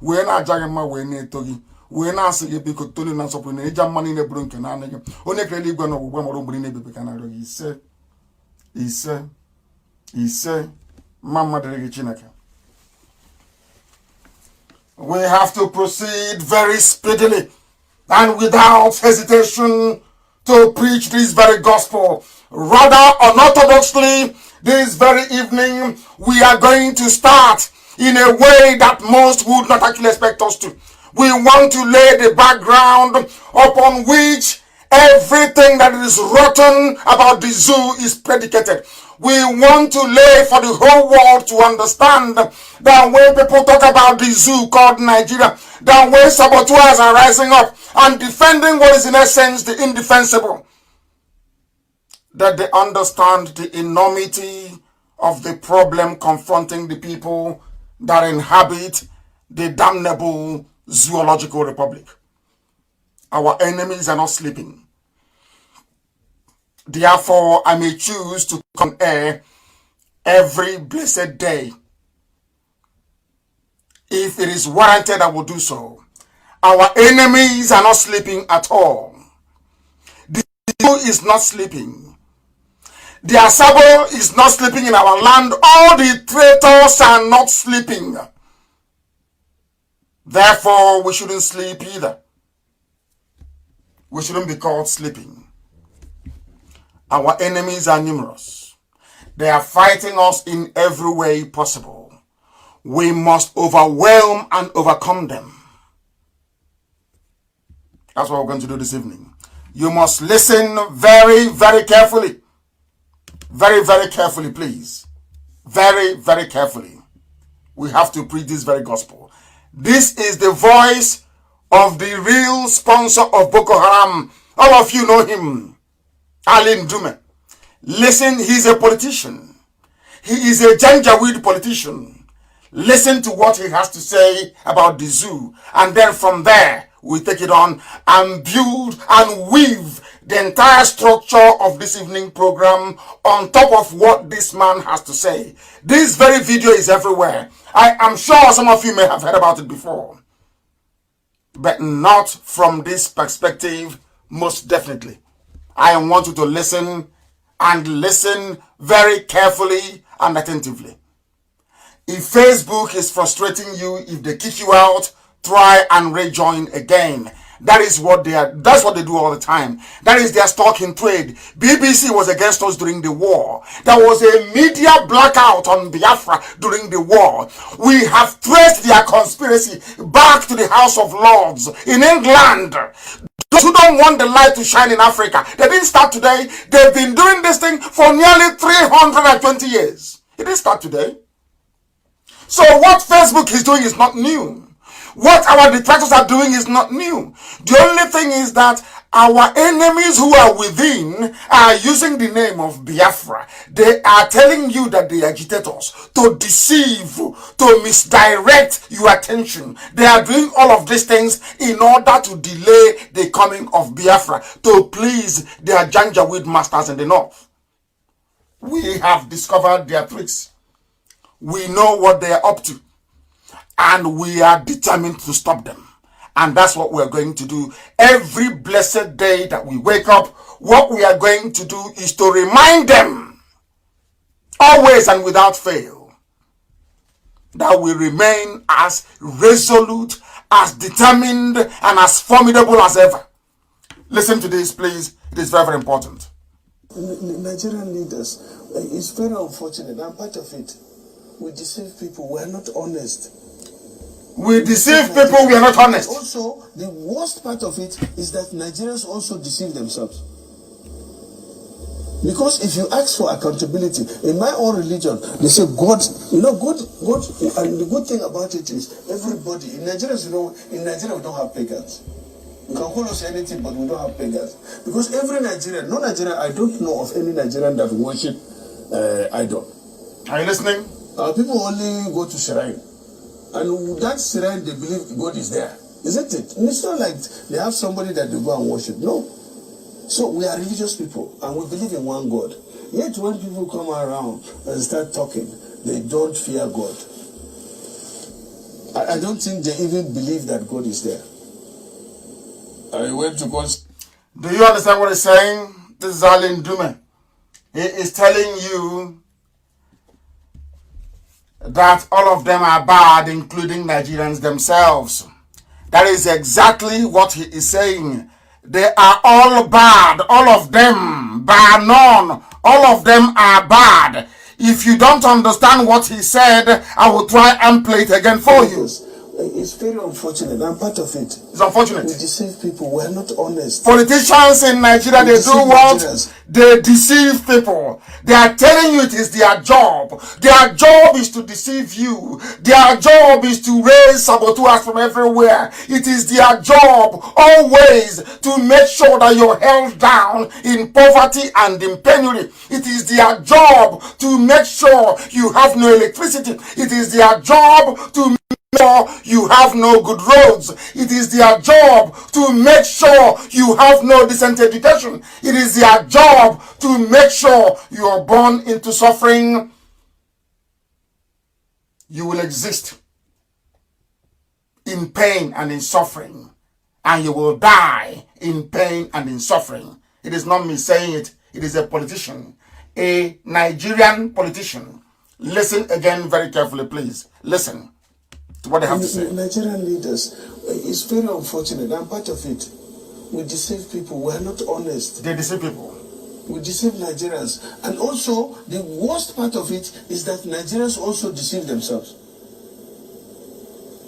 we na ajaghị mma wee na-eto gị wee na-asị gị biko toni na nsọpụrụ na ịja mma niile bụrụ nke naanị gị onye kere igwe na ọgbụgba mara mgbiri na-ebebe ka na-arịọ gị ise mama dịrị gị Chineke. We have to proceed very speedily and without hesitation to preach this very gospel. Rather unorthodoxly, this very evening, we are going to start in a way that most would not actually expect us to. We want to lay the background upon which everything that is rotten about the zoo is predicated. We want to lay for the whole world to understand that when people talk about the zoo called Nigeria, that when saboteurs are rising up and defending what is in essence the indefensible, that they understand the enormity of the problem confronting the people that inhabit the damnable zoological republic. Our enemies are not sleeping. Therefore, I may choose to come air every blessed day. If it is warranted, I will do so. Our enemies are not sleeping at all. The evil is not sleeping. The Asabo is not sleeping in our land. All the traitors are not sleeping. Therefore, we shouldn't sleep either. We shouldn't be caught sleeping. Our enemies are numerous. They are fighting us in every way possible. We must overwhelm and overcome them. That's what we're going to do this evening. You must listen very, very carefully. Very, very carefully, please. Very, very carefully. We have to preach this very gospel. This is the voice of the real sponsor of Boko Haram. All of you know him. Ali Ndume. Listen, he's a politician. He is a Janjaweed politician. Listen to what he has to say about the zoo. And then from there, we take it on and build and weave the entire structure of this evening program on top of what this man has to say. This very video is everywhere. I am sure some of you may have heard about it before. But not from this perspective, most definitely. I want you to listen and listen very carefully and attentively. If Facebook is frustrating you, if they kick you out, try and rejoin again. That is what that's what they do all the time. That is their stock in trade. BBC was against us during the war. There was a media blackout on Biafra during the war. We have traced their conspiracy back to the House of Lords in England. Those who don't want the light to shine in Africa, they didn't start today. They've been doing this thing for nearly 320 years. It didn't start today. So what Facebook is doing is not new. What our detractors are doing is not new. The only thing is that our enemies who are within are using the name of Biafra. They are telling you that they agitate us to deceive, to misdirect your attention. They are doing all of these things in order to delay the coming of Biafra, to please their Janjaweed masters in the north. We have discovered their tricks. We know what they are up to. And we are determined to stop them. And that's what we're going to do. Every blessed day that we wake up, what we are going to do is to remind them, always and without fail, that we remain as resolute, as determined, and as formidable as ever. Listen to this, please. It is very, very important. Nigerian leaders, it's very unfortunate. I'm part of it. We deceive people. We are not honest. We deceive people, we are not honest. Also, the worst part of it is that Nigerians also deceive themselves. Because if you ask for accountability, in my own religion, they say God, God, and the good thing about it is everybody, in Nigeria, in Nigeria we don't have pagans. You can call us anything, but we don't have pagans. Because every Nigerian, no Nigerian, I don't know of any Nigerian that worship idol. Are you listening? People only go to shrine. And that shrine, they believe God is there. Isn't it? And it's not like they have somebody that they go and worship. No. So we are religious people and we believe in one God. Yet when people come around and start talking, they don't fear God. I don't think they even believe that God is there. I went to God. Do you understand what he's saying? This is Alin Dume. He is telling you that all of them are bad, including Nigerians themselves. That is exactly what he is saying. They are all bad, all of them, bar none. All of them are bad. If you don't understand what he said, I will try and play it again for you. It's very unfortunate. I'm part of it. It's unfortunate. We deceive people. We're not honest. Politicians in Nigeria, they do what? They deceive people. They are telling you it is their job. Their job is to deceive you. Their job is to raise saboteurs from everywhere. It is their job always to make sure that you're held down in poverty and in penury. It is their job to make sure you have no electricity. It is their job to sure you have no good roads. It is their job to make sure you have no decent education. It is their job to make sure you are born into suffering. You will exist in pain and in suffering, and you will die in pain and in suffering. It is not me saying it. It is a politician, a Nigerian politician. Listen again very carefully, please. Listen to what they have to say. Nigerian leaders, it's very unfortunate. I'm part of it. We deceive people. We're not honest. They deceive people. We deceive Nigerians. And also, the worst part of it is that Nigerians also deceive themselves.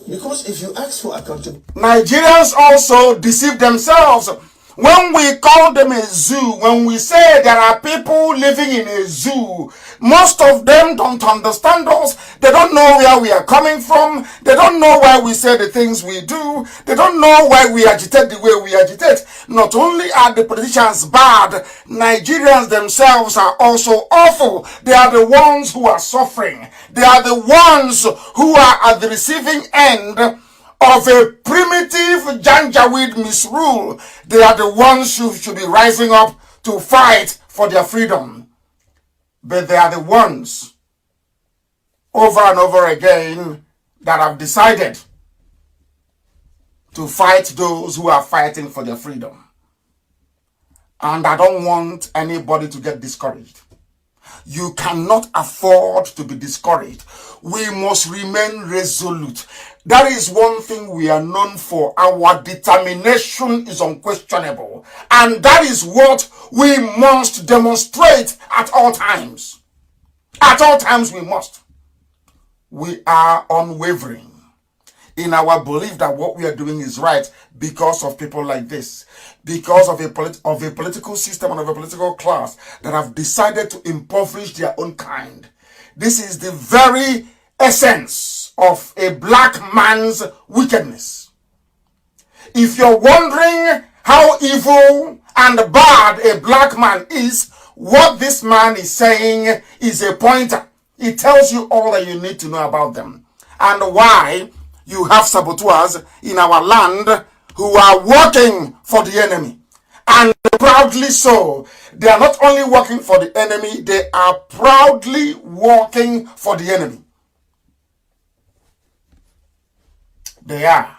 Because if you ask for accountability, Nigerians also deceive themselves. When we call them a zoo, when we say there are people living in a zoo, most of them don't understand us. They don't know where we are coming from. They don't know why we say the things we do. They don't know why we agitate the way we agitate. Not only are the politicians bad, Nigerians themselves are also awful. They are the ones who are suffering. They are the ones who are at the receiving end of a primitive Janjaweed misrule. They are the ones who should be rising up to fight for their freedom. But they are the ones over and over again that have decided to fight those who are fighting for their freedom. And I don't want anybody to get discouraged. You cannot afford to be discouraged. We must remain resolute. That is one thing we are known for. Our determination is unquestionable. And that is what we must demonstrate at all times. At all times we must. We are unwavering in our belief that what we are doing is right because of people like this. Because of a political system and of a political class that have decided to impoverish their own kind. This is the very essence of a black man's wickedness. If you're wondering how evil and bad a black man is, what this man is saying is a pointer. It tells you all that you need to know about them and why you have saboteurs in our land who are working for the enemy. And proudly so. They are not only working for the enemy, they are proudly working for the enemy. They are.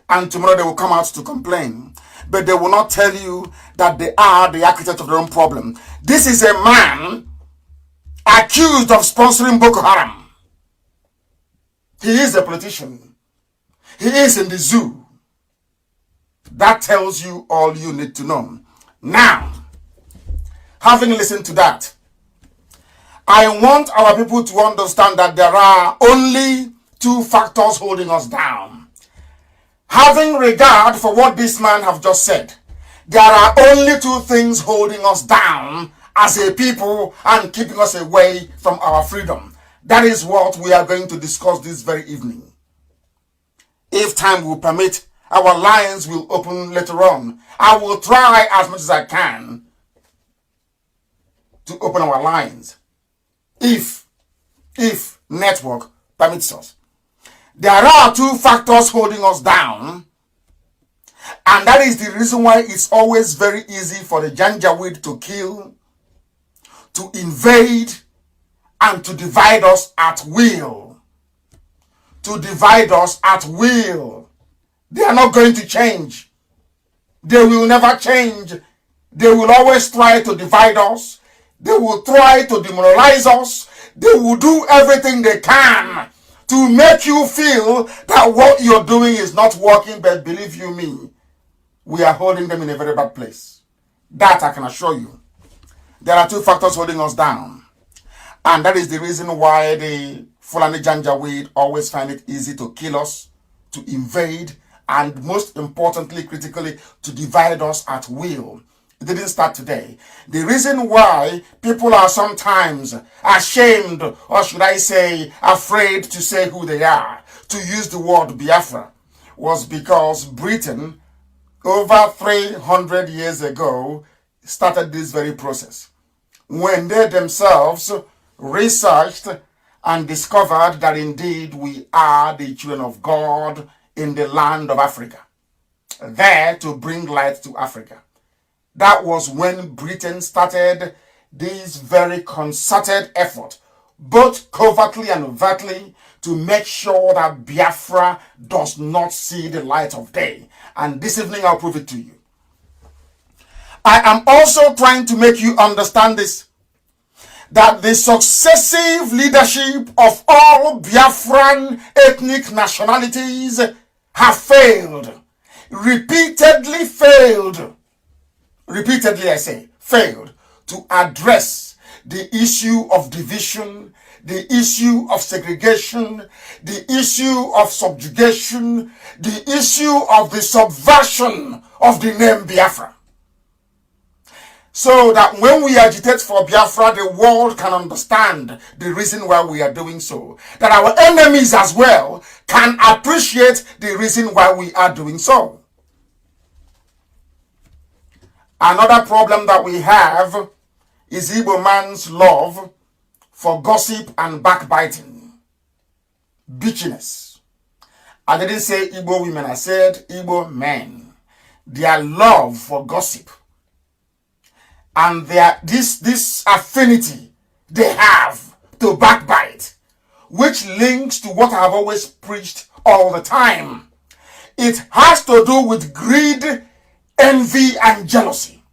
And tomorrow they will come out to complain. But they will not tell you that they are the architect of their own problem. This is a man accused of sponsoring Boko Haram. He is a politician. He is in the zoo. That tells you all you need to know. Now, having listened to that, I want our people to understand that there are only two factors holding us down. Having regard for what this man have just said, there are only two things holding us down as a people and keeping us away from our freedom. That is what we are going to discuss this very evening. If time will permit, our lines will open later on. I will try as much as I can to open our lines. If network permits us. There are two factors holding us down. And that is the reason why it's always very easy for the Janjaweed to kill, to invade, and to divide us at will. to divide us at will. They are not going to change. They will never change. They will always try to divide us. They will try to demoralize us. They will do everything they can to make you feel that what you're doing is not working, but believe you me, we are holding them in a very bad place. That I can assure you. There are two factors holding us down. And that is the reason why the Fulani Janjaweed always find it easy to kill us, to invade, and most importantly, critically, to divide us at will. It didn't start today. The reason why people are sometimes ashamed, or should I say, afraid to say who they are, to use the word Biafra, was because Britain, over 300 years ago, started this very process. When they themselves researched and discovered that indeed we are the children of God in the land of Africa, there to bring light to Africa. That was when Britain started this very concerted effort, both covertly and overtly, to make sure that Biafra does not see the light of day. And this evening I'll prove it to you. I am also trying to make you understand this, that the successive leadership of all Biafran ethnic nationalities have failed, repeatedly I say, failed to address the issue of division, the issue of segregation, the issue of subjugation, the issue of the subversion of the name Biafra. So that when we agitate for Biafra, the world can understand the reason why we are doing so. That our enemies as well can appreciate the reason why we are doing so. Another problem that we have is Igbo man's love for gossip and backbiting. Bitchiness. I didn't say Igbo women, I said Igbo men. Their love for gossip and their this affinity they have to backbite, which links to what I have always preached all the time. It has to do with greed, envy, and jealousy.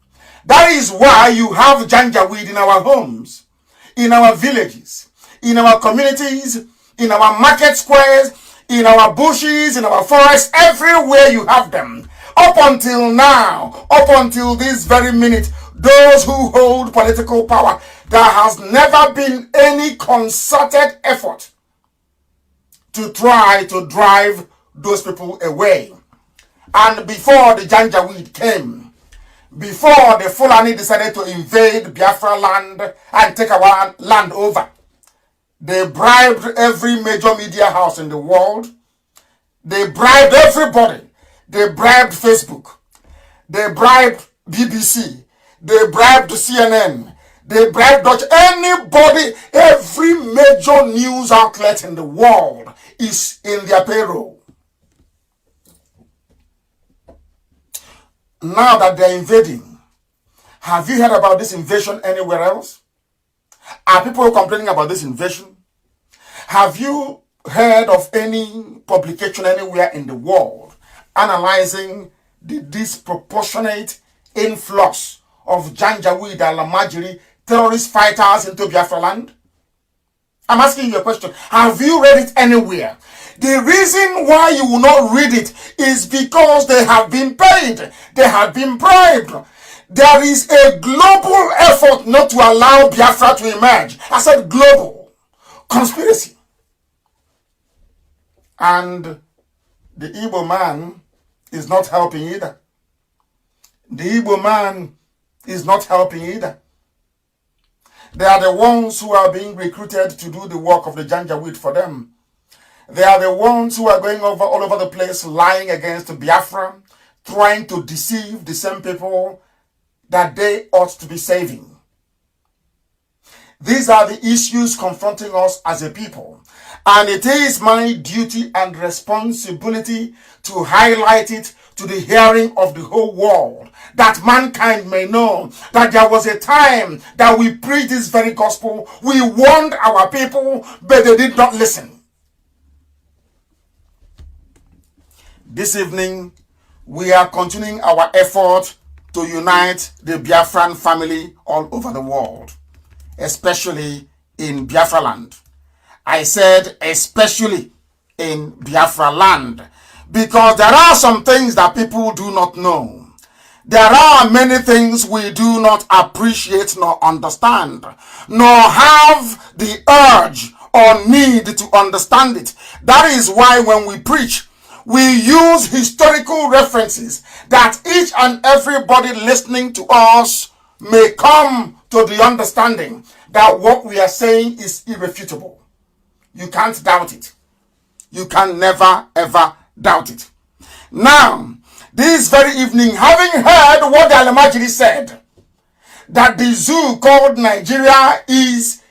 That is why you have Janjaweed in our homes, in our villages, in our communities, in our market squares, in our bushes, in our forests, everywhere you have them. Up until now, up until this very minute, those who hold political power, there has never been any concerted effort to try to drive those people away. And before the Janjaweed came, before the Fulani decided to invade Biafra land and take our land over, they bribed every major media house in the world. They bribed everybody. They bribed Facebook. They bribed BBC. They bribed CNN. They bribed Dutch. Anybody, every major news outlet in the world is in their payroll. Now that they're invading, have you heard about this invasion anywhere else? Are people complaining about this invasion? Have you heard of any publication anywhere in the world analyzing the disproportionate influx of Janjaweed and Lamajiri terrorist fighters into Biafra land? I'm asking you a question. Have you read it anywhere? The reason why you will not read it is because they have been paid. They have been bribed. There is a global effort not to allow Biafra to emerge. I said global. Conspiracy. And the Igbo man is not helping either. The Igbo man is not helping either. They are the ones who are being recruited to do the work of the Janjaweed for them. They are the ones who are going over all over the place, lying against Biafra, trying to deceive the same people that they ought to be saving. These are the issues confronting us as a people. And it is my duty and responsibility to highlight it to the hearing of the whole world, that mankind may know that there was a time that we preached this very gospel. We warned our people, but they did not listen. This evening, we are continuing our effort to unite the Biafran family all over the world, especially in Biafra land. I said especially in Biafra land, because there are some things that people do not know. There are many things we do not appreciate nor understand, nor have the urge or need to understand it. That is why when we preach, we use historical references that each and everybody listening to us may come to the understanding that what we are saying is irrefutable. You can't doubt it. You can never ever doubt it. Now, this very evening, having heard what the Alamajiri said, that the zoo called Nigeria is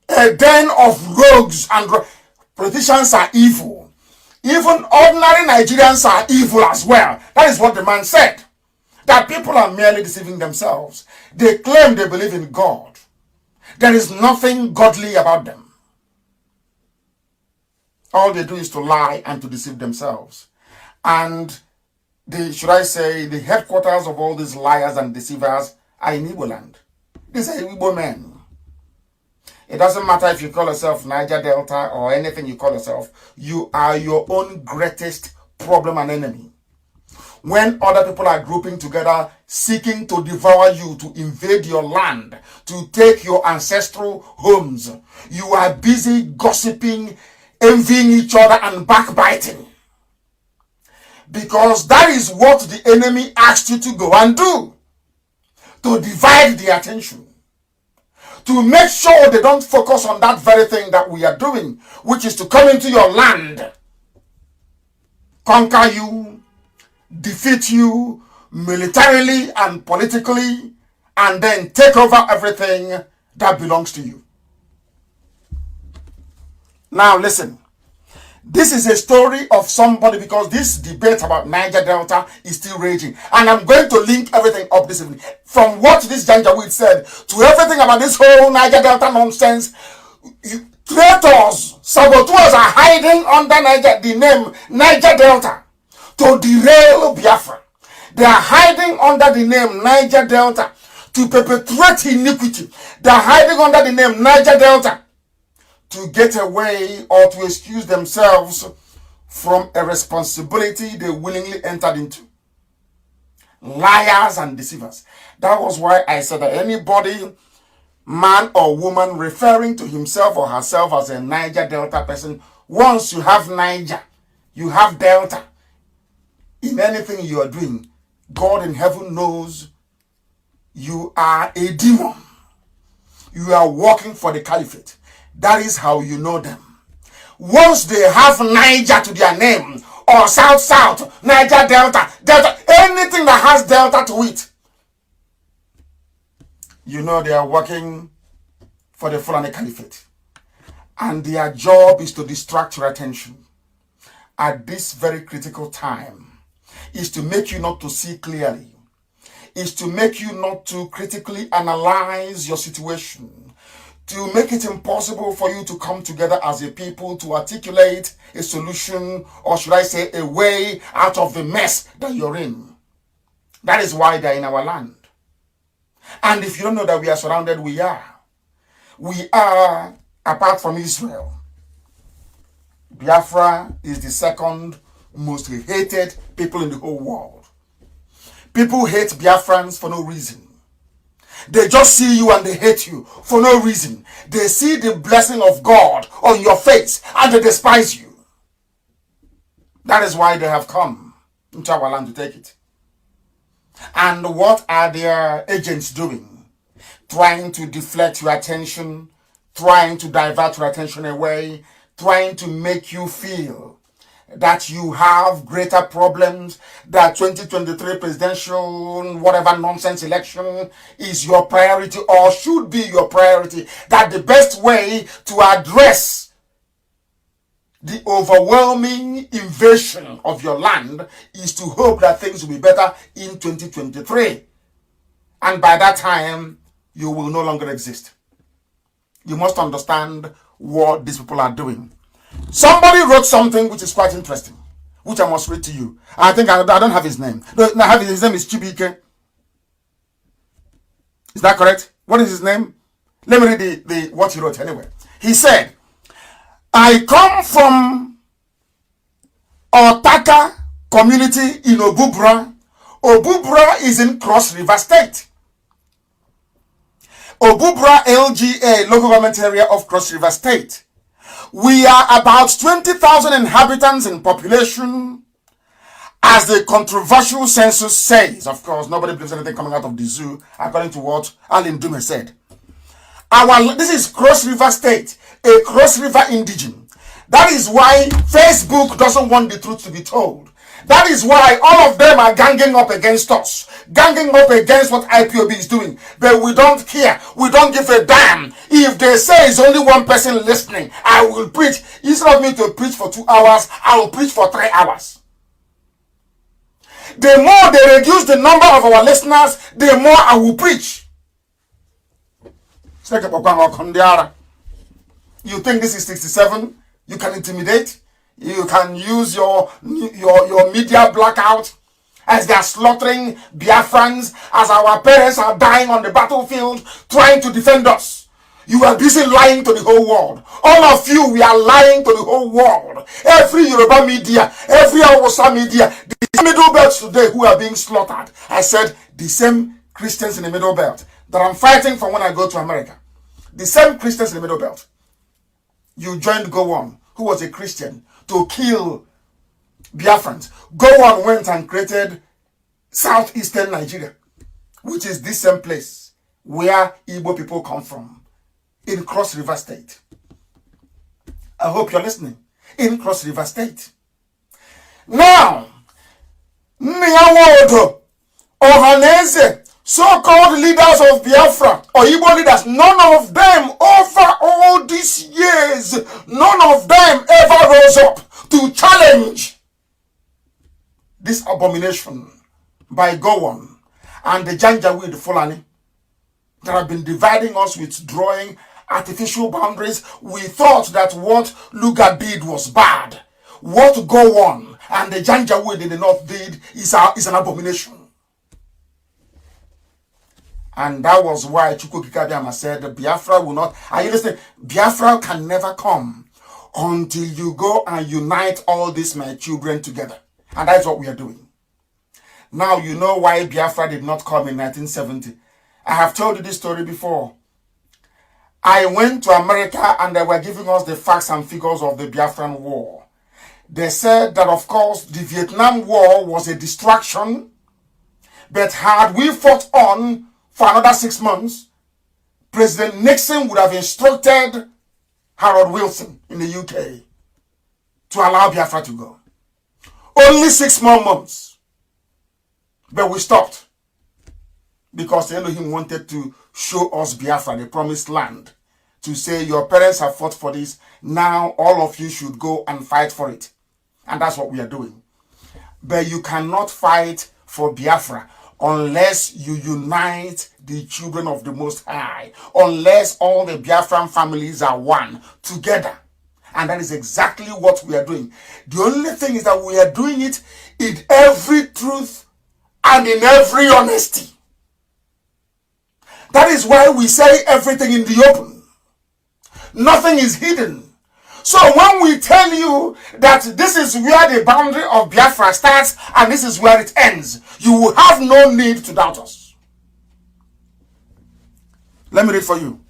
a den of rogues and politicians are evil. Even ordinary Nigerians are evil as well. That is what the man said. That people are merely deceiving themselves. They claim they believe in God. There is nothing godly about them. All they do is to lie and to deceive themselves. And the headquarters of all these liars and deceivers are in Igbo land. These are Igbo men. It doesn't matter if you call yourself Niger Delta or anything you call yourself. You are your own greatest problem and enemy. When other people are grouping together, seeking to devour you, to invade your land, to take your ancestral homes, you are busy gossiping, envying each other and backbiting. Because that is what the enemy asked you to go and do. To divide the attention. To make sure they don't focus on that very thing that we are doing, which is to come into your land, conquer you, defeat you militarily and politically, and then take over everything that belongs to you. Now listen. This is a story of somebody, because this debate about Niger Delta is still raging. And I'm going to link everything up this evening. From what this Janjaweed said to everything about this whole Niger Delta nonsense. Traitors, saboteurs are hiding under the name Niger Delta to derail Biafra. They are hiding under the name Niger Delta to perpetrate iniquity. They are hiding under the name Niger Delta to get away or to excuse themselves from a responsibility they willingly entered into. Liars and deceivers. That was why I said that anybody, man or woman, referring to himself or herself as a Niger Delta person, once you have Niger, you have Delta. In anything you are doing, God in heaven knows you are a demon. You are working for the caliphate. That is how you know them. Once they have Niger to their name, or South, Niger Delta, anything that has Delta to it, you know they are working for the Fulani Caliphate. And their job is to distract your attention at this very critical time, is to make you not to see clearly, is to make you not to critically analyze your situation, to make it impossible for you to come together as a people to articulate a solution, or should I say a way out of the mess that you're in. That is why they're in our land. And if you don't know that we are surrounded, we are. We are, apart from Israel. Biafra is the second most hated people in the whole world. People hate Biafrans for no reason. They just see you and they hate you for no reason. They see the blessing of God on your face and they despise you. That is why they have come into our land to take it. And what are their agents doing? Trying to deflect your attention, trying to divert your attention away, trying to make you feel that you have greater problems, that 2023 presidential whatever nonsense election is your priority or should be your priority, that the best way to address the overwhelming invasion of your land is to hope that things will be better in 2023. And by that time, you will no longer exist. You must understand what these people are doing. Somebody wrote something which is quite interesting. which I must read to you. I think I don't have his name. No, I have his name is Chibike. Is that correct? What is his name? Let me read the what he wrote anyway. He said, I come from Otaka community in Obubra. Obubra is in Cross River State. Obubra LGA, local government area of Cross River State. We are about 20,000 inhabitants in population, as the controversial census says. Of course, nobody believes anything coming out of the zoo, according to what Alin Dume said. This is Cross River State, a Cross River indigene. That is why Facebook doesn't want the truth to be told. That is why all of them are ganging up against us, ganging up against what IPOB is doing. But we don't care. We don't give a damn. If they say it's only one person listening, I will preach. Instead of me to preach for 2 hours, I will preach for 3 hours. The more they reduce the number of our listeners, the more I will preach. You think this is 67? You can intimidate? You can use your media blackout as they are slaughtering Biafrans, as our parents are dying on the battlefield trying to defend us. You are busy lying to the whole world. All of you, we are lying to the whole world. Every Yoruba media, every Hausa media, the Middle Belt today who are being slaughtered. I said the same Christians in the Middle Belt that I'm fighting for when I go to America. The same Christians in the Middle Belt. You joined Go On, who was a Christian, to kill Biafrans. Go On went and created southeastern Nigeria, which is this same place where Igbo people come from, in Cross River State. I hope you're listening. In Cross River State. Now, Nyawodo, Ohaneze, so-called leaders of Biafra, or Igbo leaders, none of them over all these years, none of them ever rose up to challenge this abomination by Go On and the Janjaweed Fulani that have been dividing us with drawing artificial boundaries. We thought that what Luga did was bad. What Go On and the Janjaweed in the north did is an abomination. And that was why Chukwukikabiama said Biafra will not. Are you listening? Biafra can never come until you go and unite all these my children together. And that's what we are doing. Now you know why Biafra did not come in 1970. I have told you this story before. I went to America and they were giving us the facts and figures of the Biafran War. They said that, of course, the Vietnam War was a distraction. But had we fought on for another 6 months, President Nixon would have instructed Harold Wilson in the UK to allow Biafra to go. Only 6 more months. But we stopped. Because Elohim wanted to show us Biafra, the promised land. To say, your parents have fought for this. Now all of you should go and fight for it. And that's what we are doing. But you cannot fight for Biafra unless you unite the children of the Most High. Unless all the Biafran families are one together. And that is exactly what we are doing. The only thing is that we are doing it in every truth and in every honesty. That is why we say everything in the open. Nothing is hidden. So when we tell you that this is where the boundary of Biafra starts and this is where it ends, you will have no need to doubt us. Let me read for you.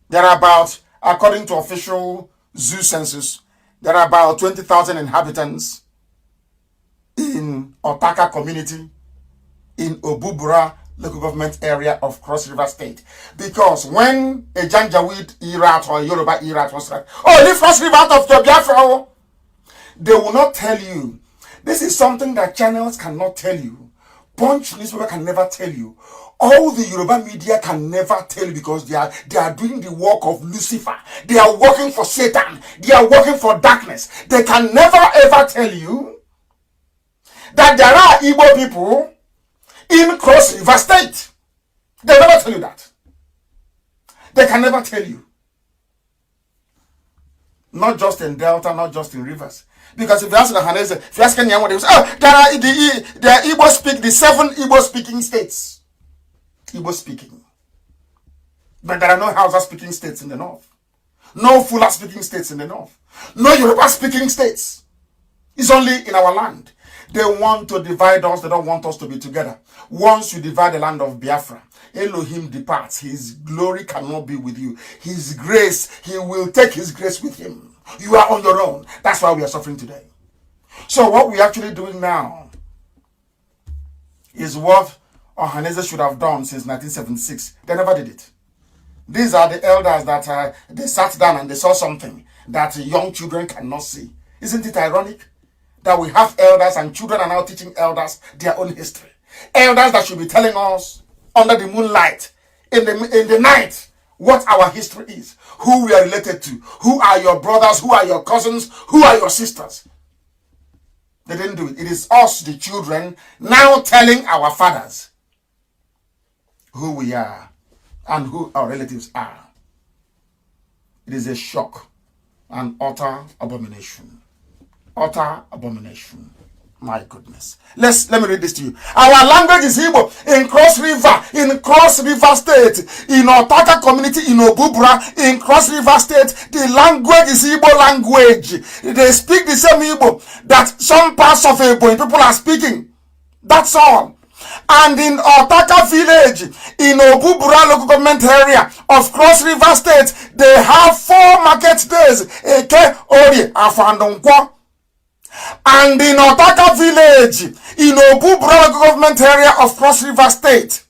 There are about, according to official zoo census, there are about 20,000 inhabitants in Otaka community in Obubura local government area of Cross River State. Because when a Janjaweed Irat or a Yoruba Irat was like, oh, leave Cross River out of your Biafra, they will not tell you. This is something that channels cannot tell you. Punch newspaper can never tell you. All the Yoruba media can never tell you because they are doing the work of Lucifer. They are working for Satan. They are working for darkness. They can never ever tell you that there are Igbo people in Cross River State. They never tell you that. They can never tell you. Not just in Delta, not just in rivers. Because if you ask the Hanese, if you ask anyone, they will say, oh, there are Igbo speak, the 7 Igbo speaking states. Igbo speaking. But there are no Hausa speaking states in the north. No Fula speaking states in the north. No Yoruba speaking states. It's only in our land. They want to divide us. They don't want us to be together. Once you divide the land of Biafra, Elohim departs. His glory cannot be with you. His grace, he will take his grace with him. You are on your own. That's why we are suffering today. So what we're actually doing now is what Ohaneze should have done since 1976. They never did it. These are the elders that they sat down and they saw something that young children cannot see. Isn't it ironic that we have elders and children are now teaching elders their own history? Elders that should be telling us under the moonlight, in the night, what our history is, who we are related to, who are your brothers, who are your cousins, who are your sisters. They didn't do it. It is us, the children, now telling our fathers who we are and who our relatives are. It is a shock, an utter abomination. Utter abomination. My goodness. Let me read this to you. Our language is Igbo in Cross River State, in Otaka community, in Obubra, in Cross River State. The language is Igbo language. They speak the same Igbo that some parts of Igbo people are speaking. That's all. And in Otaka village, in Obubura local government area of Cross River State, they have 4 market days. Eke, Ori, Afandonkwa. And in Otaka village, in Obubura government area of Cross River State,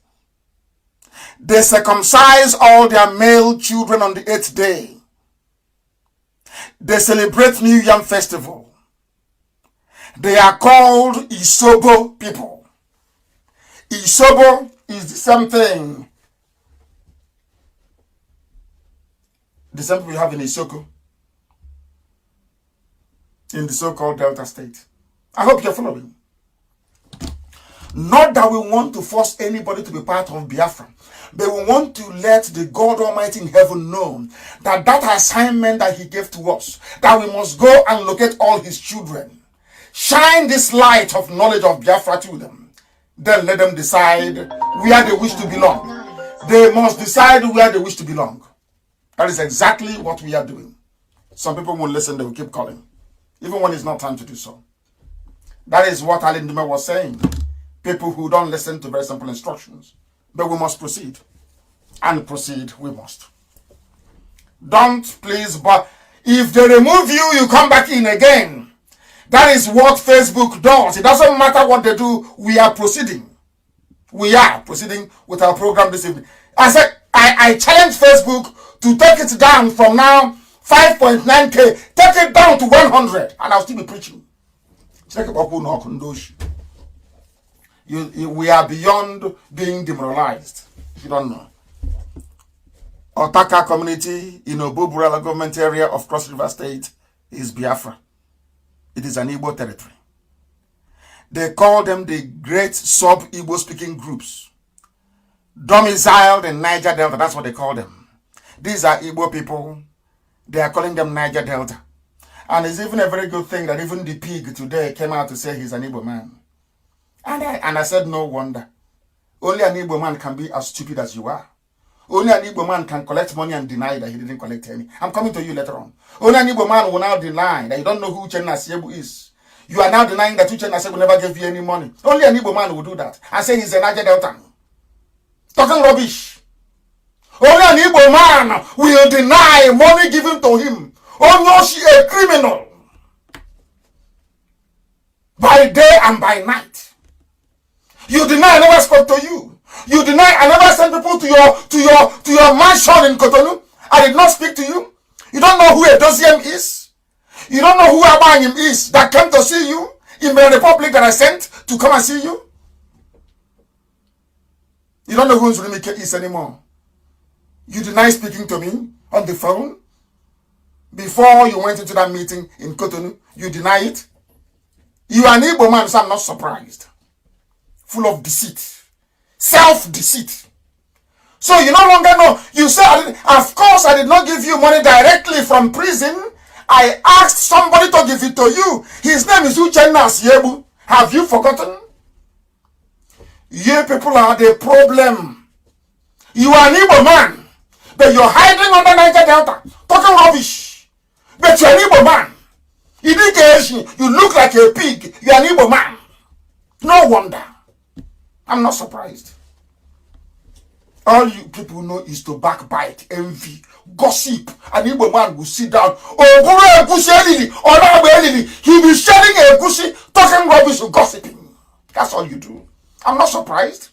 they circumcise all their male children on the 8th day. They celebrate New Yam Festival. They are called Isobo people. Isobo is the same thing. The same thing we have in Isoko, in the so-called Delta State. I hope you're following. Not that we want to force anybody to be part of Biafra, but we want to let the God Almighty in heaven know that that assignment that he gave to us, that we must go and locate all his children, shine this light of knowledge of Biafra to them, then let them decide where they wish to belong. They must decide where they wish to belong. That is exactly what we are doing. Some people won't listen, they will keep calling, even when it's not time to do so. That is what Ali Ndume was saying. People who don't listen to very simple instructions. But we must proceed. And proceed we must. Don't please, but if they remove you, you come back in again. That is what Facebook does. It doesn't matter what they do, we are proceeding. We are proceeding with our program this evening. I said, I challenge Facebook to take it down from now 5.9K. Take it down to 100 and I'll still be preaching. We are beyond being demoralized, if you don't know. Otaka community in Obubura government area of Cross River State is Biafra. It is an Igbo territory. They call them the Great Sub-Igbo speaking groups. Domiciled in Niger Delta, that's what they call them. These are Igbo people. They are calling them Niger Delta. And it's even a very good thing that even the pig today came out to say he's an Igbo man. And I said, no wonder. Only an Igbo man can be as stupid as you are. Only an Igbo man can collect money and deny that he didn't collect any. I'm coming to you later on. Only an Igbo man will now deny that you don't know who Uchenna Asiebu is. You are now denying that Uchenna Asiebu never gave you any money. Only an Igbo man will do that and say he's a Niger Delta. Talking rubbish. Only an Igbo man will deny money given to him. Oh no, she a criminal. By day and by night. You deny I never spoke to you. You deny I never sent people to your mansion in Cotonou. I did not speak to you. You don't know who Edoziem is. You don't know who Abanyim is that came to see you in the republic that I sent to come and see you. You don't know who Nzulumike is anymore. You deny speaking to me on the phone. Before you went into that meeting in Cotonou, you deny it. You are an Igbo man, so I'm not surprised. Full of deceit. Self-deceit. So you no longer know. You say, of course I did not give you money directly from prison. I asked somebody to give it to you. His name is Uchenna Siebu. Have you forgotten? You people are the problem. You are an Igbo man, but you're hiding under Niger Delta, talking rubbish. But you're an Igbo man. You look like a pig. You're an Igbo man. No wonder. I'm not surprised. All you people know is to backbite, envy, gossip. An Igbo man will sit down. He'll be sharing a gushi, talking rubbish and gossiping. That's all you do. I'm not surprised.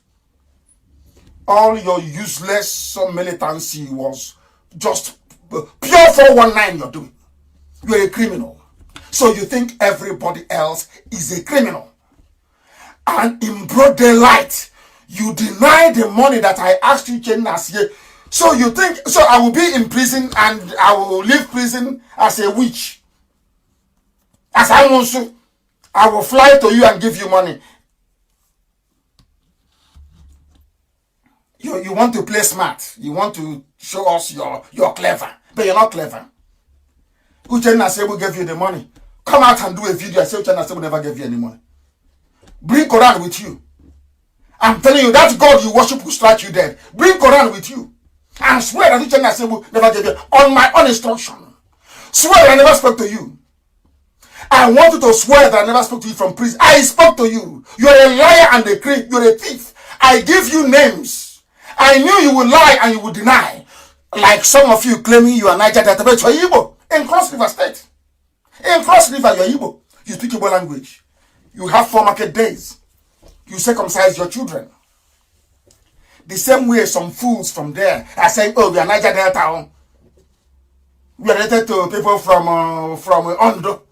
All your useless militancy was just pure 419 you're doing. You're a criminal. So you think everybody else is a criminal. And in broad daylight, you deny the money that I asked you, Chenasye. So you think, so I will be in prison and I will leave prison as a witch. As I want to, I will fly to you and give you money. You want to play smart. You want to show us you're clever. But you're not clever. Uchenna Sebu gave you the money. Come out and do a video. I say Uchenna Sebu never gave you any money. Bring Quran with you. I'm telling you, that God you worship will strike you dead. Bring Quran with you. And swear that Uchenna Sebu never gave you. On my own instruction. Swear I never spoke to you. I want you to swear that I never spoke to you from prison. I spoke to you. You're a liar and you're a thief. I give you names. I knew you would lie and you would deny. Like some of you claiming you are Niger Delta, but you're Igbo. In Cross River State. In Cross River, you're Igbo. You speak Igbo language. You have 4 market days. You circumcise your children. The same way some fools from there are saying, oh, we are Niger Delta. We are related to people from Ondo.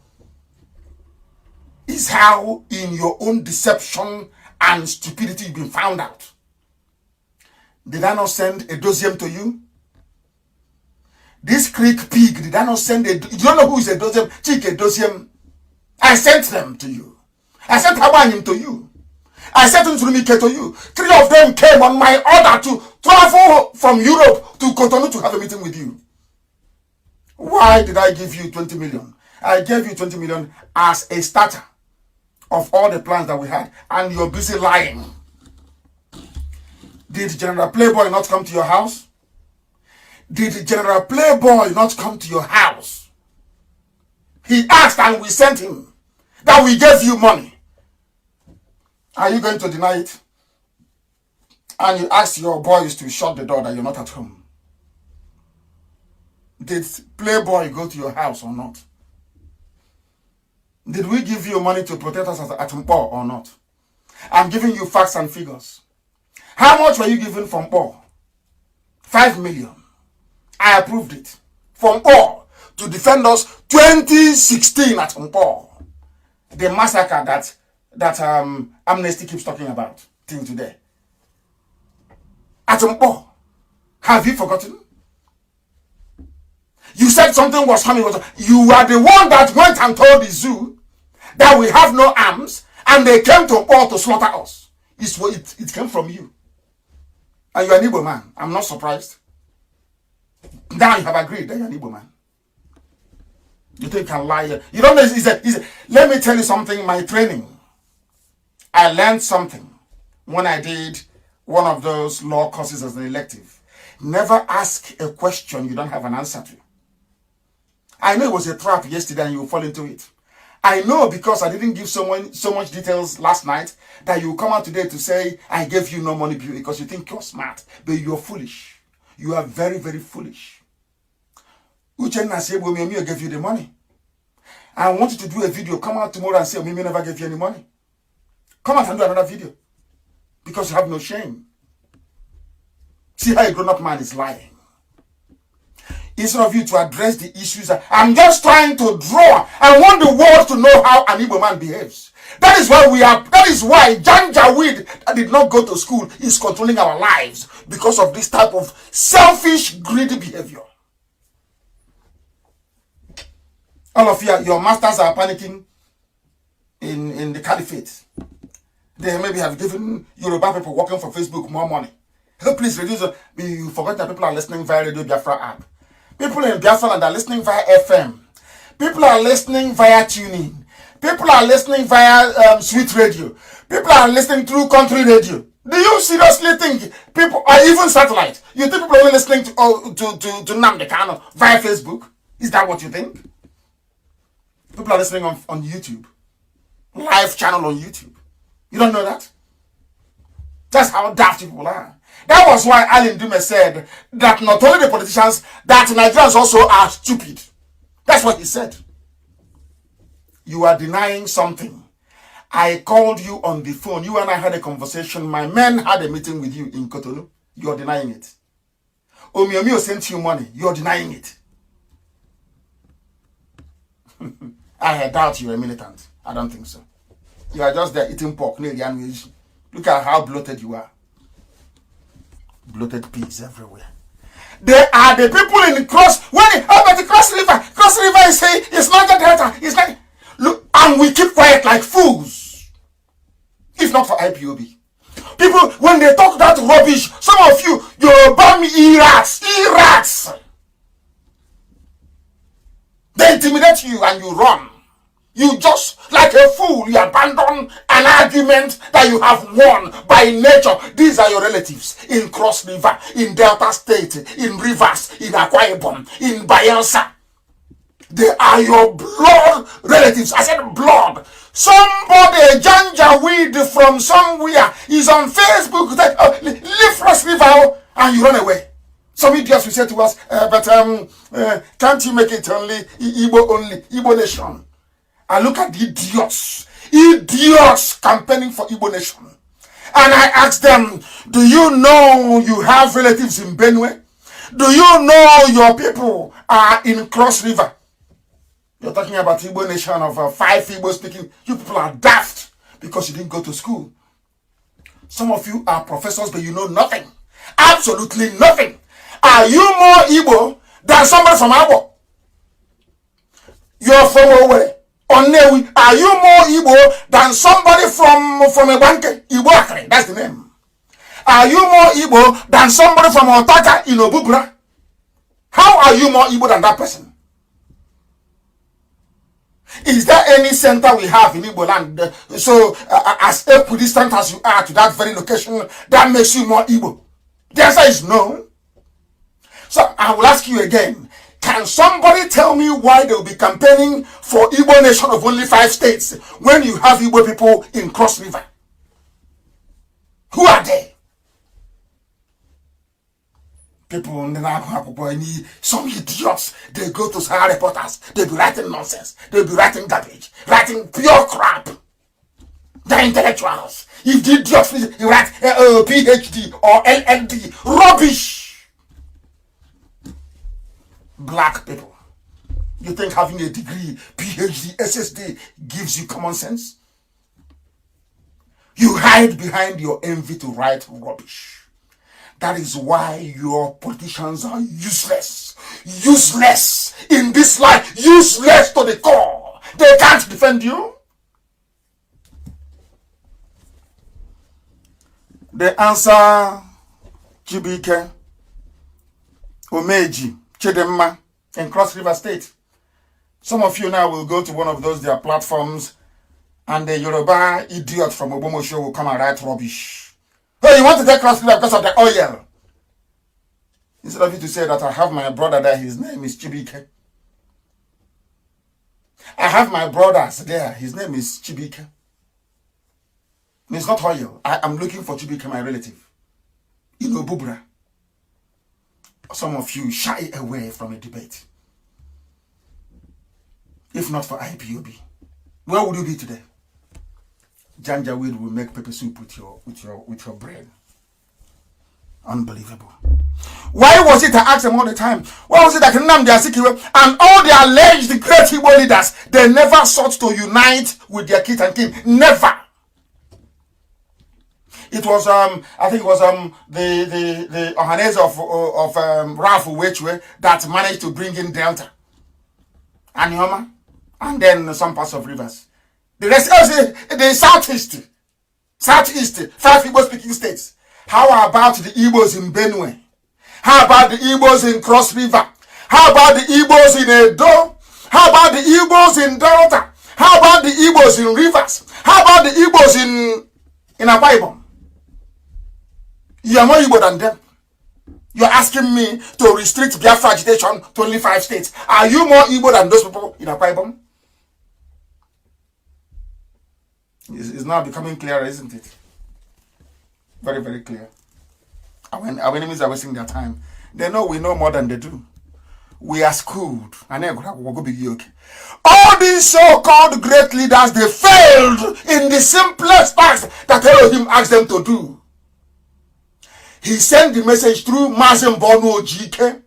Is how in your own deception and stupidity you've been found out. Did I not send a dosium to you? This Creek pig, did I not send you don't know who is a dosium? Chick, a dosium. I sent them to you. I sent Hawanim to you. I sent Nzurumike to you. 3 of them came on my order to travel from Europe to Cotonou to have a meeting with you. Why did I give you 20 million? I gave you 20 million as a starter of all the plans that we had. And you're busy lying. Did General Playboy not come to your house? Did General Playboy not come to your house? He asked and we sent him that we gave you money. Are you going to deny it? And you asked your boys to shut the door that you're not at home. Did Playboy go to your house or not? Did we give you money to protect us at Mpo or not? I'm giving you facts and figures. How much were you given from Mpo? 5 million. I approved it. From Mpo to defend us 2016 at Mpo. The massacre that Amnesty keeps talking about till today. At Mpo. Have you forgotten? You said something was coming. You are the one that went and told the zoo that we have no arms and they came to Mpo to slaughter us. It came from you. And you're an Igbo man. I'm not surprised. Now you have agreed that you're an Igbo man. You think you can lie? You don't know. Let me tell you something. My training. I learned something when I did one of those law courses as an elective. Never ask a question you don't have an answer to. I know it was a trap yesterday and you fall into it. I know because I didn't give so much details last night that you come out today to say, I gave you no money because you think you're smart, but you're foolish. You are very, very foolish. Uchenna Sebu Omimi gave you the money. I want you to do a video. Come out tomorrow and say, Omimi never gave you any money. Come out and do another video. Because you have no shame. See how a grown-up man is lying. Instead of you to address the issues, I'm just trying to draw. I want the world to know how an Igbo man behaves. That is why that is why Janjaweed that did not go to school is controlling our lives because of this type of selfish, greedy behavior. All of you, your masters are panicking in the caliphate. They maybe have given Yoruba people working for Facebook more money. Please reduce it. You forget that people are listening via Radio Biafra app. People in Biafra and are listening via FM. People are listening via tuning. People are listening via sweet radio. People are listening through country radio. Do you seriously think people are even satellite? You think people are only listening to Nnamdi Kanu via Facebook? Is that what you think? People are listening on YouTube. Live channel on YouTube. You don't know that? That's how daft people are. That was why Alim Dume said that not only the politicians, that Nigerians also are stupid. That's what he said. You are denying something. I called you on the phone. You and I had a conversation. My men had a meeting with you in Cotonou. You are denying it. Omiomio sent you money. You are denying it. I doubt you are a militant. I don't think so. You are just there eating pork. Look at how bloated you are. Bloated pigs everywhere. They are the people in the cross. But the Cross River. Cross River is saying it's not the Delta. It's not. Look, and we keep quiet like fools. If not for IPOB. People, when they talk that rubbish, some of you bomb e-rats. They intimidate you and you run. You just, like a fool, you abandon an argument that you have won by nature. These are your relatives in Cross River, in Delta State, in Rivers, in Akwa Ibom, in Bayelsa. They are your blood relatives. I said blood. Somebody, Janja Weed from somewhere, is on Facebook that leave Cross River and you run away. Some idiots will say to us, can't you make it only Igbo nation? And look at the idiots campaigning for Igbo nation. And I asked them, do you know you have relatives in Benue? Do you know your people are in Cross River? You're talking about Igbo nation of 5 Igbo speaking. You people are daft because you didn't go to school. Some of you are professors, but you know nothing. Absolutely nothing. Are you more Igbo than somebody from Abo? You're from Owerri. Onewi. Are you more Igbo than somebody from Ebanke? Igbo Akre, that's the name. Are you more Igbo than somebody from Otaka in Obubra? How are you more Igbo than that person? Is there any center we have in Igbo land? So, as equidistant as you are to that very location, that makes you more Igbo? The answer is no. So, I will ask you again. Can somebody tell me why they will be campaigning for Igbo nation of only 5 states when you have Igbo people in Cross River? Who are they? People, some idiots, they go to Sahara reporters, they be writing nonsense, they be writing garbage, writing pure crap. They're intellectuals. If the idiots write PhD or LLD, rubbish. Black people. You think having a degree, PhD, SSD gives you common sense? You hide behind your envy to write rubbish. That is why your politicians are useless. Useless in this life. Useless to the core. They can't defend you. The answer, Chibike, Omeji, Chidemma, in Cross River State. Some of you now will go to one of their platforms and the Yoruba idiot from Obomosho will come and write rubbish. Oh, you want to take Cross River because of the oil? Instead of you to say that I have my brother there, his name is Chibike. I have my brothers there, his name is Chibike. It's not oil. I am looking for Chibike, my relative. In Obubra. Some of you shy away from a debate. If not for IPOB, where would you be today? Janja Weed will make pepper soup with your brain. Unbelievable. Why was it I ask them all the time? Why was it that Nnamdi Azikiwe and all the alleged great Igbo leaders, they never sought to unite with their kith and kin? Never. It was I think it was the Ohanese of Ralph Uwechwe that managed to bring in Delta and Yoma, and then some parts of Rivers. The rest of the southeast, 5 Igbo speaking states. How about the Igbos in Benue? How about the Igbos in Cross River? How about the Igbos in Edo? How about the Igbos in Delta? How about the Igbos in Rivers? How about the Igbos in Akwa? You are more Igbo than them. You're asking me to restrict Biafra agitation to only 5 states. Are you more Igbo than those people in Akwa? It's now becoming clearer, isn't it? Very, very clear. And when our enemies are wasting their time, they know we know more than they do. We are schooled. All these so-called great leaders, they failed in the simplest task that Elohim asked them to do. He sent the message through Mazi Nnamdi Kanu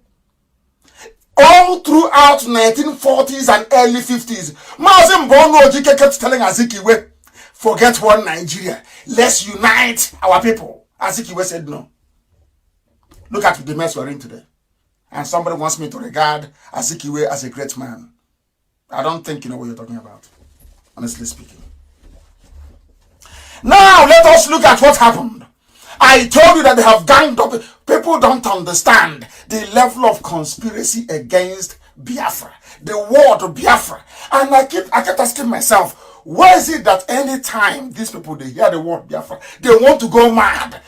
all throughout 1940s and early 50s. Mazi Nnamdi Kanu kept telling Azikiwe, forget one Nigeria. Let's unite our people. Azikiwe said no. Look at the mess we're in today. And somebody wants me to regard Azikiwe as a great man. I don't think you know what you're talking about, honestly speaking. Now, let us look at what happened. I told you that they have ganged up. People don't understand the level of conspiracy against Biafra, the word Biafra. And I kept asking myself, why is it that any time these people, they hear the word Biafra, they want to go mad?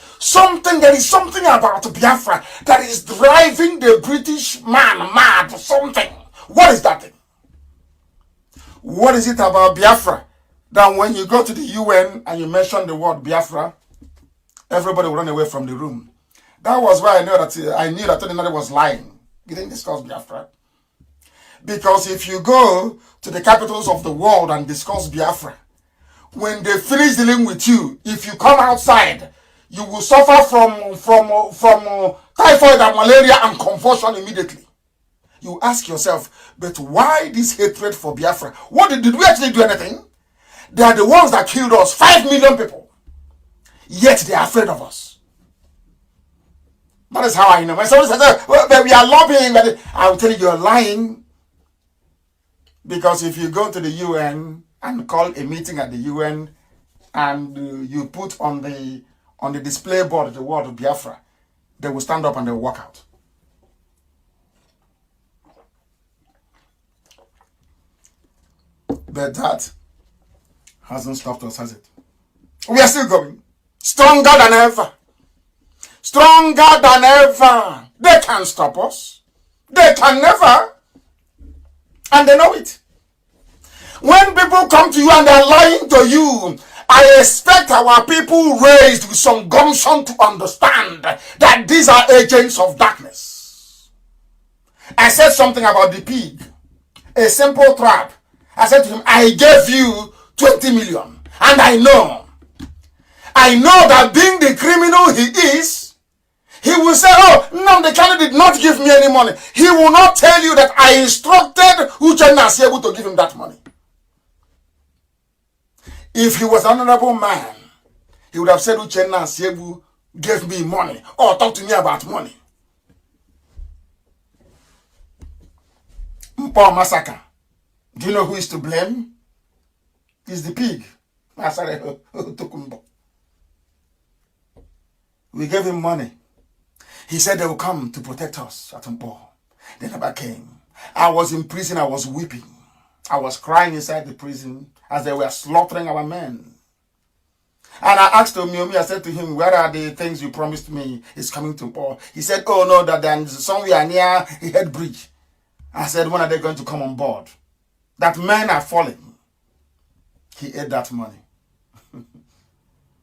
There is something about Biafra that is driving the British man mad. Something. What is that thing? What is it about Biafra that when you go to the UN and you mention the word Biafra, everybody will run away from the room? That was why I knew that anybody was lying. You didn't discuss Biafra. Because if you go to the capitals of the world and discuss Biafra, when they finish dealing with you, if you come outside, you will suffer from typhoid and malaria and convulsion immediately. You ask yourself, but why this hatred for Biafra? Did we actually do anything? They are the ones that killed us, 5 million people. Yet they are afraid of us. That is how I know. When somebody says, well, we are lobbying, but I will tell you, you're lying. Because if you go to the UN and call a meeting at the UN and you put on the display board the word Biafra, they will stand up and they will walk out. But that hasn't stopped us, has it? We are still going. Stronger than ever. Stronger than ever. They can't stop us. They can never. And they know it. When people come to you and they're lying to you, I expect our people raised with some gumption to understand that these are agents of darkness. I said something about the pig. A simple trap. I said to him, I gave you 20 million. And I know that being the criminal he is, he will say, oh, no, the candidate did not give me any money. He will not tell you that I instructed Uchenna Asiebu to give him that money. If he was an honorable man, he would have said Uchenna Asiebu gave me money or talk to me about money. Mpo massacre. Do you know who is to blame? It's the pig. We gave him money. He said they will come to protect us at Mpo. They never came. I was in prison. I was weeping. I was crying inside the prison as they were slaughtering our men. And I asked Omiomi, I said to him, where are the things you promised me is coming to Mpo? He said, oh no, that there's somewhere near a head bridge. I said, when are they going to come on board? That men are falling. He ate that money.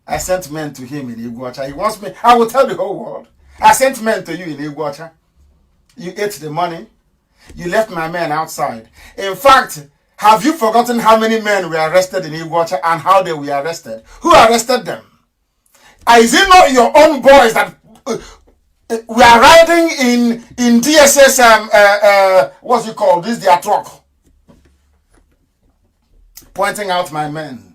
I sent men to him in Iguacha. He wants me, I will tell the whole world. I sent men to you in Iguacha. You ate the money. You left my men outside. In fact, have you forgotten how many men were arrested in Iguacha and how they were arrested? Who arrested them? Is it not your own boys that we are riding in DSS, what's it called? This is their truck. Pointing out my men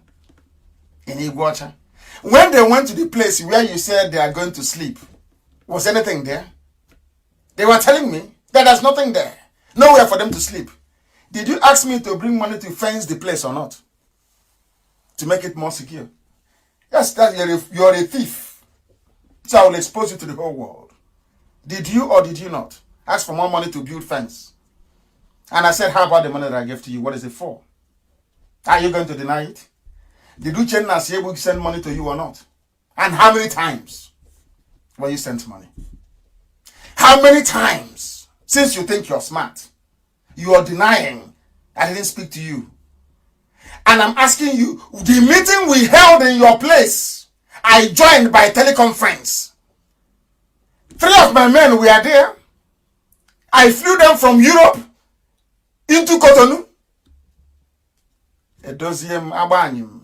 in Iguacha. When they went to the place where you said they are going to sleep, was anything there? They were telling me that there's nothing there. Nowhere for them to sleep. Did you ask me to bring money to fence the place or not? To make it more secure? Yes, you're a thief. So I will expose you to the whole world. Did you or did you not ask for more money to build fence? And I said, how about the money that I gave to you? What is it for? Are you going to deny it? Did Uchenna say we send money to you or not? And how many times were you sent money? How many times, since you think you're smart, you are denying I didn't speak to you? And I'm asking you, the meeting we held in your place, I joined by teleconference. 3 of my men were there. I flew them from Europe into Cotonou. Edoziem abanyim.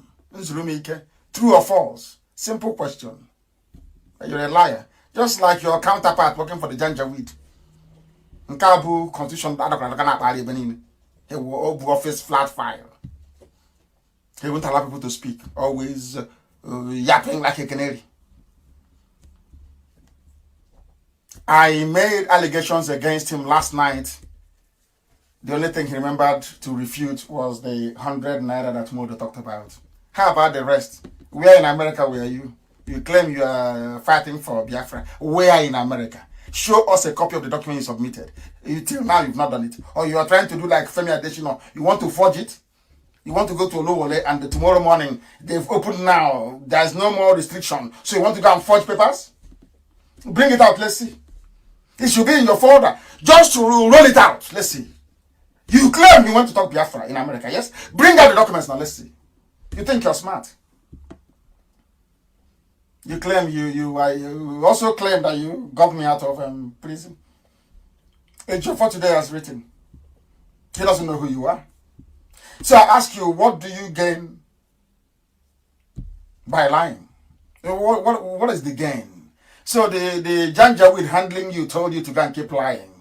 True or false? Simple question. You're a liar. Just like your counterpart working for the Janjaweed. Nkabu constitution he will office flat file. He won't allow people to speak. Always yapping like a canary. I made allegations against him last night. The only thing he remembered to refute was the 100 naira that Modo talked about. How about the rest? Where in America were you? You claim you are fighting for Biafra. Where in America? Show us a copy of the document you submitted. Till now, you've not done it. Or you are trying to do like Femi Adesina. You want to forge it? You want to go to Olowole and tomorrow morning, they've opened now. There's no more restriction. So you want to go and forge papers? Bring it out. Let's see. It should be in your folder. Just to roll it out. Let's see. You claim you want to talk Biafra in America, yes? Bring out the documents now. Let's see. You think you're smart. You claim you also claim that you got me out of prison. Ejiofor today has written. He doesn't know who you are. So I ask you, what do you gain by lying? What is the gain? So the Janjaweed handling you told you to go and keep lying.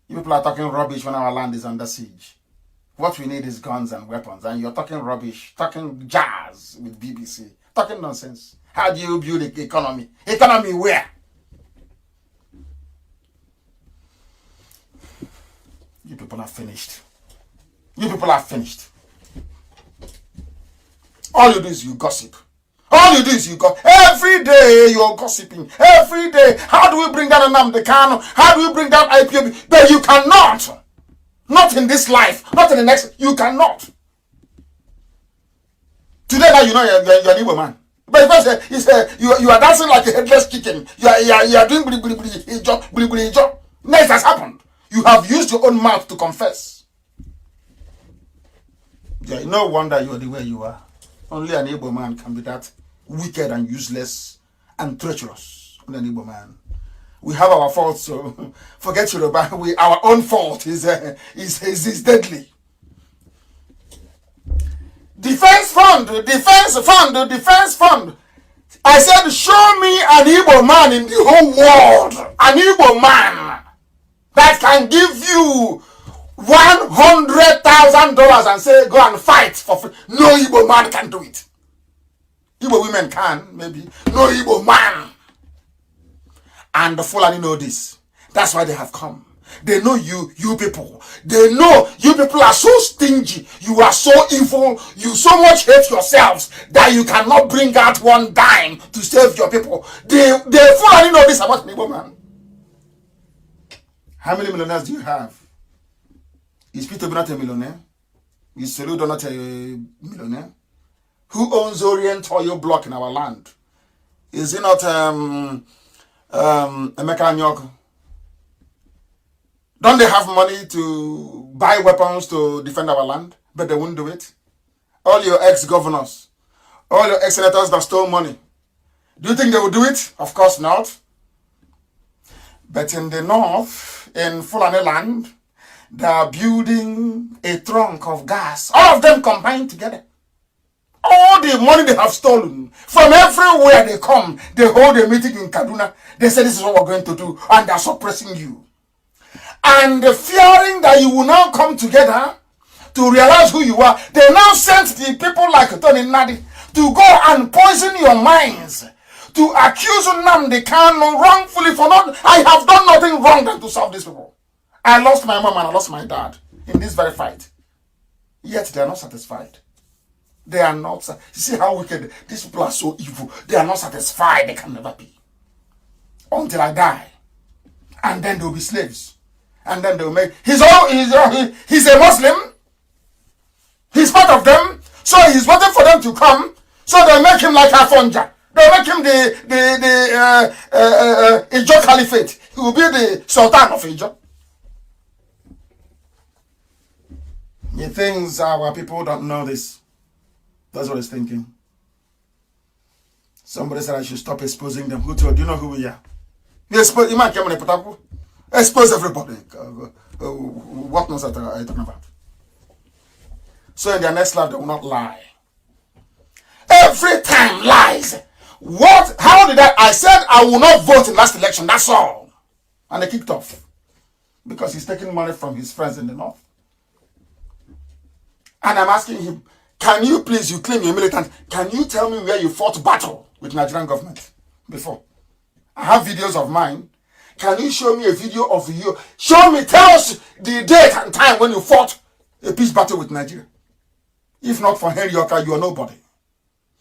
You people are talking rubbish when our land is under siege. What we need is guns and weapons, and you're talking rubbish, talking jazz with BBC, talking nonsense. How do you build the economy? Economy where? You people are finished. You people are finished. All you do is you gossip. All you do is you gossip. Every day you're gossiping. Every day. How do we bring down Nnamdi Kanu? How do we bring down Ipob? But you cannot. Not in this life. Not in the next. You cannot. Today now you know you're an Igbo man. But you are dancing like a headless chicken. You are doing bli job. Next has happened. You have used your own mouth to confess. Yeah, no wonder you are the way you are. Only an Igbo man can be that wicked and useless and treacherous. Only an Igbo man. We have our faults, so forget Yoruba. Our own fault is deadly. Defense fund. I said, show me an Igbo man in the whole world. An Igbo man that can give you $100,000 and say, go and fight for free. No Igbo man can do it. Igbo women can, maybe. No Igbo man. And the Fulani know this. That's why they have come. They know you people. They know you people are so stingy. You are so evil. You so much hate yourselves that you cannot bring out one dime to save your people. The Fulani know this about Igbo man. How many millionaires do you have? Is Peter not a millionaire? Is Soludo not a millionaire? Who owns Orient Oil Block in our land? Is it not Emeka Anyoko? Don't they have money to buy weapons to defend our land? But they won't do it. All your ex-governors, all your ex-senators that stole money, do you think they will do it? Of course not. But in the north, in Fulani land, they are building a trunk of gas. All of them combined together. All the money they have stolen, from everywhere they come, they hold a meeting in Kaduna. They say this is what we're going to do, and they're suppressing you. And fearing that you will now come together to realize who you are, they now sent the people like Tony Nadi to go and poison your minds, to accuse Nnamdi Kanu wrongfully for not. I have done nothing wrong than to serve these people. I lost my mom and I lost my dad in this very fight. Yet they are not satisfied. They are not. You see how wicked these people are, so evil. They are not satisfied. They can never be. Until I die. And then they will be slaves. And then they'll make, he's a Muslim. He's part of them. So he's waiting for them to come. So they'll make him like Afonja. They'll make him the Ijo Caliphate. He will be the Sultan of Ijo. He thinks our people don't know this. That's what he's thinking. Somebody said I should stop exposing them. Who told you? You know who we are? You might come on expose everybody. What knows are you talking about? So in their next life, they will not lie. Every time lies. What? How did I said I will not vote in last election. That's all. And they kicked off. Because he's taking money from his friends in the north. And I'm asking him, can you please, you claim you're militant, can you tell me where you fought battle with Nigerian government before? I have videos of mine. Can you show me a video of you? Show me, tell us the date and time when you fought a peace battle with Nigeria. If not for Henry Yoka, you are nobody.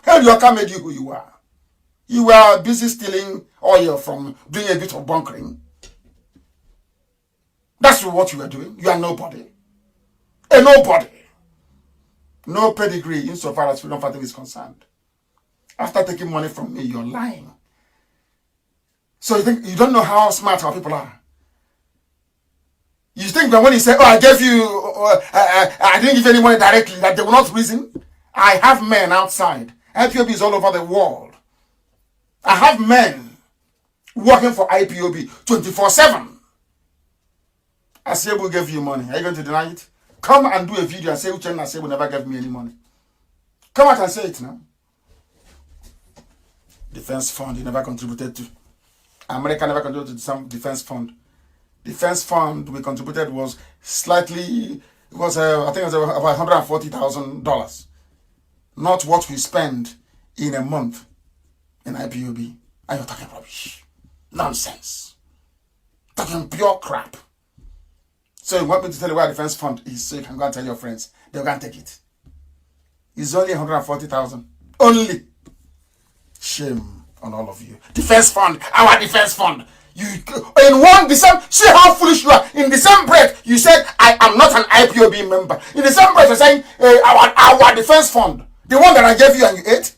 Henry Yoka made you who you are. You were busy stealing oil from doing a bit of bunkering. That's what you were doing. You are nobody. A nobody. No pedigree insofar as freedom fighting is concerned. After taking money from me, you're lying. So you think you don't know how smart our people are. You think that when you say, oh, I gave you, I didn't give any money directly, that they will not reason? I have men outside. IPOB is all over the world. I have men working for IPOB 24/7. Asebu gave you money. Are you going to deny it? Come and do a video and say, Uchenna Asebu never gave me any money. Come out and say it now. Defense fund, you never contributed to. America never contributed to some defense fund. Defense fund we contributed was slightly, it was I think it was about $140,000. Not what we spend in a month in IPOB. And you're talking rubbish. Nonsense. Talking pure crap. So you want me to tell you where defense fund is so you can go and tell your friends. They'll go and take it. It's only 140,000. Only. Shame on all of you. Defense fund, our defense fund. You in one December, see how foolish you are. In the same breath, you said I am not an IPOB member. In the same breath, you're saying our defense fund, the one that I gave you and you ate.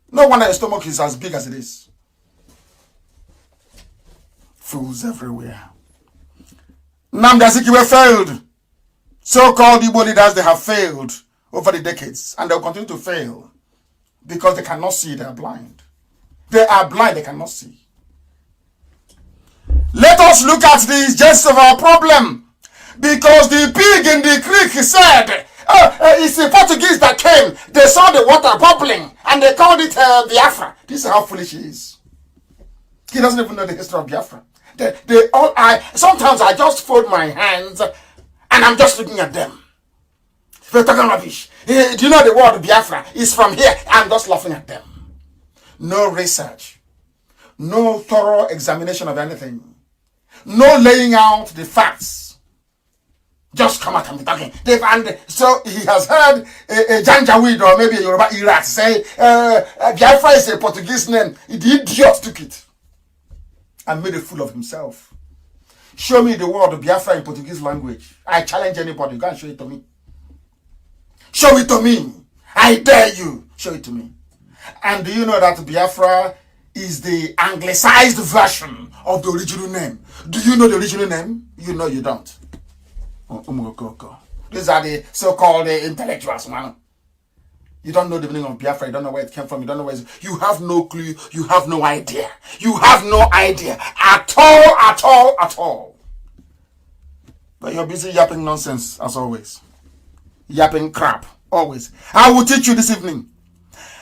No wonder your stomach is as big as it is. Fools everywhere. Nnamdi Azikiwe failed. So-called Igbo leaders, they have failed over the decades, and they'll continue to fail because they cannot see. They are blind. They are blind. They cannot see. Let us look at the gist of our problem, because the pig in the creek said, it's the Portuguese that came. They saw the water bubbling, and they called it Biafra. This is how foolish he is. He doesn't even know the history of Biafra. Sometimes I just fold my hands and I'm just looking at them. They're talking rubbish. Do you know the word Biafra is from here? I'm just laughing at them. No research. No thorough examination of anything. No laying out the facts. Just come out and be talking. And so he has heard a Janjaweed or maybe a Yoruba Irat say Biafra is a Portuguese name. The idiot took it and made a fool of himself. Show me the word Biafra in Portuguese language. I challenge anybody. Go and show it to me. Show it to me. I dare you. Show it to me. And do you know that Biafra is the anglicized version of the original name? Do you know the original name? You know you don't. These are the so-called intellectuals, man. You don't know the meaning of Biafra. You don't know where it came from. You don't know where it's... You have no clue. You have no idea. You have no idea. At all, at all, at all. But you're busy yapping nonsense, as always. Yapping crap, always. I will teach you this evening.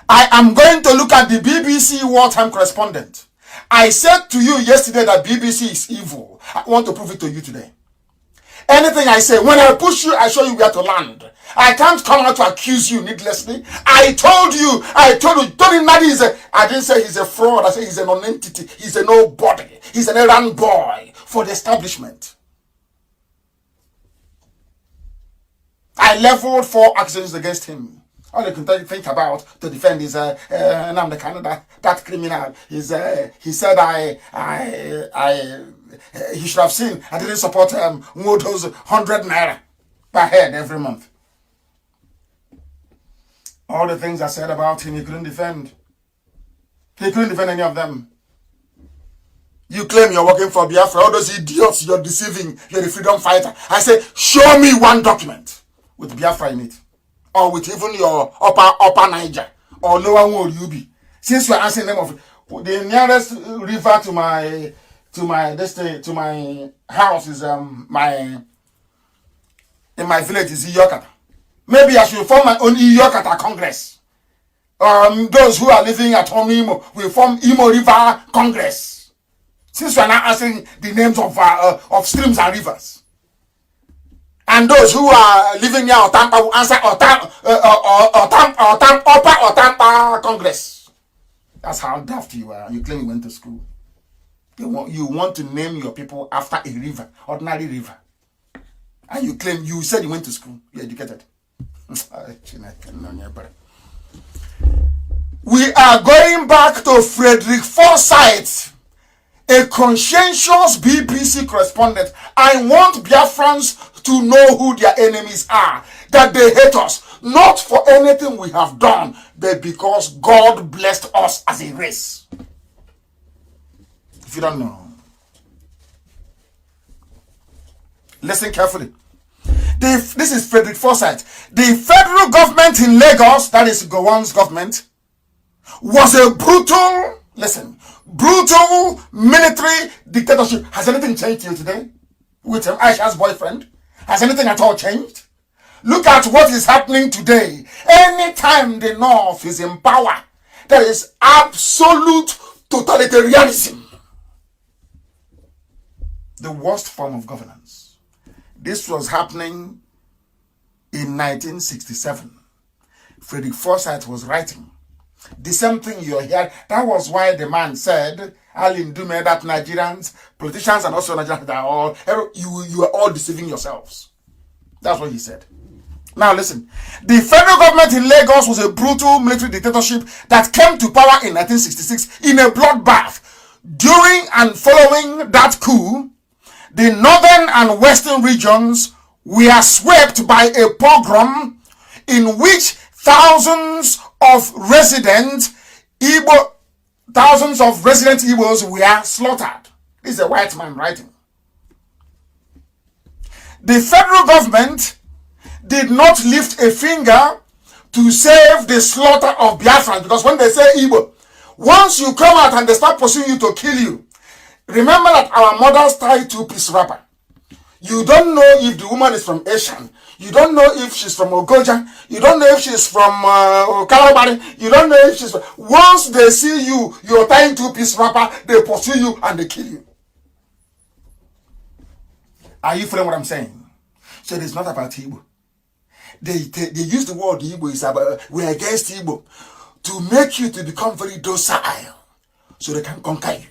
I am going to look at the BBC wartime correspondent. I said to you yesterday that BBC is evil. I want to prove it to you today. Anything I say, when I push you, I show you where to land. I can't come out to accuse you needlessly. I told you, Tony Nadi is I didn't say he's a fraud. I said he's a non-entity. He's a nobody. He's an errand boy for the establishment. I leveled 4 accusations against him. All you can think about to defend is Nnamdi Kanu, that criminal. He said he should have seen I didn't support Modo's 100 naira per head every month. All the things I said about him, he couldn't defend. He couldn't defend any of them. You claim you're working for Biafra. All those idiots you're deceiving, you're the freedom fighter. I say, show me one document with Biafra in it. Or with even your upper Niger. Or lower one will you be. Since you're answering them of the nearest river to my house is in my village is Iyokata. Maybe I should form my own Iyokata Congress. Those who are living at home Imo will form Imo River Congress. Since we are not answering the names of streams and rivers. And those who are living near Otampa will answer Upper Otampa Congress. That's how daft you are. You claim you went to school. You want to name your people after a river, ordinary river. And you claim, you said you went to school. You're educated. We are going back to Frederick Forsyth, a conscientious BBC correspondent. I want Biafrans to know who their enemies are, that they hate us, not for anything we have done, but because God blessed us as a race. If you don't know, listen carefully. This is Frederick Forsyth. The federal government in Lagos, that is Gowon's government, was a brutal, brutal military dictatorship. Has anything changed here today with Aisha's boyfriend? Has anything at all changed? Look at what is happening today. Anytime the North is in power, there is absolute totalitarianism. The worst form of governance. This was happening in 1967. Frederick Forsyth was writing. The same thing you're hearing. That was why the man said, Alim Dume, that Nigerians, politicians and also Nigerians, are all, you are all deceiving yourselves. That's what he said. Now listen. The federal government in Lagos was a brutal military dictatorship that came to power in 1966 in a bloodbath. During and following that coup, the northern and western regions were swept by a pogrom in which thousands of resident Igbos were slaughtered. This is a white man writing. The federal government did not lift a finger to save the slaughter of Biafrans, because when they say Igbo, once you come out and they start pursuing you to kill you, remember that our mothers tie two-piece wrapper. You don't know if the woman is from Asian. You don't know if she's from Ogoja. You don't know if she's from Kalabari. You don't know if she's from... Once they see you, you're tying two-piece wrapper, they pursue you and they kill you. Are you following what I'm saying? So it's not about Igbo. They use the word Igbo is about, we're against Igbo, to make you to become very docile so they can conquer you.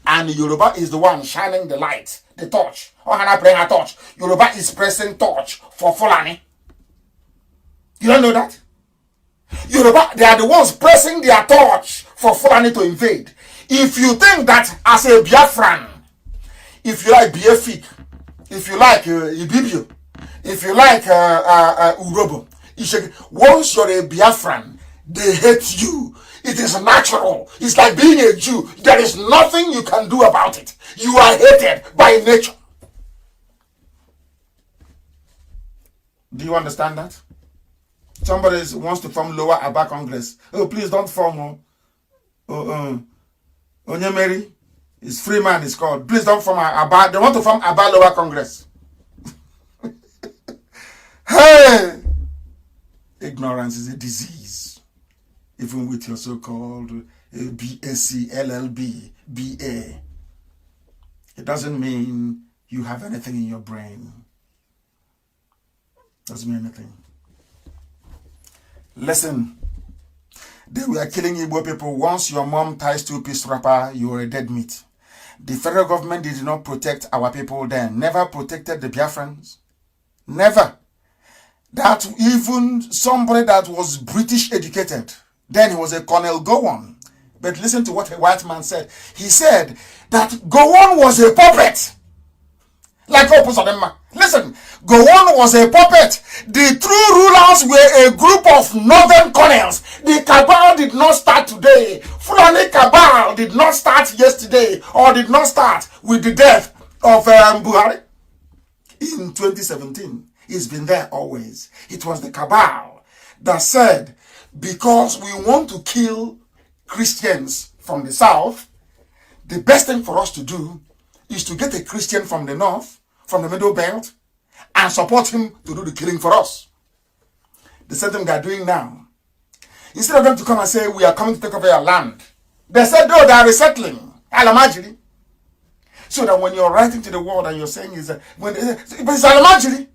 And Yoruba is the one shining the light, the torch. Oh, Hannah praying a torch. Yoruba is pressing torch for Fulani. You don't know that? Yoruba, they are the ones pressing their torch for Fulani to invade. If you think that as a Biafran, if you like BFIC, if you like Ibibio, if you like Urobo, once you're a Biafran, they hate you. It is natural. It's like being a Jew. There is nothing you can do about it. You are hated by nature. Do you understand that? Somebody wants to form Lower Aba Congress. Oh, please don't form. Onyemeri is Freeman is called. Please don't form Aba. They want to form Aba Lower Congress. Hey! Ignorance is a disease. Even with your so-called BSc, LLB, BA. It doesn't mean you have anything in your brain. Doesn't mean anything. Listen, they were killing Igbo people. Once your mom ties two-piece wrapper, you are a dead meat. The federal government did not protect our people then. Never protected the Biafrans. Never. That even somebody that was British educated, then he was a Colonel Gowon. But listen to what a white man said. He said that Gowon was a puppet. Like Opusodema. Listen, Gowon was a puppet. The true rulers were a group of northern colonels. The cabal did not start today. Fulani cabal did not start yesterday, or did not start with the death of Buhari in 2017. It's been there always. It was the cabal that said, because we want to kill Christians from the south, the best thing for us to do is to get a Christian from the north, from the middle belt, and support him to do the killing for us. The same thing they are doing now. Instead of them to come and say, we are coming to take over your land, they said, no, they are resettling. Alamajiri. So that when you're writing to the world and you're saying, but it's Alamajiri.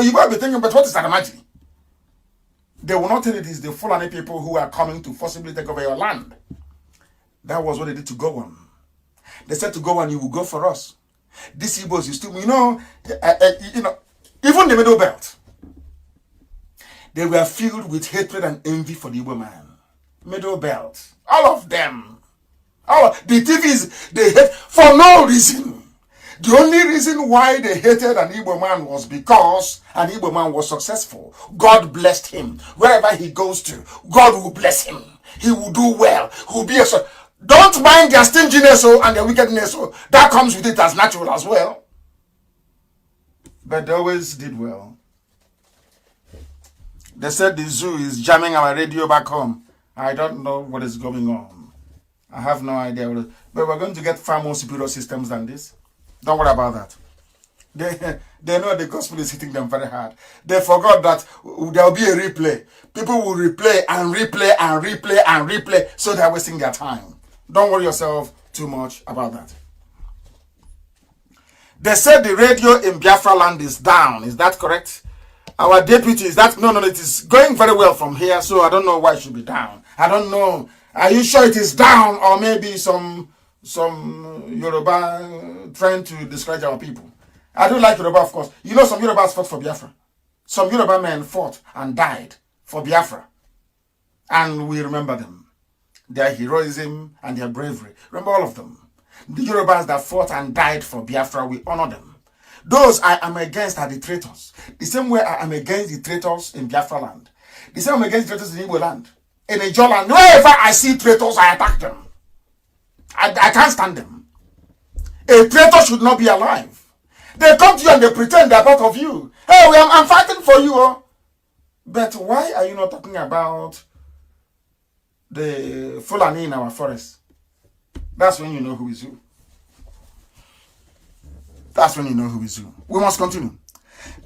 You might be thinking, but what is Alamajiri? They will not tell it is the Fulani people who are coming to forcibly take over your land. That was what they did to Gowon. They said to Gowon, you will go for us. These Igbos used to, even the middle belt, they were filled with hatred and envy for the Igbo man. Middle belt, all of them. The TVs, they hate for no reason. The only reason why they hated an Igbo man was because an Igbo man was successful. God blessed him. Wherever he goes to, God will bless him. He will do well. He will be a son. Don't mind their stinginess and their wickedness. That comes with it as natural as well. But they always did well. They said the zoo is jamming our radio back home. I don't know what is going on. I have no idea. But we're going to get far more superior systems than this. Don't worry about that. They know the gospel is hitting them very hard. They forgot that there will be a replay. People will replay and replay and replay and replay, so they're wasting their time. Don't worry yourself too much about that. They said the radio in Biafra land is down. Is that correct? Our deputy, is that? No, it is going very well from here, so I don't know why it should be down. I don't know. Are you sure it is down, or maybe some Yoruba trying to discourage our people? I don't like Yoruba, of course. You know, some Yorubas fought for Biafra. Some Yoruba men fought and died for Biafra. And we remember them. Their heroism and their bravery. Remember all of them. The Yorubas that fought and died for Biafra, we honor them. Those I am against are the traitors. The same way I am against the traitors in Biafra land. The same way I'm against the traitors in Igbo land. In Ijo land. Wherever I see traitors, I attack them. I can't stand them. A traitor should not be alive. They come to you and they pretend they're part of you. Hey, I'm fighting for you. Oh. But why are you not talking about the Fulani in our forest? That's when you know who is who. That's when you know who is who. We must continue.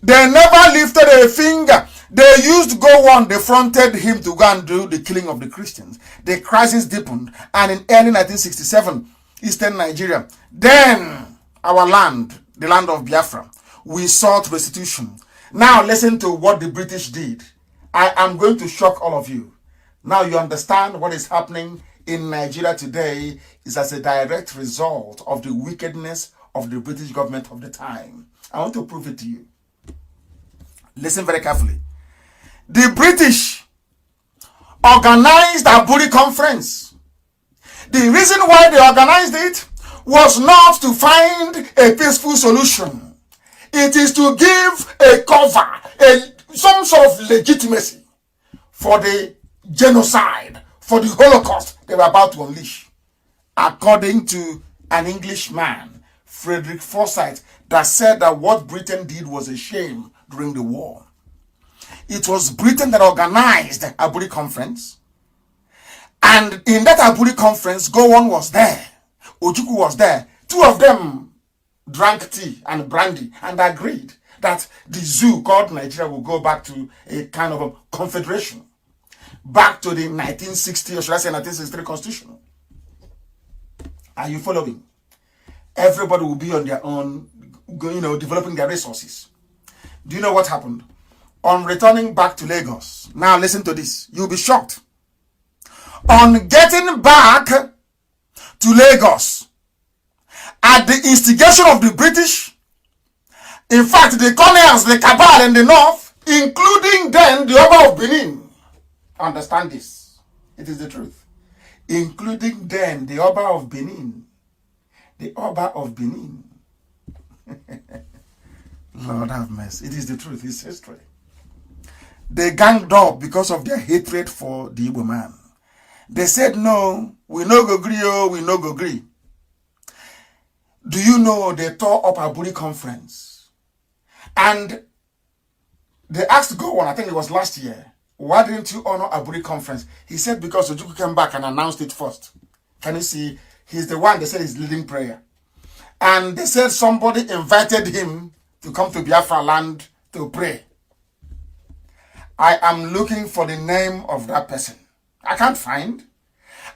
They never lifted a finger. They used Gowon. They fronted him to go and do the killing of the Christians. The crisis deepened, and in early 1967, Eastern Nigeria, then our land, the land of Biafra, we sought restitution. Now listen to what the British did. I am going to shock all of you. Now you understand what is happening in Nigeria today is as a direct result of the wickedness of the British government of the time. I want to prove it to you. Listen very carefully. The British organized a Aburi conference. The reason why they organized it was not to find a peaceful solution. It is to give a cover, some sort of legitimacy for the genocide, for the Holocaust they were about to unleash. According to an Englishman, Frederick Forsyth, that said that what Britain did was a shame during the war. It was Britain that organized the Aburi conference. And in that Aburi conference, Gowon was there. Ojukwu was there. Two of them drank tea and brandy and agreed that the zoo called Nigeria will go back to a kind of a confederation. Back to the 1960, or should I say 1963 constitution. Are you following? Everybody will be on their own, developing their resources. Do you know what happened? On returning back to Lagos, now listen to this, you'll be shocked. On getting back to Lagos, at the instigation of the British, in fact, the colonials, the cabal in the north, including then the Oba of Benin, understand this, it is the truth. including then the Oba of Benin. The Oba of Benin. Lord have mercy. It is the truth. It's history. They ganged up because of their hatred for the Igbo man. They said, no, we no go gree, oh, we no go gree. Do you know they tore up Aburi conference? And they asked Gowon, I think it was last year, why didn't you honor Aburi conference? He said because Ojukwu came back and announced it first. Can you see? He's the one they said is leading prayer. And they said somebody invited him to come to Biafra land to pray. I am looking for the name of that person. I can't find.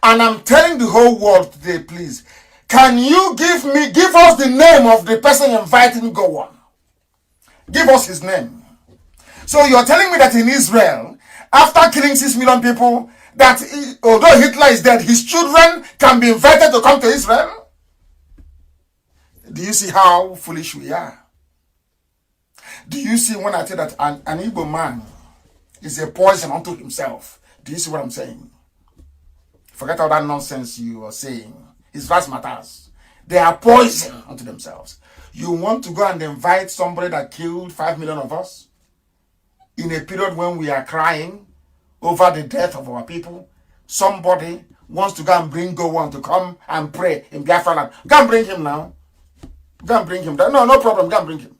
And I'm telling the whole world today, please, can you give us the name of the person inviting Gowon? Give us his name. So you're telling me that in Israel, after killing 6 million people, that although Hitler is dead, his children can be invited to come to Israel? Do you see how foolish we are? Do you see when I tell that an Igbo man is a poison unto himself? Do you see what I'm saying? Forget all that nonsense you are saying. His verse matters. They are poison unto themselves. You want to go and invite somebody that killed 5 million of us in a period when we are crying over the death of our people? Somebody wants to go and bring Gowon to come and pray in Biafra land. Go and bring him now. Go and bring him. No problem. Go and bring him.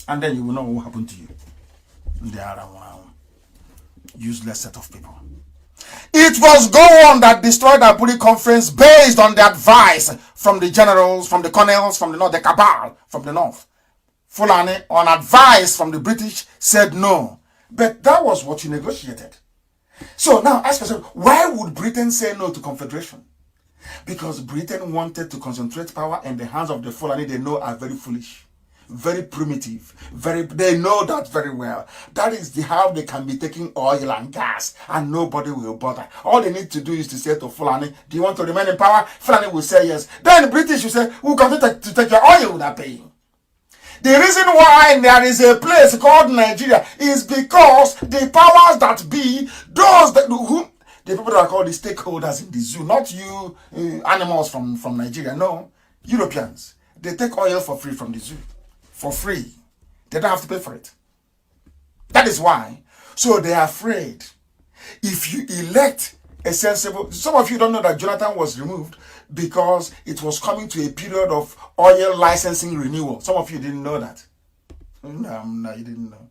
And then you will know what will happen to you. They are a useless set of people. It was Gowon that destroyed the Aburi conference based on the advice from the generals, from the colonels, from the north, the cabal from the north. Fulani, on advice from the British, said no. But that was what you negotiated. So now ask yourself, why would Britain say no to Confederation? Because Britain wanted to concentrate power in the hands of the Fulani they know are very foolish, very primitive, they know that very well. That is how they can be taking oil and gas and nobody will bother. All they need to do is to say to Fulani, do you want to remain in power? Fulani will say yes. Then the British will say, we'll come to take your oil without paying. The reason why there is a place called Nigeria is because the powers that be, those that who the people that are called the stakeholders in the zoo, not you animals from Nigeria, no, Europeans. They take oil for free from the zoo. For free. They don't have to pay for it. That is why. So they are afraid. If you elect a sensible... Some of you don't know that Jonathan was removed because it was coming to a period of oil licensing renewal. Some of you didn't know that. No, you didn't know.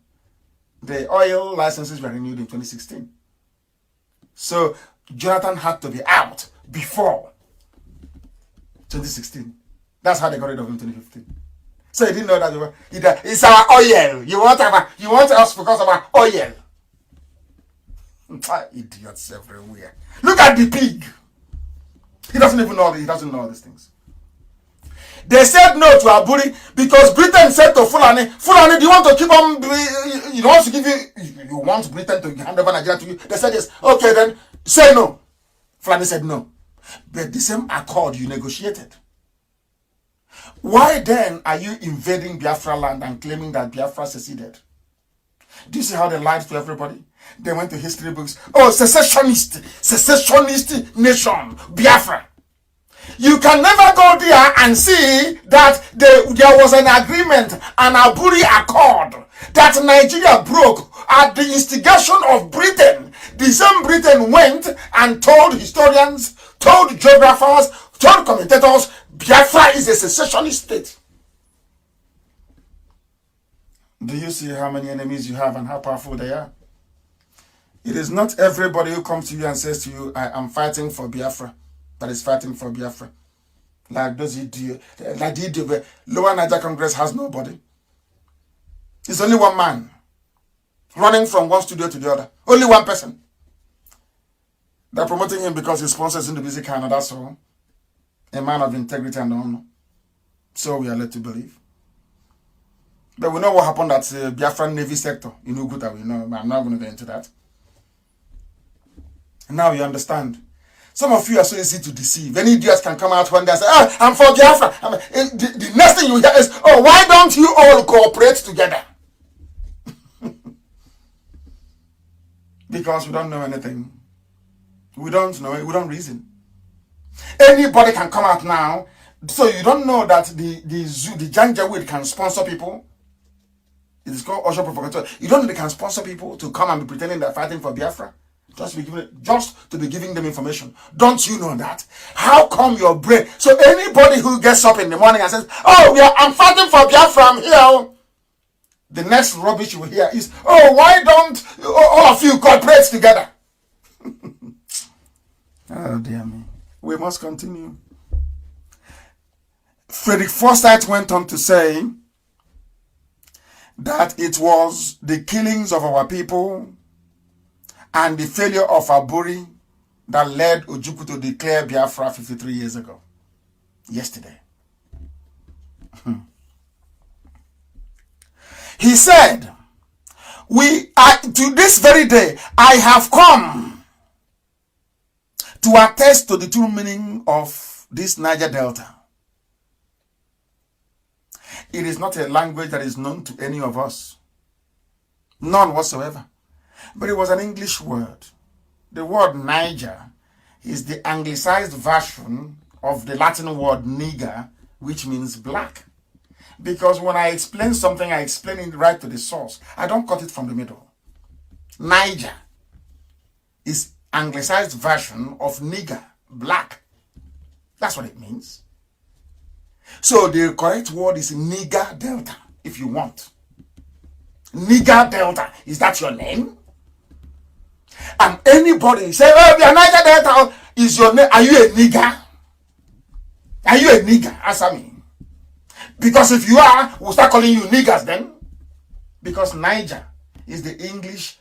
The oil licenses were renewed in 2016. So Jonathan had to be out before 2016. That's how they got rid of him in 2015. So you didn't know that it's our oil. You want us because of our oil. Idiots everywhere. Look at the pig. He doesn't even know. He doesn't know all these things. They said no to Aburi because Britain said to Fulani, do you want to keep on? You want to give you want Britain to hand over Nigeria to you? They said yes. Okay, then say no. Fulani said no. But the same accord you negotiated. Why then are you invading Biafra land and claiming that Biafra seceded? Do you see how they lied to everybody? They went to history books. Oh, secessionist nation, Biafra. You can never go there and see that there was an agreement, an Aburi Accord, that Nigeria broke at the instigation of Britain. The same Britain went and told historians, told geographers, told commentators, Biafra is a secessionist state. Do you see how many enemies you have and how powerful they are? It is not everybody who comes to you and says to you, I am fighting for Biafra, that is fighting for Biafra. Like those idiots, like the idiot, Lower Niger Congress has nobody. It's only one man running from one studio to the other. Only one person. They're promoting him because he sponsors in the music and that's all. A man of integrity and honor. So we are led to believe. But we know what happened at Biafran Navy sector in Uguta. We know. I'm not going to get into that. Now you understand. Some of you are so easy to deceive. Any idiots can come out one day and say, I'm for Biafra. The next thing you hear is, why don't you all cooperate together? Because we don't know anything. We don't know. We don't reason. Anybody can come out now. So you don't know that the zoo, the Janjaweed can sponsor people. It is called Osho Provocateur. You don't know they can sponsor people to come and be pretending they're fighting for Biafra? Just to be giving them information. Don't you know that? How come your brain? So anybody who gets up in the morning and says, "Oh, yeah, I'm fighting for Biafra, I'm here," the next rubbish you will hear is, "Oh, why don't all of you cooperate together?" Oh, dear me. We must continue. Frederick Forsyth went on to say that it was the killings of our people and the failure of Aburi that led Ojukwu to declare Biafra 53 years ago. Yesterday. He said, to this very day, I have come to attest to the true meaning of this Niger Delta. It is not a language that is known to any of us. None whatsoever. But it was an English word. The word Niger is the anglicized version of the Latin word niger, which means black. Because when I explain something, I explain it right to the source. I don't cut it from the middle. Niger is anglicized version of nigger, black. That's what it means. So the correct word is Niger Delta, if you want. Niger Delta. Is that your name? And anybody say, "Oh, we are Niger Delta," is your name. Are you a nigger? Are you a nigger? Answer me. Because if you are, we'll start calling you niggers then. Because Niger is the English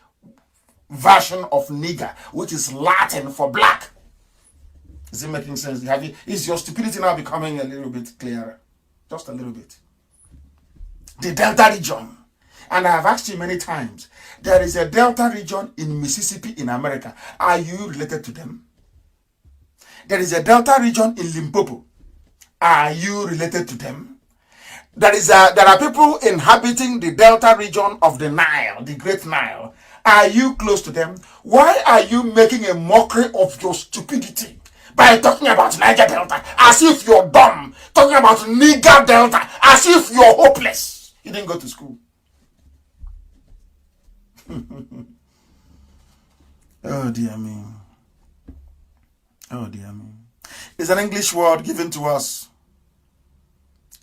version of nigger, which is Latin for black. Is it making sense? Is your stupidity now becoming a little bit clearer? Just a little bit. The Delta region. And I have asked you many times, there is a Delta region in Mississippi in America. Are you related to them? There is a Delta region in Limpopo. Are you related to them? There are people inhabiting the Delta region of the Nile, the Great Nile. Are you close to them? Why are you making a mockery of your stupidity by talking about Niger Delta as if you're dumb? Talking about Niger Delta as if you're hopeless. You didn't go to school. Oh dear me. Oh dear me. It's an English word given to us.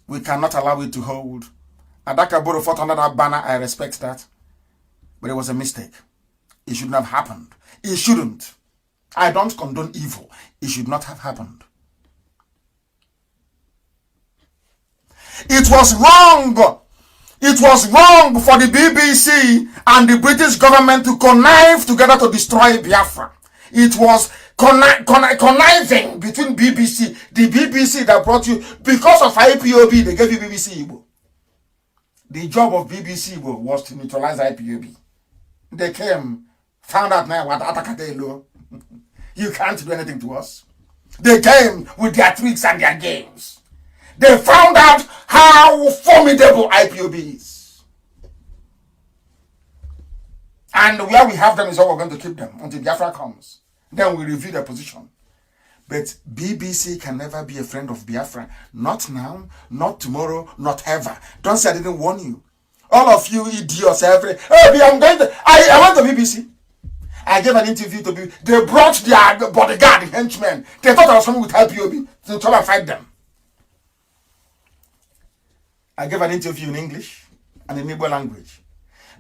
We cannot allow it to hold. Adaka Boro fought under that banner. I respect that. But it was a mistake. It shouldn't have happened. It shouldn't. I don't condone evil. It should not have happened. It was wrong. It was wrong for the BBC and the British government to connive together to destroy Biafra. It was conniving between BBC, the BBC that brought you, because of IPOB, they gave you BBC Igbo. The job of BBC Igbo was to neutralize IPOB. They came, found out now what Atakatelo. You can't do anything to us. They came with their tricks and their games. They found out how formidable IPOB is. And where we have them is where we're going to keep them until Biafra comes. Then we review their position. But BBC can never be a friend of Biafra. Not now, not tomorrow, not ever. Don't say I didn't warn you. All of you idiots, I went to BBC. I gave an interview to BBC. They brought their bodyguard, the henchmen. They thought I was coming with IPOB to try and fight them. I gave an interview in English and in Igbo language.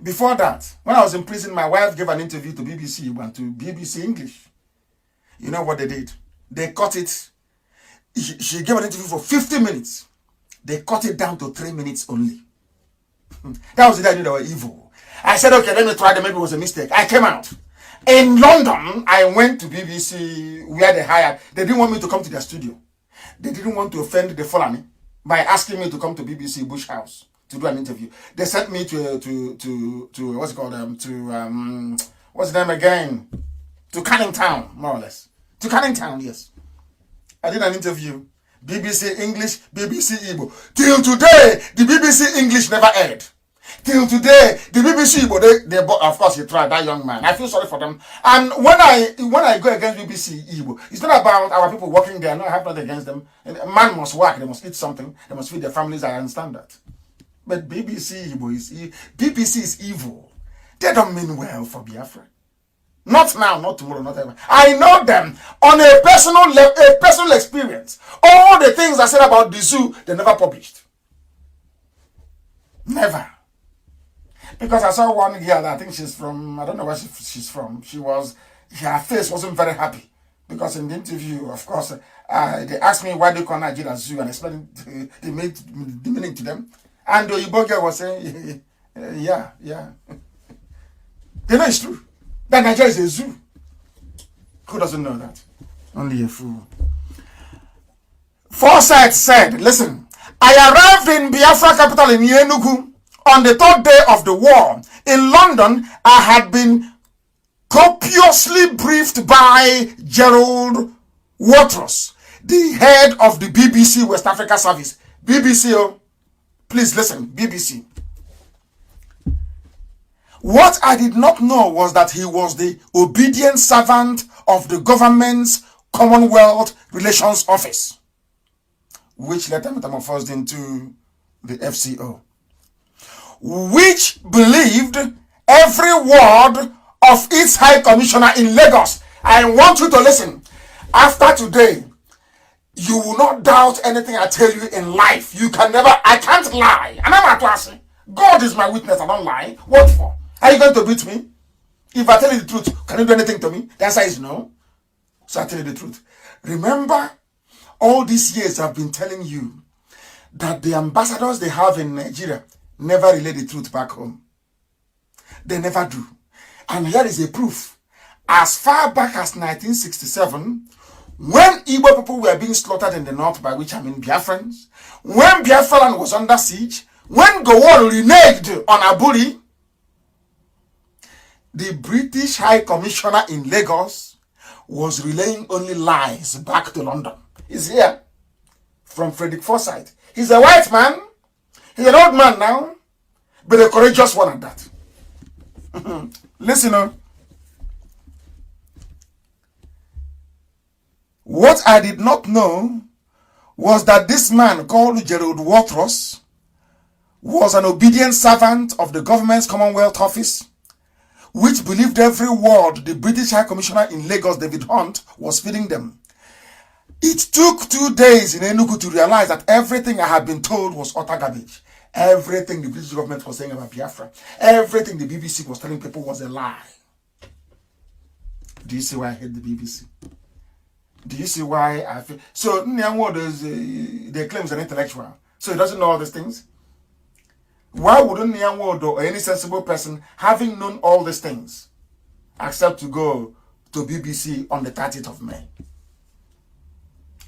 Before that, when I was in prison, my wife gave an interview to BBC and to BBC English. You know what they did? They cut it. She gave an interview for 50 minutes. They cut it down to 3 minutes only. That was the day I knew they were evil. I said, okay, let me try them. Maybe it was a mistake. I came out. In London, I went to BBC where they hired. They didn't want me to come to their studio. They didn't want to offend the Fulani by asking me to come to BBC Bush House to do an interview. They sent me to what's it called, what's the name again? To Canning Town, more or less. To Canning Town, yes. I did an interview. BBC English, BBC Igbo. Till today, the BBC English never aired. Till today, the BBC, but they of course, he tried, that young man. I feel sorry for them. And when I go against BBC Igbo, it's not about our people working there. No, I have nothing against them. Man must work. They must eat something. They must feed their families. I understand that. But BBC Igbo BBC is evil. They don't mean well for Biafra. Not now, not tomorrow, not ever. I know them on a personal experience. All the things I said about the zoo, they never published. Never. Because I saw one girl, I think she's from, I don't know where she's from. Her face wasn't very happy. Because in the interview, of course, they asked me why they call Nigeria zoo and explained the meaning to them. And the Igbo girl was saying, yeah. They know it's true. That Nigeria is a zoo. Who doesn't know that? Only a fool. Forsyth said, listen, I arrived in Biafra capital in Enugu on the 3rd day of the war. In London, I had been copiously briefed by Gerald Waters, the head of the BBC West Africa Service. BBC, oh, please listen, BBC. What I did not know was that he was the obedient servant of the government's Commonwealth Relations Office, which later metamorphosed into the FCO, which believed every word of its High Commissioner in Lagos. I want you to listen. After today, you will not doubt anything I tell you in life. You can never, I can't lie. And I'm at last. God is my witness, I don't lie. What for? Are you going to beat me? If I tell you the truth, can you do anything to me? The answer is no. So I tell you the truth. Remember, all these years I've been telling you that the ambassadors they have in Nigeria never relay the truth back home. They never do. And here is a proof. As far back as 1967, when Igbo people were being slaughtered in the north, by which I mean Biafrans, when Biafra land was under siege, when Gowon reneged on Aburi, the British High Commissioner in Lagos was relaying only lies back to London. He's here from Frederick Forsyth. He's a white man. He's an old man now, but a courageous one at that. Listen, what I did not know was that this man called Gerald Waters was an obedient servant of the government's Commonwealth Office, which believed every word the British High Commissioner in Lagos, David Hunt, was feeding them. It took 2 days in Enugu to realize that everything I had been told was utter garbage. Everything the British government was saying about Biafra, everything the BBC was telling people was a lie. Do you see why I hate the BBC? Do you see why I feel? So, they claim he's an intellectual. So he doesn't know all these things. Why wouldn't Nyanwodo or any sensible person, having known all these things, accept to go to BBC on the 30th of May?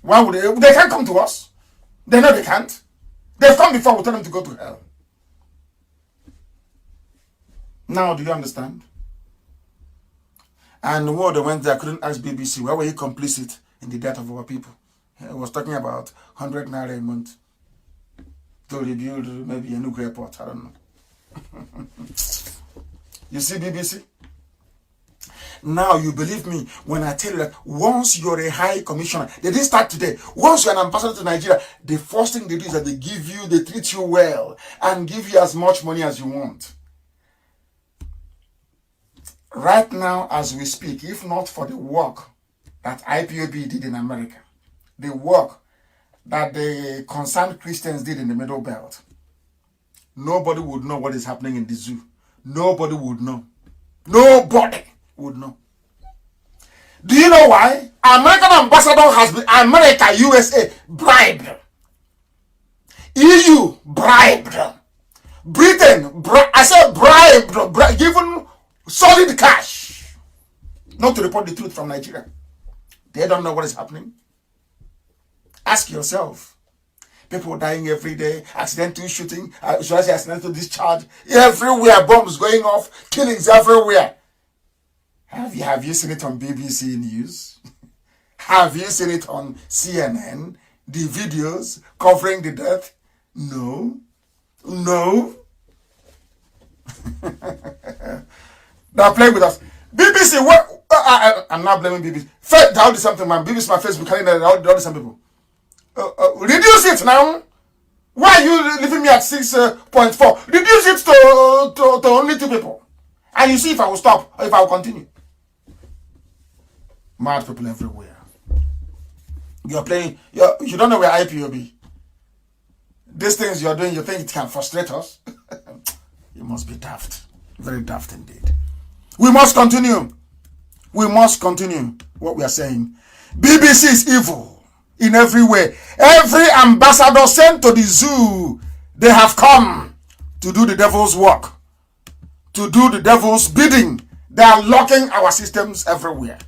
Why would they? They can't come to us. They know they can't. They've come before, we tell them to go to hell. Now, do you understand? And when they went there, couldn't ask BBC, why were you complicit in the death of our people? He was talking about 100 naira a month to rebuild maybe a new airport. I don't know. You see, BBC? Now you believe me when I tell you that once you're a high commissioner, they didn't start today. Once you're an ambassador to Nigeria, the first thing they do is that they treat you well and give you as much money as you want. Right now, as we speak, if not for the work that IPOB did in America, the work that the concerned Christians did in the Middle Belt, nobody would know what is happening in the zoo. Nobody would know. Nobody would know. Do you know why? American ambassador has been, America, USA, bribed. EU, bribed. Britain, bribed, given solid cash not to report the truth from Nigeria. They don't know what is happening. Ask yourself. People dying every day, accidental shooting, should I say accidental discharge, everywhere, bombs going off, killings everywhere. Have you seen it on BBC News? Have you seen it on CNN? The videos covering the death? No. No. They are playing with us. BBC, I'm not blaming BBC. They all the same thing, man. BBC, my Facebook, calendar, all the same people. Reduce it now. Why are you leaving me at 6.4? Reduce it to only 2 people. And you see if I will stop or if I will continue. Mad people everywhere. You're playing, you don't know where IPOB. These things you're doing, you think it can frustrate us? You must be daft. Very daft indeed. We must continue. We must continue what we are saying. BBC is evil in every way. Every ambassador sent to the zoo, they have come to do the devil's work, to do the devil's bidding. They are locking our systems everywhere.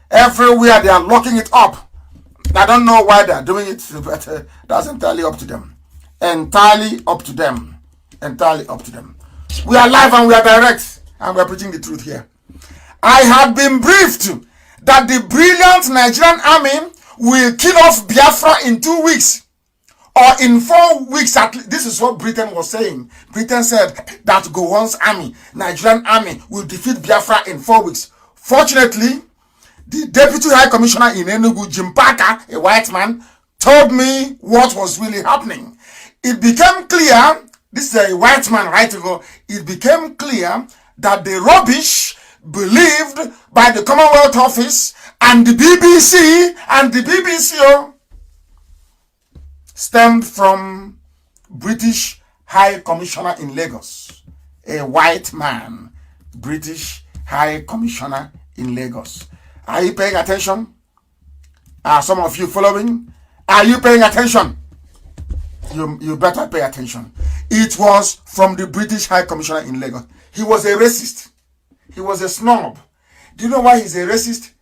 Everywhere they are locking it up. I don't know why they are doing it, but that's entirely up to them. Entirely up to them. Entirely up to them. We are live and we are direct, and we are preaching the truth here. I had been briefed that the brilliant Nigerian army will kill off Biafra in 2 weeks, or in 4 weeks at least. This is what Britain was saying. Britain said that Gowon's army, Nigerian army, will defeat Biafra in 4 weeks. Fortunately, the Deputy High Commissioner in Enugu, Jim Parker, a white man, told me what was really happening. It became clear, this is a white man right ago, it became clear that the rubbish believed by the Commonwealth Office and the BBC stemmed from British High Commissioner in Lagos, a white man, British High Commissioner in Lagos. Are you paying attention? Are some of you following? Are you paying attention? You better pay attention. It was from the British High Commissioner in Lagos. He was a racist. He was a snob. Do you know why he's a racist?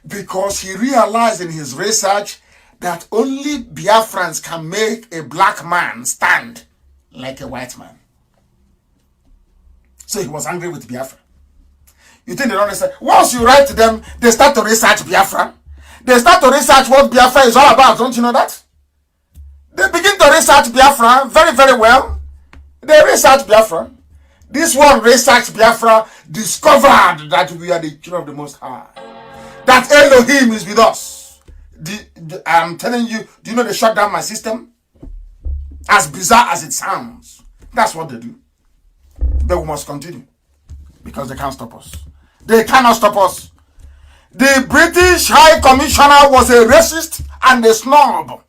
Because he realized in his research that only Biafrans can make a black man stand like a white man. So he was angry with Biafra. You think they don't understand? Once you write to them, they start to research Biafra. They start to research what Biafra is all about. Don't you know that? They begin to research Biafra very, very well. They research Biafra. This one researched Biafra, discovered that we are the children of the Most High. That Elohim is with us. I'm telling you, do you know they shut down my system? As bizarre as it sounds. That's what they do. But we must continue. Because they can't stop us. They cannot stop us. The British High Commissioner was a racist and a snob.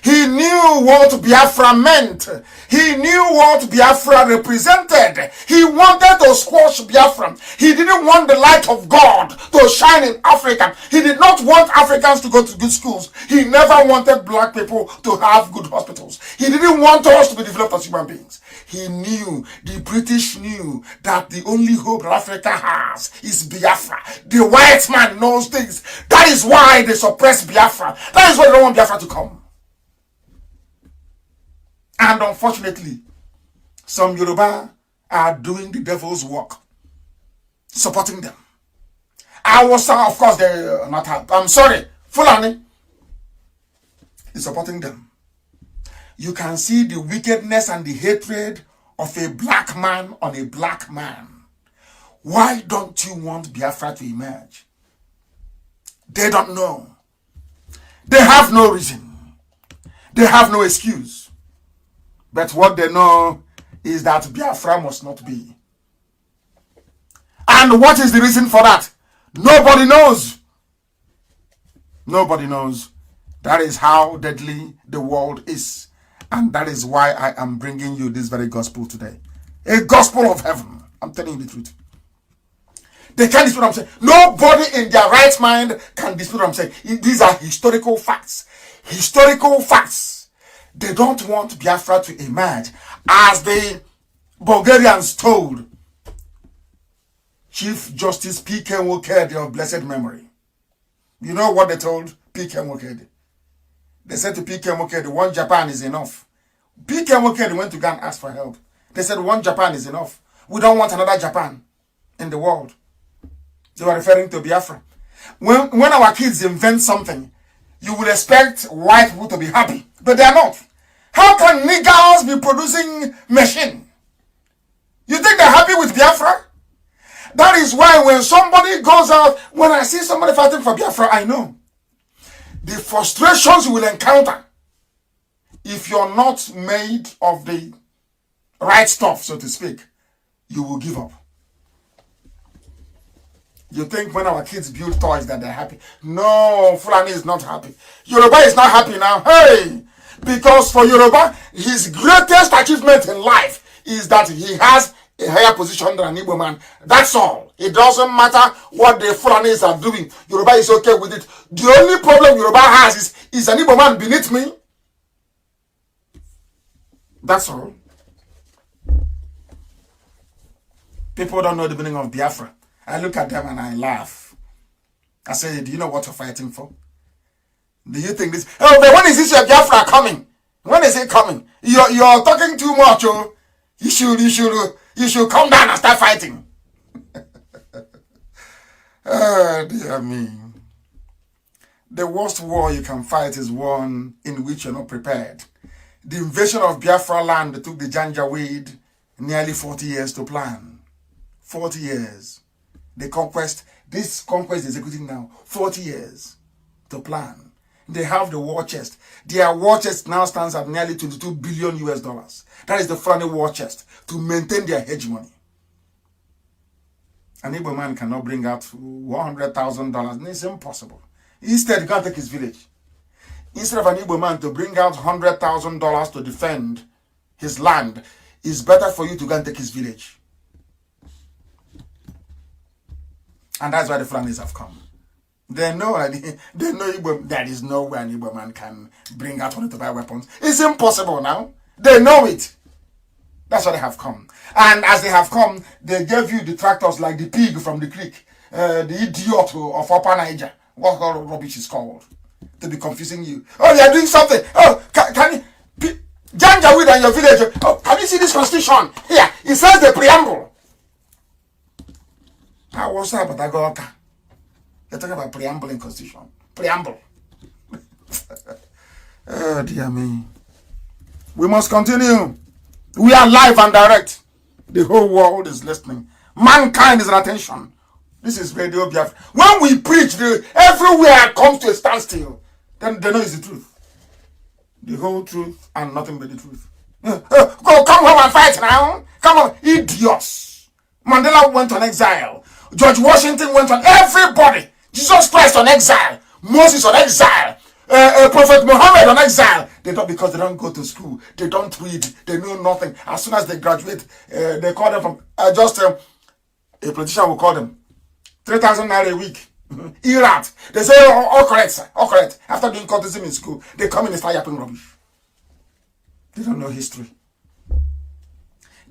He knew what Biafra meant. He knew what Biafra represented. He wanted to squash Biafra. He didn't want the light of God to shine in Africa. He did not want Africans to go to good schools. He never wanted black people to have good hospitals. He didn't want us to be developed as human beings. He knew, the British knew, that the only hope that Africa has is Biafra. The white man knows things. That is why they suppress Biafra. That is why they don't want Biafra to come. And unfortunately, some Yoruba are doing the devil's work, supporting them. Of course, they're not. I'm sorry, Fulani is supporting them. You can see the wickedness and the hatred of a black man on a black man. Why don't you want Biafra to emerge? They don't know. They have no reason. They have no excuse. But what they know is that Biafra must not be. And what is the reason for that? Nobody knows. Nobody knows. That is how deadly the world is. And that is why I am bringing you this very gospel today. A gospel of heaven. I'm telling you the truth. They can't dispute what I'm saying. Nobody in their right mind can dispute what I'm saying. These are historical facts. Historical facts. They don't want Biafra to emerge, as the Bulgarians told Chief Justice P.K. Nwokedi of blessed memory. You know what they told P.K. Nwokedi? They said to P.K. Nwokedi, one Japan is enough. P.K. Nwokedi went to go and ask for help. They said one Japan is enough. We don't want another Japan in the world. They were referring to Biafra. When our kids invent something, you would expect white people to be happy, but they are not. How can niggers be producing machine? You think they're happy with Biafra? That is why when somebody goes out, when I see somebody fighting for Biafra, I know the frustrations you will encounter if you're not made of the right stuff, so to speak. You will give up. You think when our kids build toys that they're happy? No, Fulani is not happy. Yoruba is not happy now. Hey! Because for Yoruba, his greatest achievement in life is that he has a higher position than an Igbo man. That's all. It doesn't matter what the Fulanis are doing. Yoruba is okay with it. The only problem Yoruba has is an Igbo man beneath me? That's all. People don't know the meaning of Biafra. I look at them and I laugh. I say, do you know what you're fighting for? Do you think this? Oh, but when is this your Biafra coming? When is it coming? You're talking too much. Oh, you should come down and start fighting. Oh, dear me. The worst war you can fight is one in which you're not prepared. The invasion of Biafra land took the Janjaweed nearly 40 years to plan. 40 years. The conquest, this conquest is executing now, 40 years to plan. They have the war chest. Their war chest now stands at nearly 22 billion US dollars. That is the Fulani war chest to maintain their hegemony. An Igbo man cannot bring out $100,000. It's impossible. Instead, he can't take his village. Instead of an Igbo man to bring out $100,000 to defend his land, it's better for you to go and take his village. And that's why the Fulanis have come. They know Igbo, there is no way an Igbo man can bring out money to buy weapons. It's impossible now. They know it. That's why they have come. And as they have come, they gave you the tractors like the pig from the creek, the idiot of Upper Niger, what all rubbish is called, to be confusing you. Oh, they are doing something. Oh, can you, Janjaweed and your village, oh, can you see this constitution? Here, it says the preamble. What's up with Agorka? You're talking about preamble in constitution. Preamble. Oh, dear me. We must continue. We are live and direct. The whole world is listening. Mankind is at attention. This is Radio Biafra. When we preach, everywhere comes to a standstill. Then they know it's the truth. The whole truth and nothing but the truth. Go, come home and fight now. Come on, idiots. Mandela went on exile. George Washington went on. Everybody. Jesus Christ on exile. Moses on exile. Prophet Muhammad on exile. They don't, because they don't go to school. They don't read. They know nothing. As soon as they graduate, they call them from a politician will call them 3,000 naira a week. Irat. They say, all correct, sir. All correct. After doing cultism in school, they come in and start yapping rubbish. They don't know history.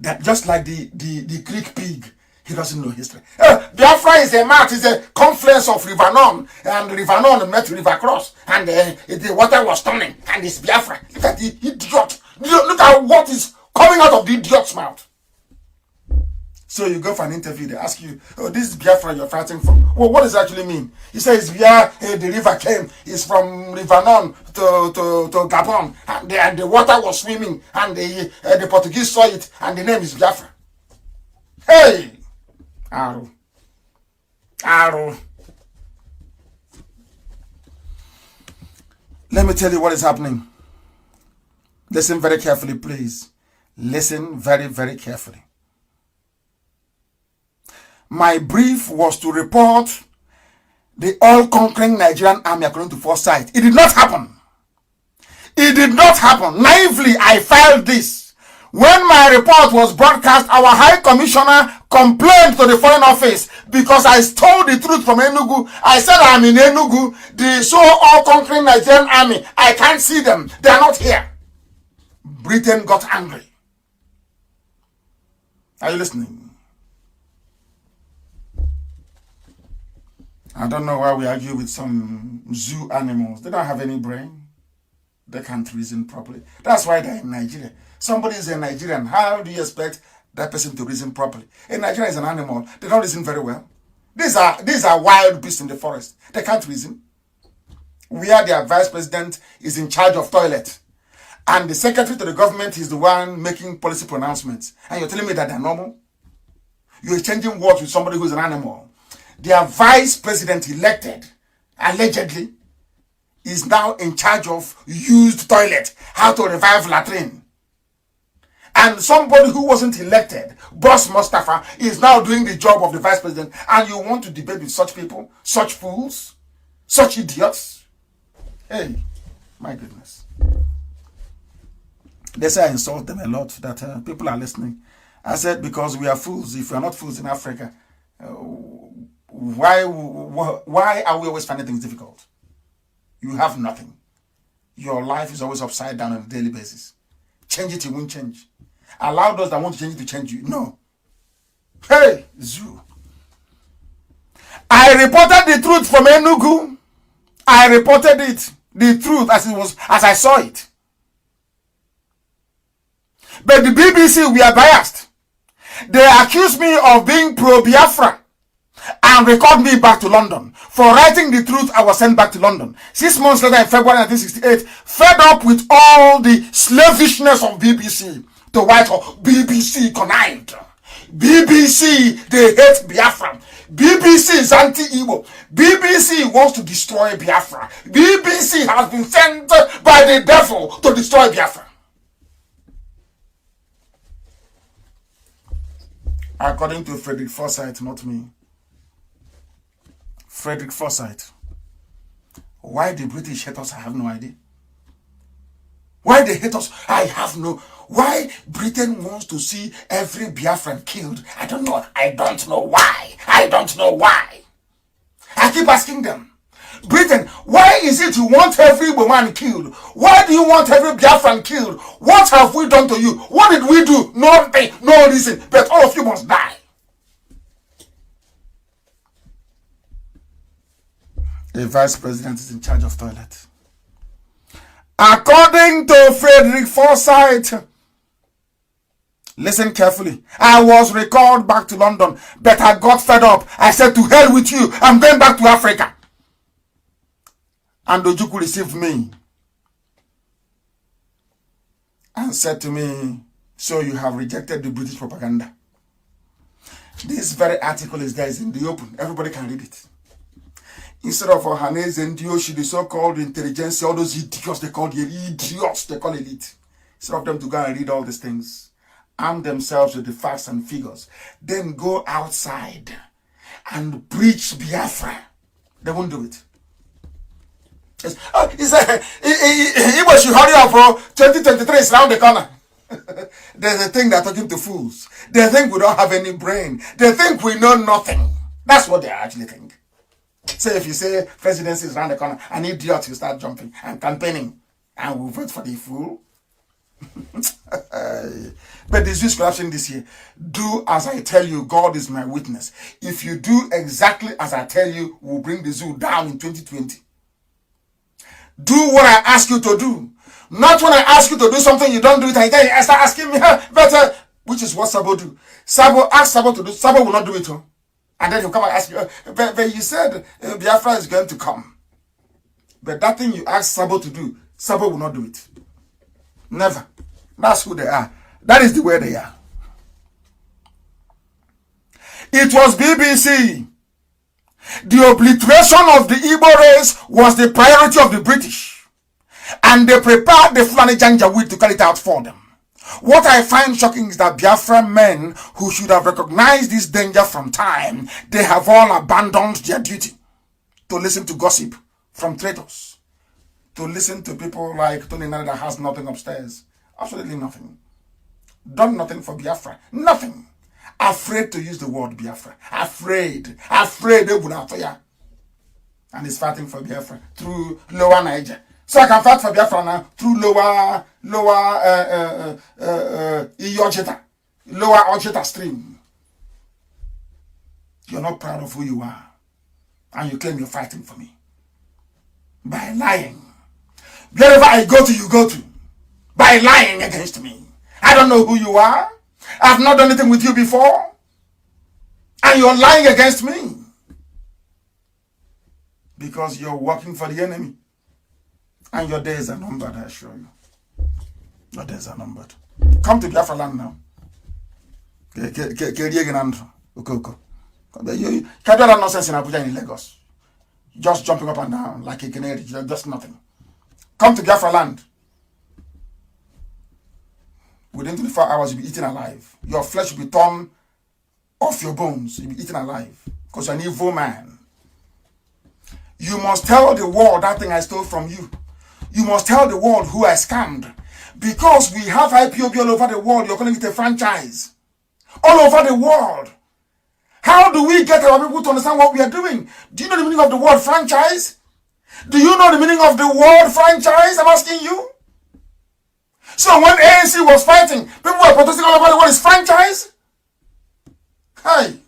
That just like the Greek pig. He doesn't know history. Biafra is a map, is a confluence of River Nun, and River Nun met River Cross, and the water was turning, and it's Biafra. Look at the idiot. Look at what is coming out of the idiot's mouth. So you go for an interview, they ask you, oh, this is Biafra you're fighting for. Well, what does it actually mean? He says, yeah, the river came, it's from River Nun to Gabon, and the water was swimming, and the Portuguese saw it, and the name is Biafra. Hey! Arrow. Let me tell you what is happening. Listen very carefully, please. Listen very, very carefully. My brief was to report the all-conquering Nigerian army according to foresight. It did not happen. It did not happen. Naively, I filed this. When my report was broadcast, our High Commissioner complained to the Foreign Office because I stole the truth from Enugu. I said I'm in Enugu, the so all-conquering Nigerian army. I can't see them. They are not here. Britain got angry. Are you listening? I don't know why we argue with some zoo animals. They don't have any brain. They can't reason properly. That's why they're in Nigeria. Somebody is a Nigerian. How do you expect that person to reason properly? A Nigerian is an animal. They don't reason very well. These are wild beasts in the forest. They can't reason. Where their vice president is in charge of toilet, and the secretary to the government is the one making policy pronouncements. And you're telling me that they're normal? You're exchanging words with somebody who's an animal. Their vice president elected, allegedly, is now in charge of used toilet, how to revive latrine. And somebody who wasn't elected, Boss Mustafa, is now doing the job of the vice president. And you want to debate with such people, such fools, such idiots? Hey, my goodness. They say I insult them a lot, that people are listening. I said, because we are fools. If we are not fools in Africa, why are we always finding things difficult? You have nothing. Your life is always upside down on a daily basis. Change it, it won't change. Allow those that want to change it to change you. No. Hey, Zoo. I reported the truth from Enugu. I reported it, the truth as I saw it. But the BBC, we are biased. They accuse me of being pro-Biafra and record me back to London. For writing the truth, I was sent back to London. 6 months later, in February 1968, fed up with all the slavishness of BBC, to Whitehall, BBC connived. BBC, they hate Biafra. BBC is anti-Igbo. BBC wants to destroy Biafra. BBC has been sent by the devil to destroy Biafra. According to Frederick Forsyth, not me. Frederick Forsyth. Why the British hate us, I have no idea. Why they hate us, I have no. Why Britain wants to see every Biafran killed, I don't know. I don't know why. I don't know why. I keep asking them, Britain, why is it you want every woman killed? Why do you want every Biafran killed? What have we done to you? What did we do? Nothing, no reason, but all of you must die. The vice president is in charge of toilet. According to Frederick Forsyth, listen carefully. I was recalled back to London, but I got fed up. I said, to hell with you. I'm going back to Africa. And Ojukwu received me and said to me, so you have rejected the British propaganda. This very article is there, it's in the open. Everybody can read it. Instead of Ohaneze and Dioshi, the so-called intelligentsia, all those idiots, they call the idiots, they call elite. Instead of them to go and read all these things, arm themselves with the facts and figures, then go outside and preach Biafra. They won't do it. He should hurry up, bro. 2023 is around the corner. There's a thing they're talking to fools. They think we don't have any brain. They think we know nothing. That's what they actually think. So if you say presidency is around the corner, an idiot will start jumping and campaigning, and we'll vote for the fool. But the Jewish corruption this year, do as I tell you. God is my witness. If you do exactly as I tell you, we'll bring the zoo down in 2020. Do what I ask you to do. Not when I ask you to do something, you don't do it, and then you start asking me, better, which is what Sabo do. Sabo, ask Sabo to do, Sabo will not do it. Huh? And then he'll come and ask you, but you said Biafra is going to come. But that thing you ask Sabo to do, Sabo will not do it. Never. That's who they are. That is the way they are. It was BBC. The obliteration of the Igbo race was the priority of the British. And they prepared the Fulani Janjaweed to carry it out for them. What I find shocking is that Biafra men who should have recognized this danger from time, they have all abandoned their duty to listen to gossip from traitors, to listen to people like Tony Nana that has nothing upstairs. Absolutely nothing. Done nothing for Biafra. Nothing. Afraid to use the word Biafra. Afraid. Afraid of Bunatoya. And he's fighting for Biafra through Lower Niger. So I can fight for Biafra now through lower Iyojeta, lower Ojeta stream. You're not proud of who you are. And you claim you're fighting for me. By lying. Wherever I go to, you go to. By lying against me. I don't know who you are. I've not done anything with you before. And you're lying against me. Because you're working for the enemy. And your days are numbered, I assure you. Your days are numbered. Come to Biafra land now. Okay. You can't do that nonsense in Abuja and in Lagos. Just jumping up and down like a canary, just nothing. Come to Biafra land. Within 24 hours, you'll be eaten alive. Your flesh will be torn off your bones. You'll be eaten alive. Because you're an evil man. You must tell the world that thing I stole from you. You must tell the world who I scammed. Because we have IPOB all over the world. You're calling it a franchise. All over the world. How do we get our people to understand what we are doing? Do you know the meaning of the word franchise? Do you know the meaning of the word franchise? I'm asking you. So when ANC was fighting, people were protesting all over the world. Is franchise? Hey.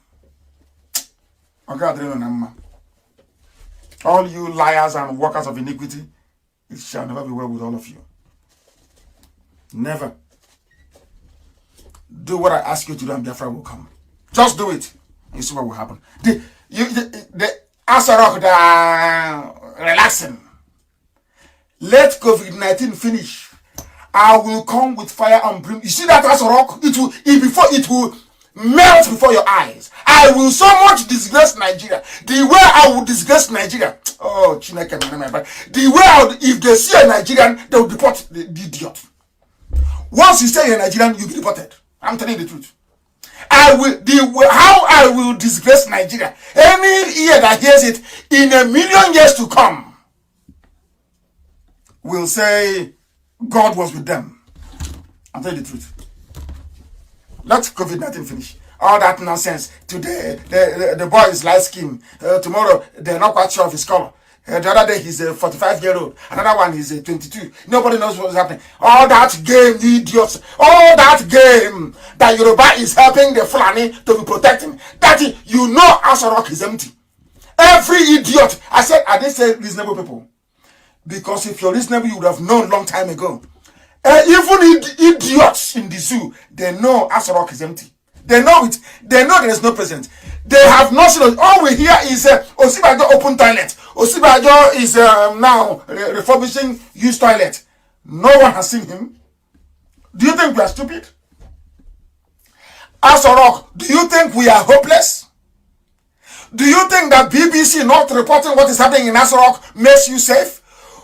All you liars and workers of iniquity, it shall never be well with all of you. Never. Do what I ask you to do and Biafra will come. Just do it. You see what will happen. The Asarok, relaxing. Let COVID-19 finish. I will come with fire and brim. You see that Asarok? It will melt before your eyes. I will so much disgrace Nigeria. The way I will disgrace Nigeria. Oh, Chineke, the way if they see a Nigerian, they will deport the idiot. Once you say you're Nigerian, you'll be deported. I'm telling you the truth. How I will disgrace Nigeria. Any ear that hears it in a million years to come will say God was with them. I'm telling you the truth. Let COVID-19 finish. All that nonsense. Today, the boy is light skinned. Tomorrow, they're not quite sure of his color. The other day, he's a 45-year-old. Another one is a 22. Nobody knows what's happening. All that game, idiots. All that game that Yoruba is helping the Fulani to be protecting. That you know Asarok is empty. Every idiot. I didn't say reasonable people. Because if you're reasonable, you would have known long time ago. Even idiots in the zoo, they know Asarok is empty. They know it. They know there is no president. They have not seen it. All we hear is Osibajo open toilet. Osibajo is now refurbishing used toilet. No one has seen him. Do you think we are stupid? Asarok, do you think we are hopeless? Do you think that BBC not reporting what is happening in Asarok makes you safe?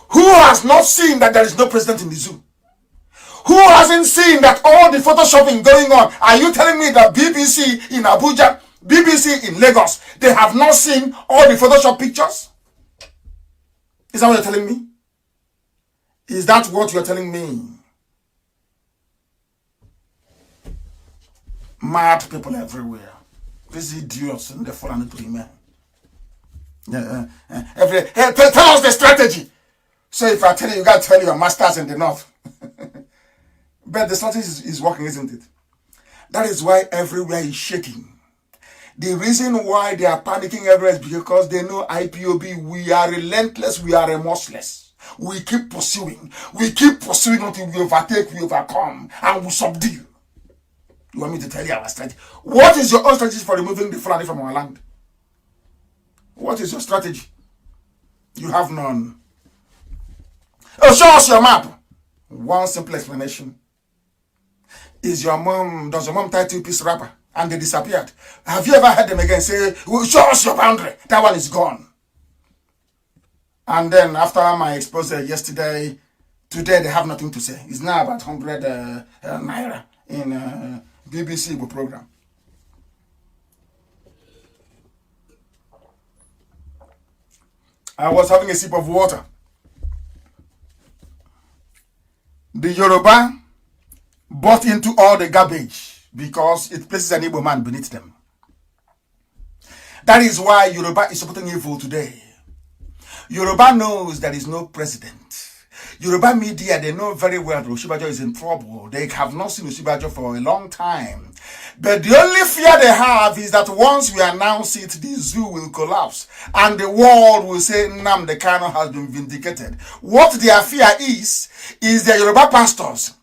Who has not seen that there is no president in the zoo? Who hasn't seen that all the photoshopping going on? Are you telling me that BBC in Abuja, BBC in Lagos, they have not seen all the Photoshop pictures? Is that what you're telling me? Is that what you're telling me? Mad people everywhere. These idiots in the foreign to men. Tell us the strategy. So if I tell you, you got to tell your masters in the north. But the strategy is working, isn't it? That is why everywhere is shaking. The reason why they are panicking everywhere is because they know IPOB, we are relentless, we are remorseless. We keep pursuing. We keep pursuing until we overtake, we overcome, and we subdue. You want me to tell you our strategy? What is your own strategy for removing the Fulani from our land? What is your strategy? You have none. Oh, show us your map. One simple explanation. Does your mom tie 2-piece wrapper and they disappeared? Have you ever heard them again say, well, show us your boundary? That one is gone. And then after my expose yesterday, today they have nothing to say. It's now about 100 naira in BBC program. I was having a sip of water. The Yoruba bought into all the garbage because it places an Igbo man beneath them. That is why Yoruba is supporting evil today. Yoruba knows there is no president. Yoruba media, they know very well that Osibajo is in trouble. They have not seen Osibajo for a long time. But the only fear they have is that once we announce it, the zoo will collapse. And the world will say, Nnamdi Kanu has been vindicated. What their fear is the Yoruba pastors.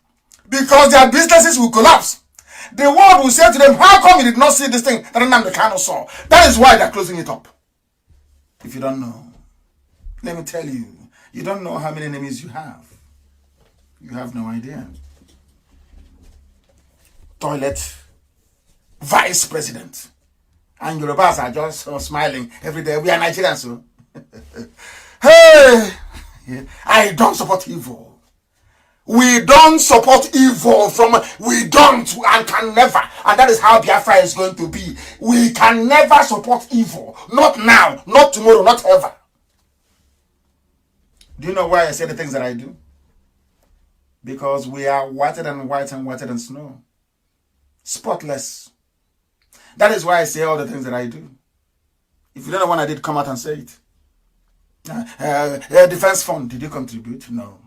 Because their businesses will collapse. The world will say to them, how come you did not see this thing that Nnamdi Kanu saw? That is why they're closing it up. If you don't know, let me tell you, you don't know how many enemies you have. You have no idea. Toilet, vice president. And Yorubas are just smiling every day. We are Nigerians, so. Hey, I don't support evil. We don't support evil we don't and can never. And that is how Biafra is going to be. We can never support evil. Not now, not tomorrow, not ever. Do you know why I say the things that I do? Because we are whiter than white and whiter than snow. Spotless. That is why I say all the things that I do. If you don't know when I did, come out and say it. Defense fund, did you contribute? No.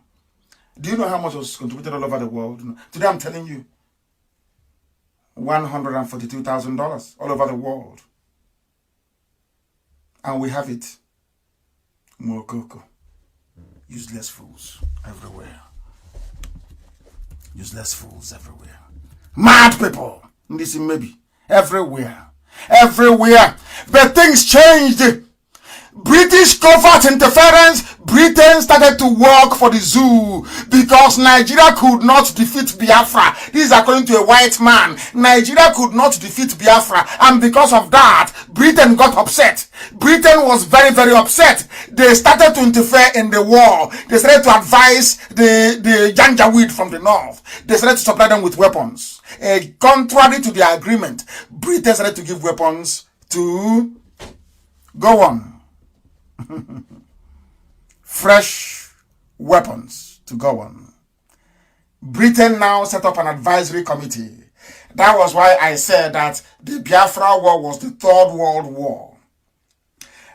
Do you know how much was contributed all over the world? Today I'm telling you, $142,000 all over the world. And we have it. Mokoko. Useless fools everywhere. Useless fools everywhere. Mad people. This maybe. Everywhere. Everywhere. But things changed. British covert interference, Britain started to work for the zoo because Nigeria could not defeat Biafra. This is according to a white man. Nigeria could not defeat Biafra, and because of that, Britain got upset. Britain was very, very upset. They started to interfere in the war. They started to advise the Janjaweed from the north. They started to supply them with weapons. Contrary to the agreement, Britain started to give weapons to go on. Fresh weapons to go on. Britain now set up an advisory committee. That was why I said that the Biafra War was the Third World War.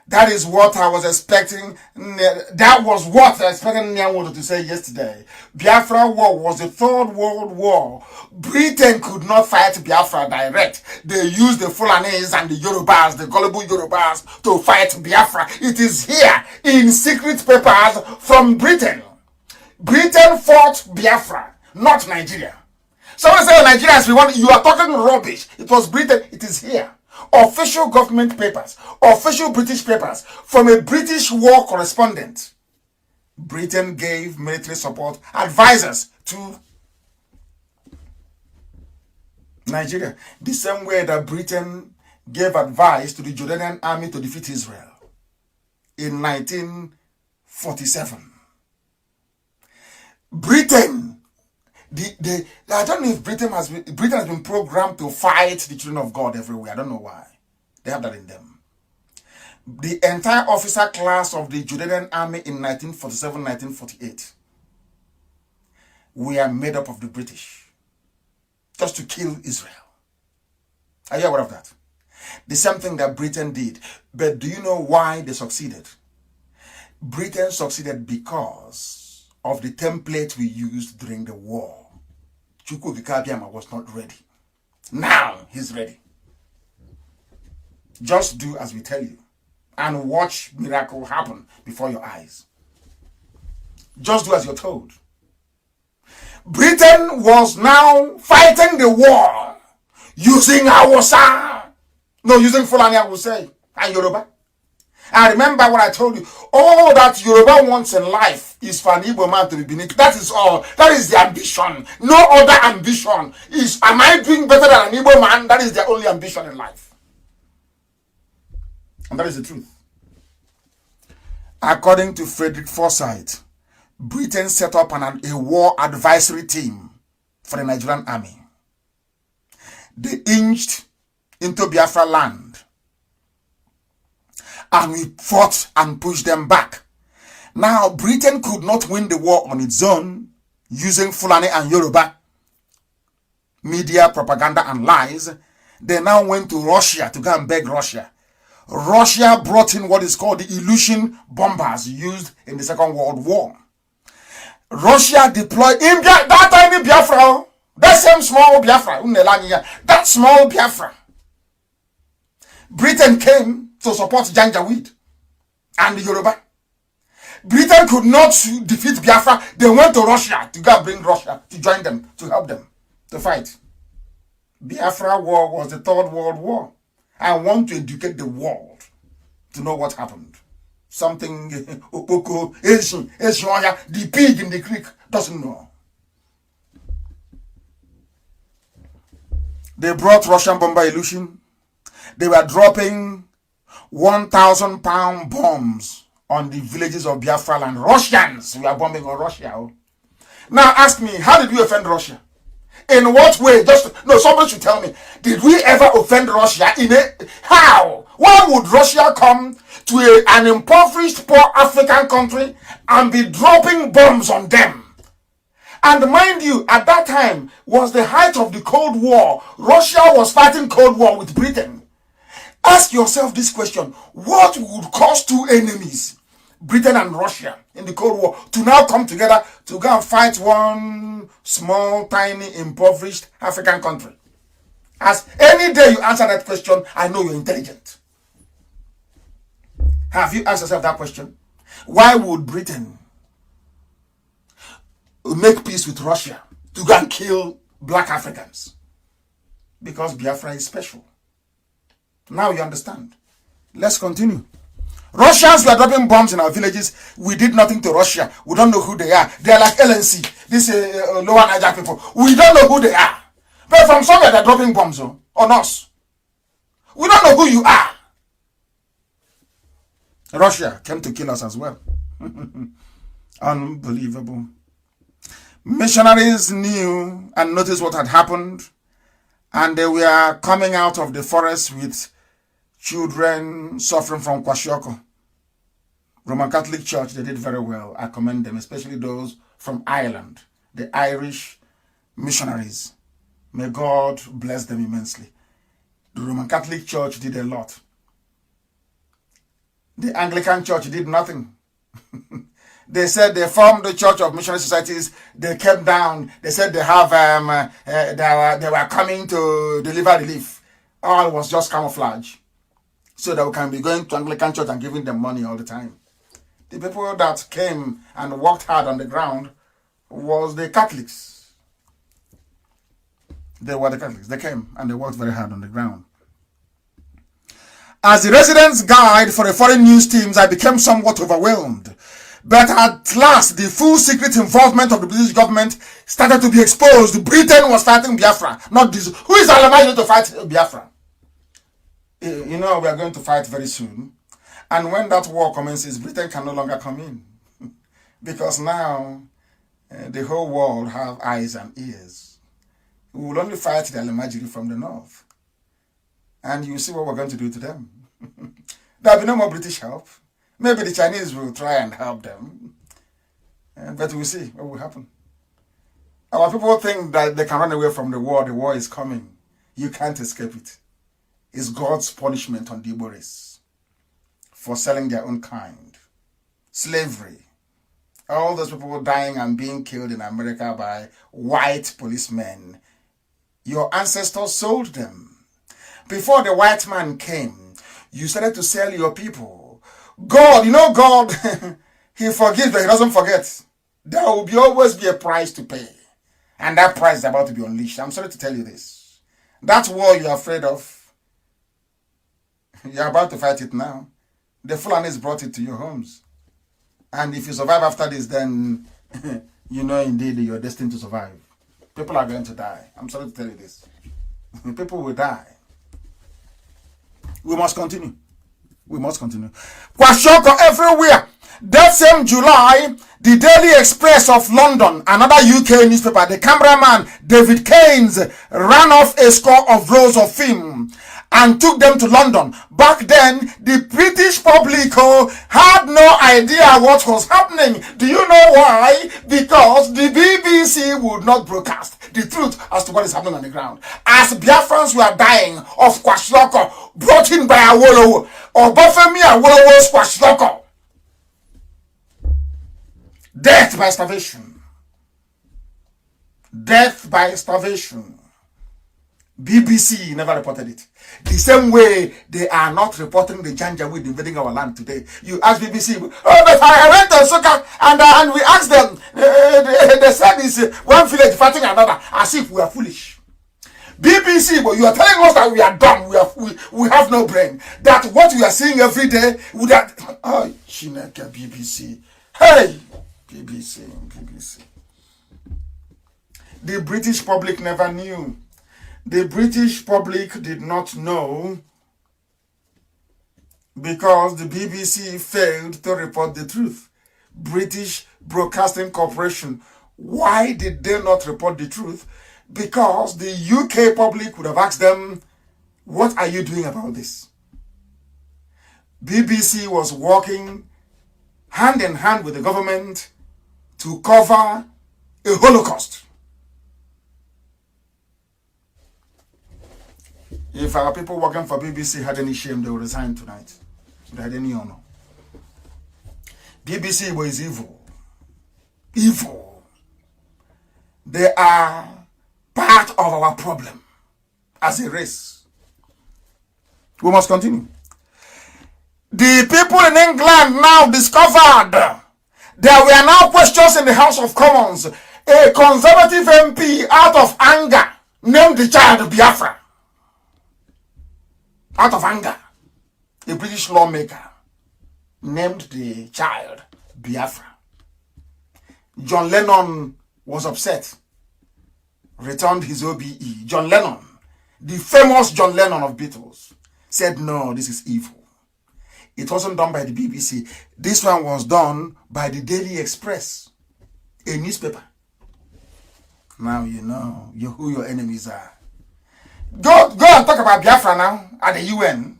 That is what I was expecting. That was what I expected Nyanwodo to say yesterday. Biafra War was the Third World War. Britain could not fight Biafra direct. They used the Fulanese and the Yorubas, the gullible Yorubas, to fight Biafra. It is here in secret papers from Britain. Britain fought Biafra, not Nigeria. Someone say, Nigerians, you are talking rubbish. It was Britain. It is here. Official government papers, official British papers from a British war correspondent. Britain gave military support advisors to Nigeria, the same way that Britain gave advice to the Jordanian army to defeat Israel in 1947. Britain, I don't know if Britain has been programmed to fight the children of God everywhere. I don't know why. They have that in them. The entire officer class of the Jordanian army in 1947-1948 were made up of the British just to kill Israel. Are you aware of that? The same thing that Britain did. But do you know why they succeeded? Britain succeeded because of the template we used during the war. Chukwu Vikabiama was not ready. Now he's ready. Just do as we tell you and watch miracle happen before your eyes. Just do as you're told. Britain was now fighting the war using Hausa. No, using Fulani, I will say, and Yoruba. And remember what I told you. All that Yoruba wants in life is for an Igbo man to be beneath. That is all. That is the ambition. No other ambition. Am I doing better than an Igbo man? That is their only ambition in life. And that is the truth. According to Frederick Forsyth, Britain set up a war advisory team for the Nigerian army. They inched into Biafra land. And we fought and pushed them back. Now, Britain could not win the war on its own using Fulani and Yoruba media, propaganda, and lies. They now went to Russia to go and beg Russia. Russia brought in what is called the Illusion bombers used in the Second World War. Russia deployed in that tiny Biafra, that same small Biafra, that small Biafra. Britain came to support Janjaweed and the Yoruba. Britain could not defeat Biafra. They went to Russia to go and bring Russia to join them, to help them to fight. Biafra War was the Third World War. I want to educate the world to know what happened. Something Opoko, the pig in the creek doesn't know. They brought Russian bomber illusion. They were dropping 1,000-pound bombs on the villages of Biafra land. Russians were bombing on Russia. Now ask me, how did we offend Russia? In what way? Somebody should tell me. Did we ever offend Russia? How? Why would Russia come to an impoverished, poor African country and be dropping bombs on them? And mind you, at that time was the height of the Cold War. Russia was fighting Cold War with Britain. Ask yourself this question. What would cause two enemies, Britain and Russia, in the Cold War, to now come together to go and fight one small, tiny, impoverished African country? As any day you answer that question, I know you're intelligent. Have you asked yourself that question? Why would Britain make peace with Russia to go and kill black Africans? Because Biafra is special. Now you understand. Let's continue. Russians were dropping bombs in our villages. We did nothing to Russia. We don't know who they are. They are like LNC, these lower Niger people. We don't know who they are. But from somewhere they're dropping bombs on us. We don't know who you are. Russia came to kill us as well. Unbelievable. Missionaries knew and noticed what had happened, and they were coming out of the forest with children suffering from kwashiorkor. Roman Catholic Church, they did very well. I commend them, especially those from Ireland, the Irish missionaries. May God bless them immensely. The Roman Catholic Church did a lot. The Anglican Church did nothing. They said they formed the Church of Missionary Societies. They came down. They said they have they were coming to deliver relief. All was just camouflage, so that we can be going to Anglican Church and giving them money all the time. The people that came and worked hard on the ground was the Catholics. They were the Catholics. They came and they worked very hard on the ground. As the residence guide for the foreign news teams, I became somewhat overwhelmed. But at last, the full secret involvement of the British government started to be exposed. Britain was fighting Biafra, not this. Who is allowed to fight Biafra? You know, we are going to fight very soon. And when that war commences, Britain can no longer come in. Because now, the whole world have eyes and ears. We will only fight the Alemajiri from the north. And you see what we're going to do to them. There will be no more British help. Maybe the Chinese will try and help them. But we'll see what will happen. Our people think that they can run away from the war. The war is coming. You can't escape it. It's God's punishment on the Igbo race for selling their own kind. Slavery. All those people dying and being killed in America by white policemen. Your ancestors sold them. Before the white man came, you started to sell your people. God, you know God, he forgives, but he doesn't forget. There will always be a price to pay. And that price is about to be unleashed. I'm sorry to tell you this. That war you're afraid of, you're about to fight it now. The Fulanis brought it to your homes. And if you survive after this, then you know indeed you're destined to survive. People are going to die. I'm sorry to tell you this. People will die. We must continue. We must continue. Kwashiorkor everywhere. That same July, the Daily Express of London, another UK newspaper, the cameraman David Keynes ran off a score of rolls of film and took them to London. Back then, the British public had no idea what was happening. Do you know why? Because the BBC would not broadcast the truth as to what is happening on the ground. As Biafrans were dying of kwashiorkor brought in by Awolowo, or Bafemi Awolowo's kwashiorkor. Death by starvation. Death by starvation. BBC never reported it. The same way they are not reporting the Janjaweed invading our land today. You ask BBC, oh, but I went to Soka and we asked them, they said it's one village fighting another, as if we are foolish. BBC, but you are telling us that we are dumb, we have no brain. That what we are seeing every day, would that, oh, Chineke, BBC. Hey, BBC. The British public never knew. The British public did not know Because the BBC failed to report the truth. British Broadcasting Corporation, why did they not report the truth? Because the UK public would have asked them, what are you doing about this? BBC was working hand in hand with the government to cover a Holocaust. If our people working for BBC had any shame, they would resign tonight. If they had any honor. BBC was evil. Evil. They are part of our problem as a race. We must continue. The people in England now discovered there were now questions in the House of Commons. A conservative MP, out of anger, named the child Biafra. Out of anger, a British lawmaker named the child Biafra. John Lennon was upset, returned his OBE. John Lennon, the famous John Lennon of Beatles, said, no, this is evil. It wasn't done by the BBC. This one was done by the Daily Express, a newspaper. Now you know who your enemies are. Go and talk about Biafra now at the UN.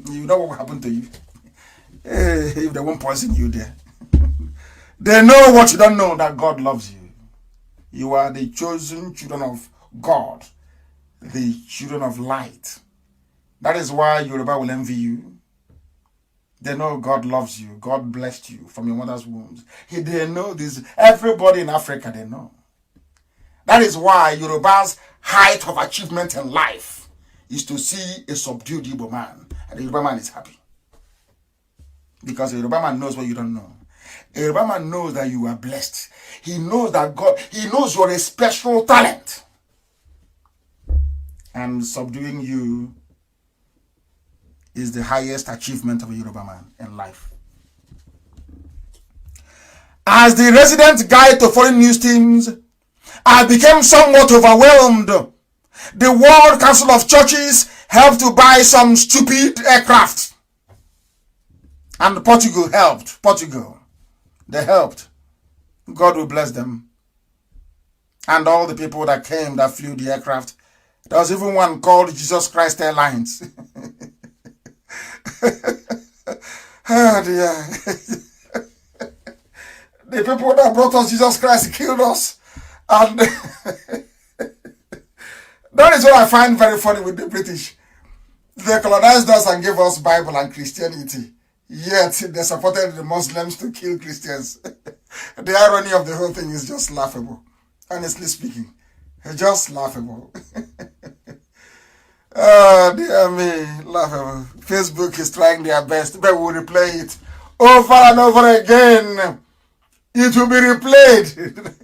You know what will happen to you. If they won't poison you there. They know what you don't know, that God loves you. You are the chosen children of God, the children of light. That is why Yoruba will envy you. They know God loves you. God blessed you from your mother's womb. They know this. Everybody in Africa, they know. That is why Yoruba's height of achievement in life is to see a subdued Igbo man. And the Yoruba man is happy. Because a Yoruba man knows what you don't know. A Yoruba man knows that you are blessed. He knows that God, he knows you're a special talent. And subduing you is the highest achievement of a Yoruba man in life. As the resident guide to foreign news teams, I became somewhat overwhelmed. The World Council of Churches helped to buy some stupid aircraft. And Portugal helped. They helped. God will bless them. And all the people that came that flew the aircraft. There was even one called Jesus Christ Airlines. Oh dear. The people that brought us Jesus Christ killed us. And that is what I find very funny with the British. They colonized us and gave us Bible and Christianity. Yet they supported the Muslims to kill Christians. The irony of the whole thing is just laughable. Honestly speaking. Just laughable. Oh dear me, laughable. Facebook is trying their best, but we'll replay it over and over again. It will be replayed.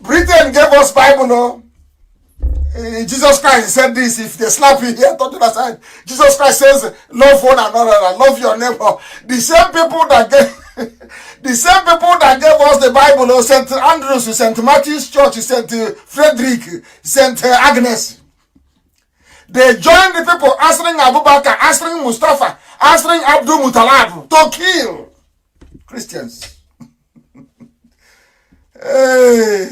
Britain gave us Bible, no? Jesus Christ said this, if they slap you here, turn to the side. Jesus Christ says, love one another, love your neighbor. The same people that gave us the Bible, St. Andrews, St. Matthew's Church, St. Frederick, St. Agnes. They joined the people answering Abu Bakr, answering Mustafa, answering Abdul Muttalib to kill Christians. Hey.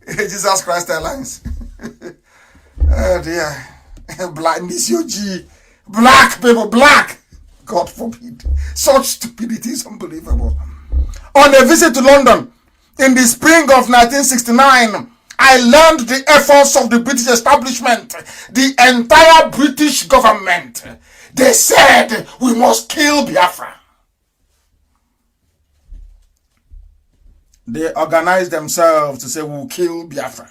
Jesus Christ Airlines. Oh dear. Black, Monsieur G. Black people, black. God forbid. Such stupidity is unbelievable. On a visit to London in the spring of 1969, I learned the efforts of the British establishment, the entire British government. They said, we must kill Biafra. They organized themselves to say, we'll kill Biafra.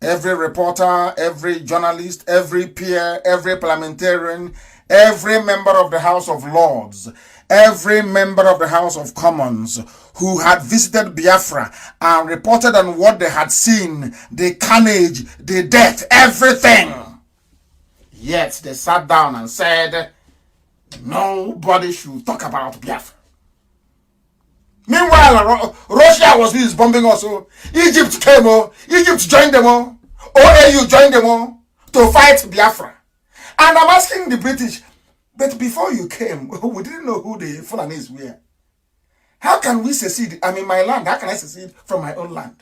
Every reporter, every journalist, every peer, every parliamentarian, every member of the House of Lords, every member of the House of Commons who had visited Biafra and reported on what they had seen, the carnage, the death, everything. Yet they sat down and said, nobody should talk about Biafra. Meanwhile, Russia was bombing also. Egypt came, Egypt joined them all. OAU joined them all to fight Biafra. And I'm asking the British, but before you came, we didn't know who the Fulanis were. How can we secede? I'm in my land. How can I secede from my own land?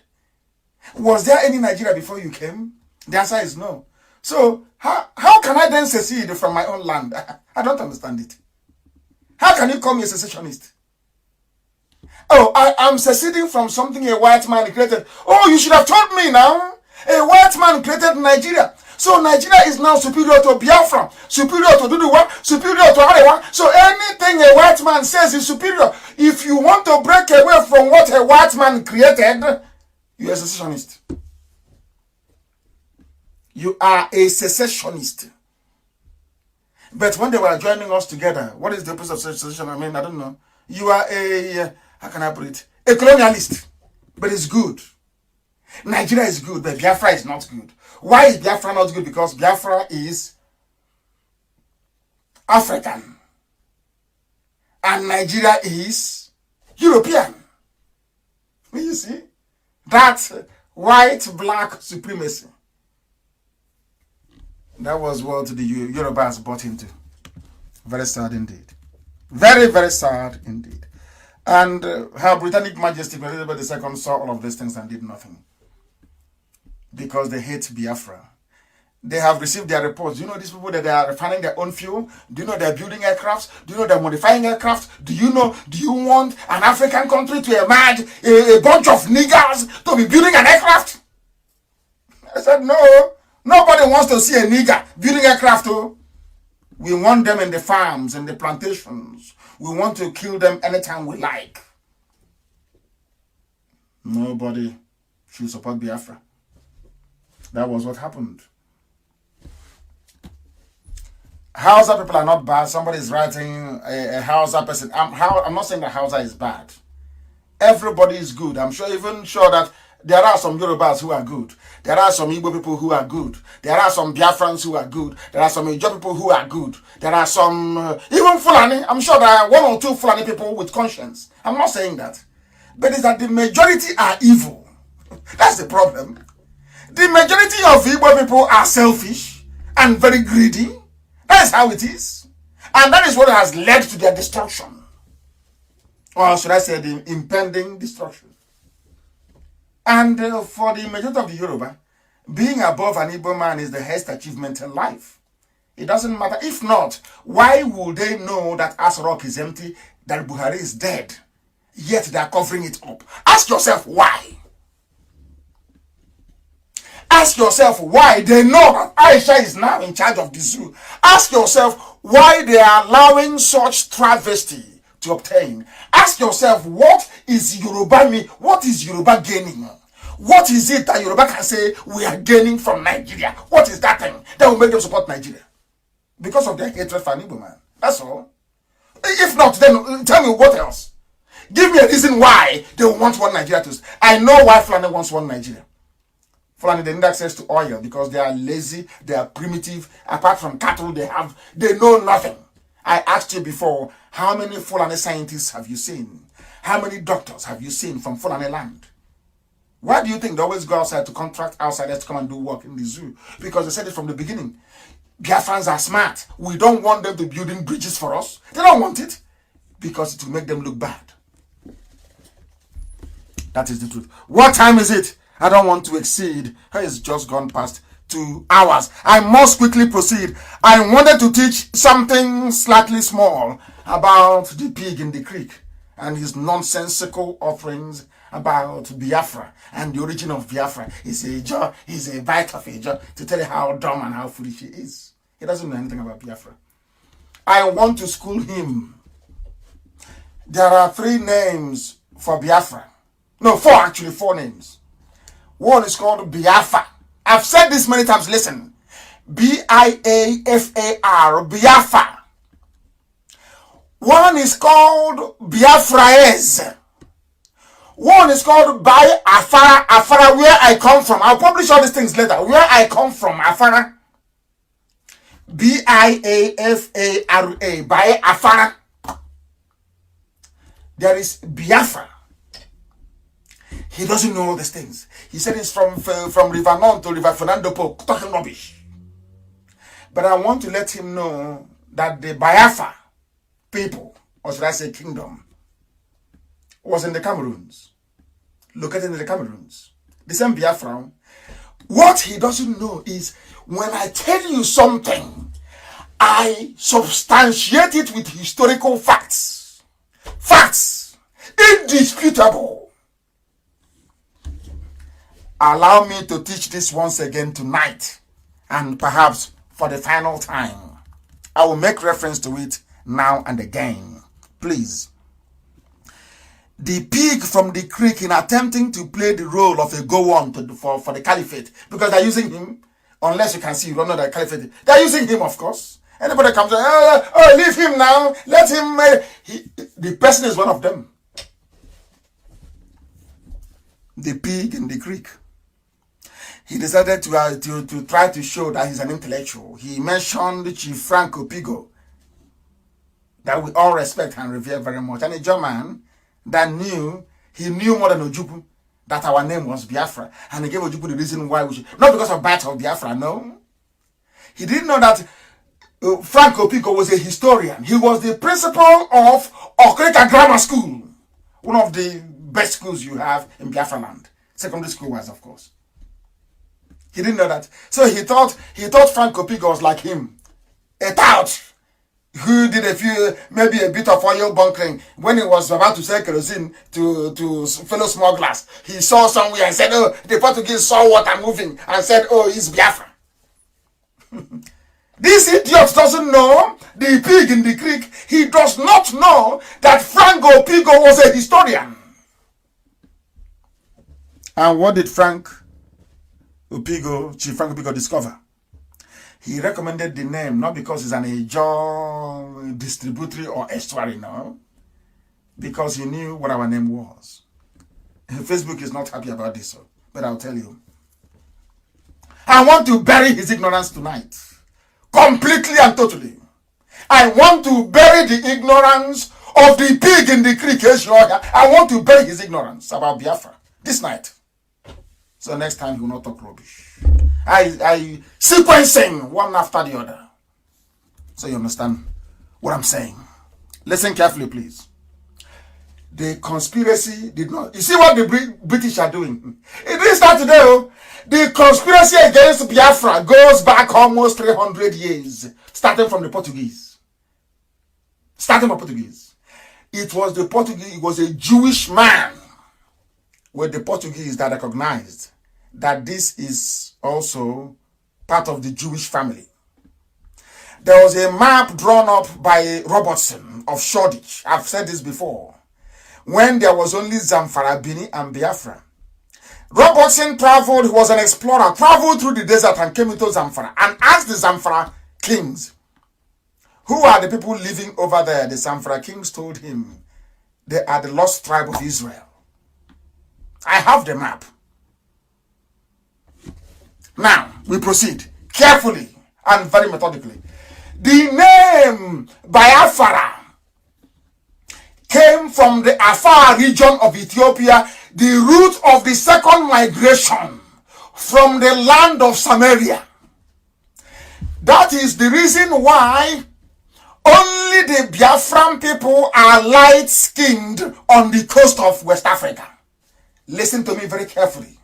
Was there any Nigeria before you came? The answer is no. So how can I then secede from my own land? I don't understand it. How can you call me a secessionist? Oh, I'm seceding from something a white man created. Oh, you should have told me now. A white man created Nigeria. So Nigeria is now superior to Biafra, superior to Duduwa, superior to Arewa. So anything a white man says is superior. If you want to break away from what a white man created, you're a secessionist. You are a secessionist. But when they were joining us together, what is the opposite of secession? I mean, I don't know. You are a, how can I put it? A colonialist. But it's good. Nigeria is good, but Biafra is not good. Why is Biafra not good? Because Biafra is African. And Nigeria is European. You see? That white-black supremacy. That was what the Yorubas bought into. Very sad indeed. Very, very sad indeed. And Her Britannic Majesty Elizabeth II saw all of these things and did nothing. Because they hate Biafra. They have received their reports. Do you know these people that they are refining their own fuel? Do you know they're building aircrafts? Do you know they're modifying aircrafts? Do you want an African country to emerge a bunch of niggers to be building an aircraft? I said, no. Nobody wants to see a nigger building aircraft. Oh. We want them in the farms and the plantations. We want to kill them anytime we like. Nobody should support Biafra. That was what happened. Hausa people are not bad. Somebody is writing a Hausa person. I'm not saying that Hausa is bad. Everybody is good. I'm even sure that there are some Yorubas who are good. There are some Igbo people who are good. There are some Biafrans who are good. There are some Ijo people who are good. There are some, even Fulani. I'm sure there are one or two Fulani people with conscience. I'm not saying that. But it's that the majority are evil. That's the problem. The majority of Igbo people are selfish and very greedy. That is how it is. And that is what has led to their destruction. Or should I say the impending destruction. And for the majority of the Yoruba, being above an Igbo man is the highest achievement in life. It doesn't matter. If not, why would they know that Asarok is empty, that Buhari is dead, yet they are covering it up? Ask yourself why. Ask yourself why they know that Aisha is now in charge of the zoo. Ask yourself why they are allowing such travesty to obtain. Ask yourself, what is Yoruba mean? What is Yoruba gaining? What is it that Yoruba can say we are gaining from Nigeria? What is that thing that will make them support Nigeria? Because of their hatred for Igbo man. That's all. If not, then tell me what else. Give me a reason why they want one Nigeria to. I know why Fulani wants one Nigeria. Fulani, they need access to oil because they are lazy, they are primitive. Apart from cattle, they know nothing. I asked you before, how many Fulani scientists have you seen? How many doctors have you seen from Fulani land? Why do you think they always go outside to contract outsiders to come and do work in the zoo? Because they said it from the beginning. Biafrans are smart. We don't want them to building bridges for us. They don't want it because it will make them look bad. That is the truth. What time is it? I don't want to exceed. It's just gone past 2 hours. I must quickly proceed. I wanted to teach something slightly small about the pig in the creek and his nonsensical offerings about Biafra and the origin of Biafra. He's a bite of a jaw to tell you how dumb and how foolish he is. He doesn't know anything about Biafra. I want to school him. There are 3 names for Biafra. No, 4 actually, 4 names. One is called Biafra. I've said this many times. Listen. B-I-A-F-A-R. Biafra. One is called Biafraese. One is called Bai Afara. Afara, where I come from. I'll publish all these things later. Where I come from, Afara. B-I-A-F-A-R-A. Bai Afara. There is Biafra. He doesn't know all these things. He said it's from River None to River Fernando Po, talking rubbish. But I want to let him know that the Biafra people, or should I say kingdom, was in the Cameroons, located in the Cameroons. The same Biafra. What he doesn't know is when I tell you something, I substantiate it with historical facts. Facts. Indisputable. Allow me to teach this once again tonight, and perhaps for the final time. I will make reference to it now and again. Please. The pig from the creek, in attempting to play the role of a go-on for the caliphate, because they're using him, unless you can see, you don't know the caliphate, they're using him, of course. Anybody comes and leave him now, let him, the person is one of them. The pig in the creek. He decided to try to show that he's an intellectual. He mentioned Chief Frank Opigo, that we all respect and revere very much, and a German that he knew more than Ojukwu, that our name was Biafra, and he gave Ojukwu the reason why we should, not because of Battle of Biafra, no. He didn't know that Frank Opigo was a historian. He was the principal of Okrika Grammar School, one of the best schools you have in Biafra land, secondary school wise, of course. He didn't know that. So he thought Frank Opigo was like him, a tout who did maybe a bit of oil bunkering when he was about to sell kerosene to fellow smugglers. He saw somewhere and said, oh, the Portuguese saw water moving and said, oh, it's Biafra. This idiot doesn't know, the pig in the creek, he does not know that Frank Opigo was a historian. And what did Chief Frank Opigo discover? He recommended the name not because it's an Ejo distributory or estuary, no. Because he knew what our name was. Facebook is not happy about this, but I'll tell you. I want to bury his ignorance tonight. Completely and totally. I want to bury the ignorance of the pig in the creek. I want to bury his ignorance about Biafra this night. So next time he will not talk rubbish. I sequencing one after the other. So you understand what I'm saying. Listen carefully, please. The conspiracy did not... You see what the British are doing? It didn't start today. Oh. The conspiracy against Biafra goes back almost 300 years. Starting from the Portuguese. It was a Jewish man with the Portuguese that recognized that this is also part of the Jewish family. There was a map drawn up by Robertson of Shoreditch. I've said this before. When there was only Zamfara, Bini, and Biafra. Robertson traveled, he was an explorer, traveled through the desert and came into Zamfara and asked the Zamfara kings, who are the people living over there? The Zamfara kings told him, they are the lost tribe of Israel. I have the map. Now, we proceed carefully and very methodically. The name Biafra came from the Afar region of Ethiopia, the root of the second migration from the land of Samaria. That is the reason why only the Biafran people are light-skinned on the coast of West Africa. Listen to me very carefully.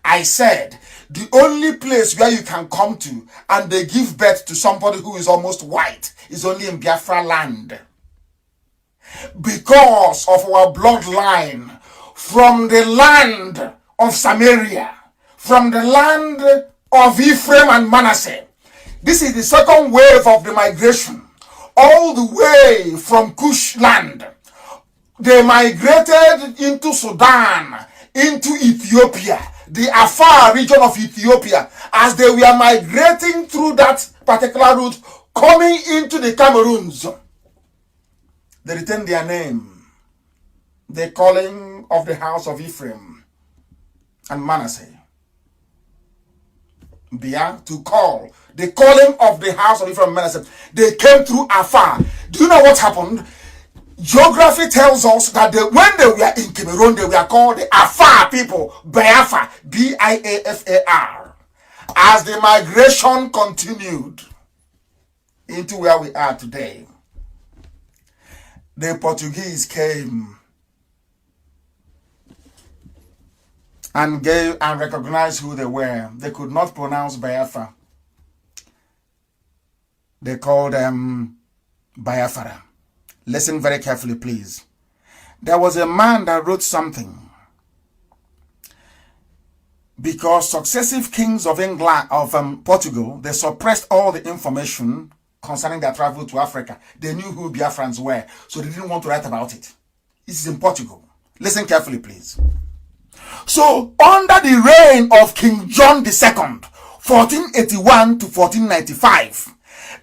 I said, the only place where you can come to and they give birth to somebody who is almost white is only in Biafra land. Because of our bloodline from the land of Samaria, from the land of Ephraim and Manasseh. This is the second wave of the migration, all the way from Kush land. They migrated into Sudan, into Ethiopia, the Afar region of Ethiopia. As they were migrating through that particular route, coming into the Cameroons, they retained their name, the calling of the house of Ephraim and Manasseh. To call, the calling of the house of Ephraim and Manasseh. They came through Afar. Do you know what happened? Geography tells us that when they were in Cameroon, they were called the Afar people, Biafra, B-I-A-F-A-R. As the migration continued, into where we are today. The Portuguese came and gave and recognized who they were. They could not pronounce Biafra. They called them Biafra. Listen very carefully, please. There was a man that wrote something. Because successive kings of England, of Portugal, they suppressed all the information concerning their travel to Africa. They knew who Biafrans were, so they didn't want to write about it. This is in Portugal. Listen carefully, please. So, under the reign of King John II, 1481 to 1495,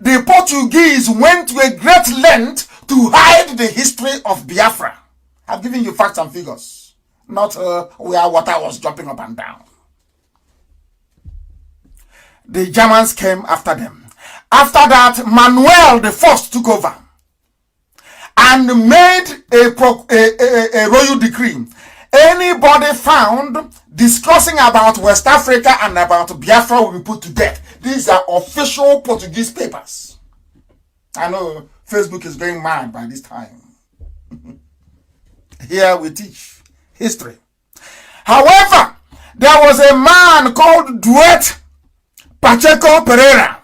the Portuguese went to a great length to hide the history of Biafra. I've given you facts and figures, not where water was jumping up and down. The Germans came after them. After that, Manuel I took over and made a royal decree. Anybody found discussing about West Africa and about Biafra will be put to death. These are official Portuguese papers. I know Facebook is going mad by this time. Here we teach history. However, there was a man called Duet Pacheco Pereira,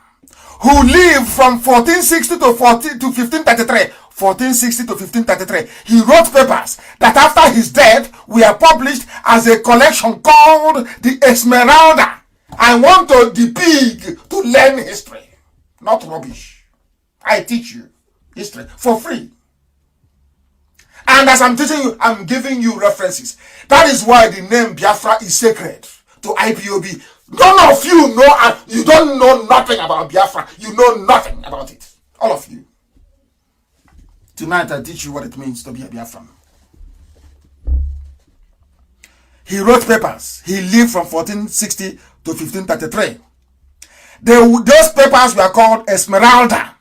who lived from 1460 to 1533. 1460 to 1533. He wrote papers that after his death were published as a collection called the Esmeralda. I want the pig to learn history, not rubbish. I teach you history for free. And as I'm teaching you, I'm giving you references. That is why the name Biafra is sacred to IPOB. None of you know, you don't know nothing about Biafra. You know nothing about it. All of you. Tonight I teach you what it means to be a Biafran. He wrote papers. He lived from 1460 to 1533. Those papers were called Esmeralda.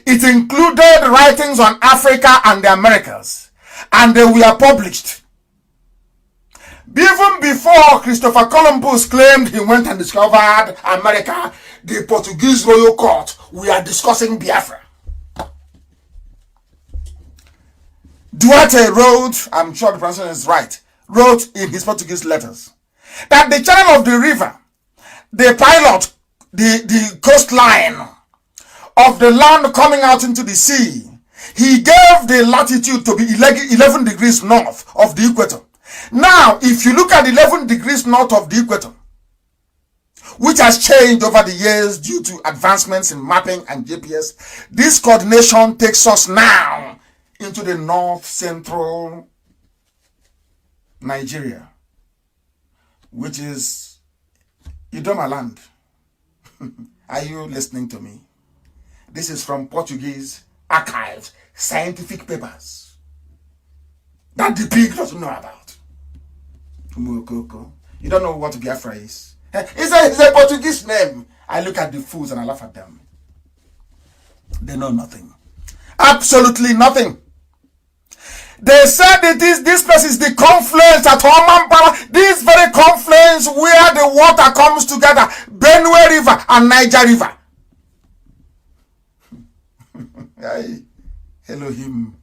It included writings on Africa and the Americas. And they were published. Even before Christopher Columbus claimed he went and discovered America, the Portuguese royal court were discussing Biafra. Duarte wrote, I'm sure the pronunciation is right, wrote in his Portuguese letters that the channel of the river, the pilot, the coastline of the land coming out into the sea, he gave the latitude to be 11 degrees north of the equator. Now, if you look at 11 degrees north of the equator, which has changed over the years due to advancements in mapping and GPS, this coordination takes us now into the north central Nigeria, which is Idoma land. Are you listening to me? This is from Portuguese archives, scientific papers that the pig doesn't know about. You don't know what Biafra is. It's a Portuguese name. I look at the fools and I laugh at them. They know nothing. Absolutely nothing. They said that this place is the confluence at Omampala. This very confluence where the water comes together. Benue River and Niger River. Elohim.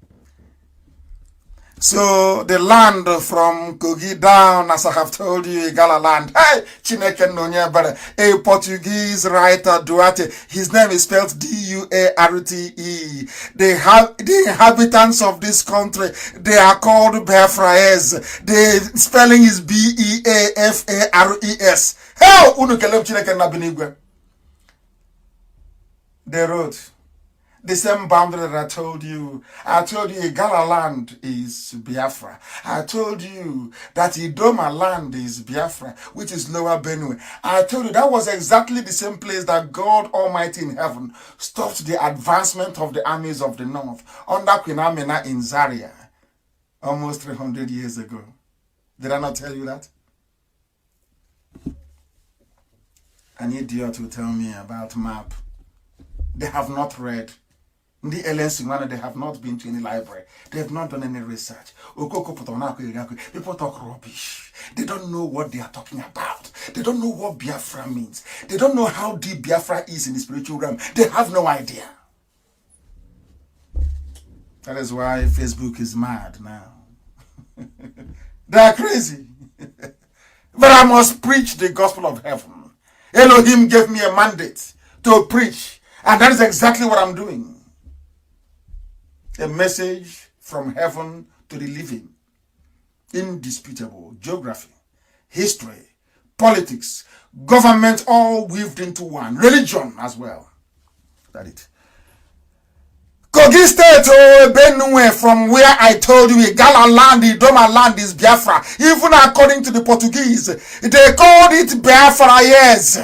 So the land from Kogi down, as I have told you, Igala land. Hey, Chineke Nonyebere, a Portuguese writer, Duarte. His name is spelled D-U-A-R-T-E. The inhabitants of this country, they are called Biafraes. The spelling is B-E-A-F-A-R-E-S. Hell, Unukelem Chineke Nabinigwe. They wrote the same boundary that I told you. I told you Igala land is Biafra. I told you that Idoma land is Biafra, which is Lower Benue. I told you that was exactly the same place that God Almighty in heaven stopped the advancement of the armies of the north under Queen Amina in Zaria almost 300 years ago. Did I not tell you that? An idiot will tell me about map. They have not read. The aliens in Ghana, they have not been to any library. They have not done any research. People talk rubbish. They don't know what they are talking about. They don't know what Biafra means. They don't know how deep Biafra is in the spiritual realm. They have no idea. That is why Facebook is mad now. They are crazy. But I must preach the gospel of heaven. Elohim gave me a mandate to preach. And that is exactly what I'm doing. A message from heaven to the living. Indisputable. Geography, history, politics, government, all weaved into one. Religion as well. That's it. Kogi State, Benue, from where I told you, Igala land, Idoma land is Biafra. Even according to the Portuguese, they called it Biafra, yes.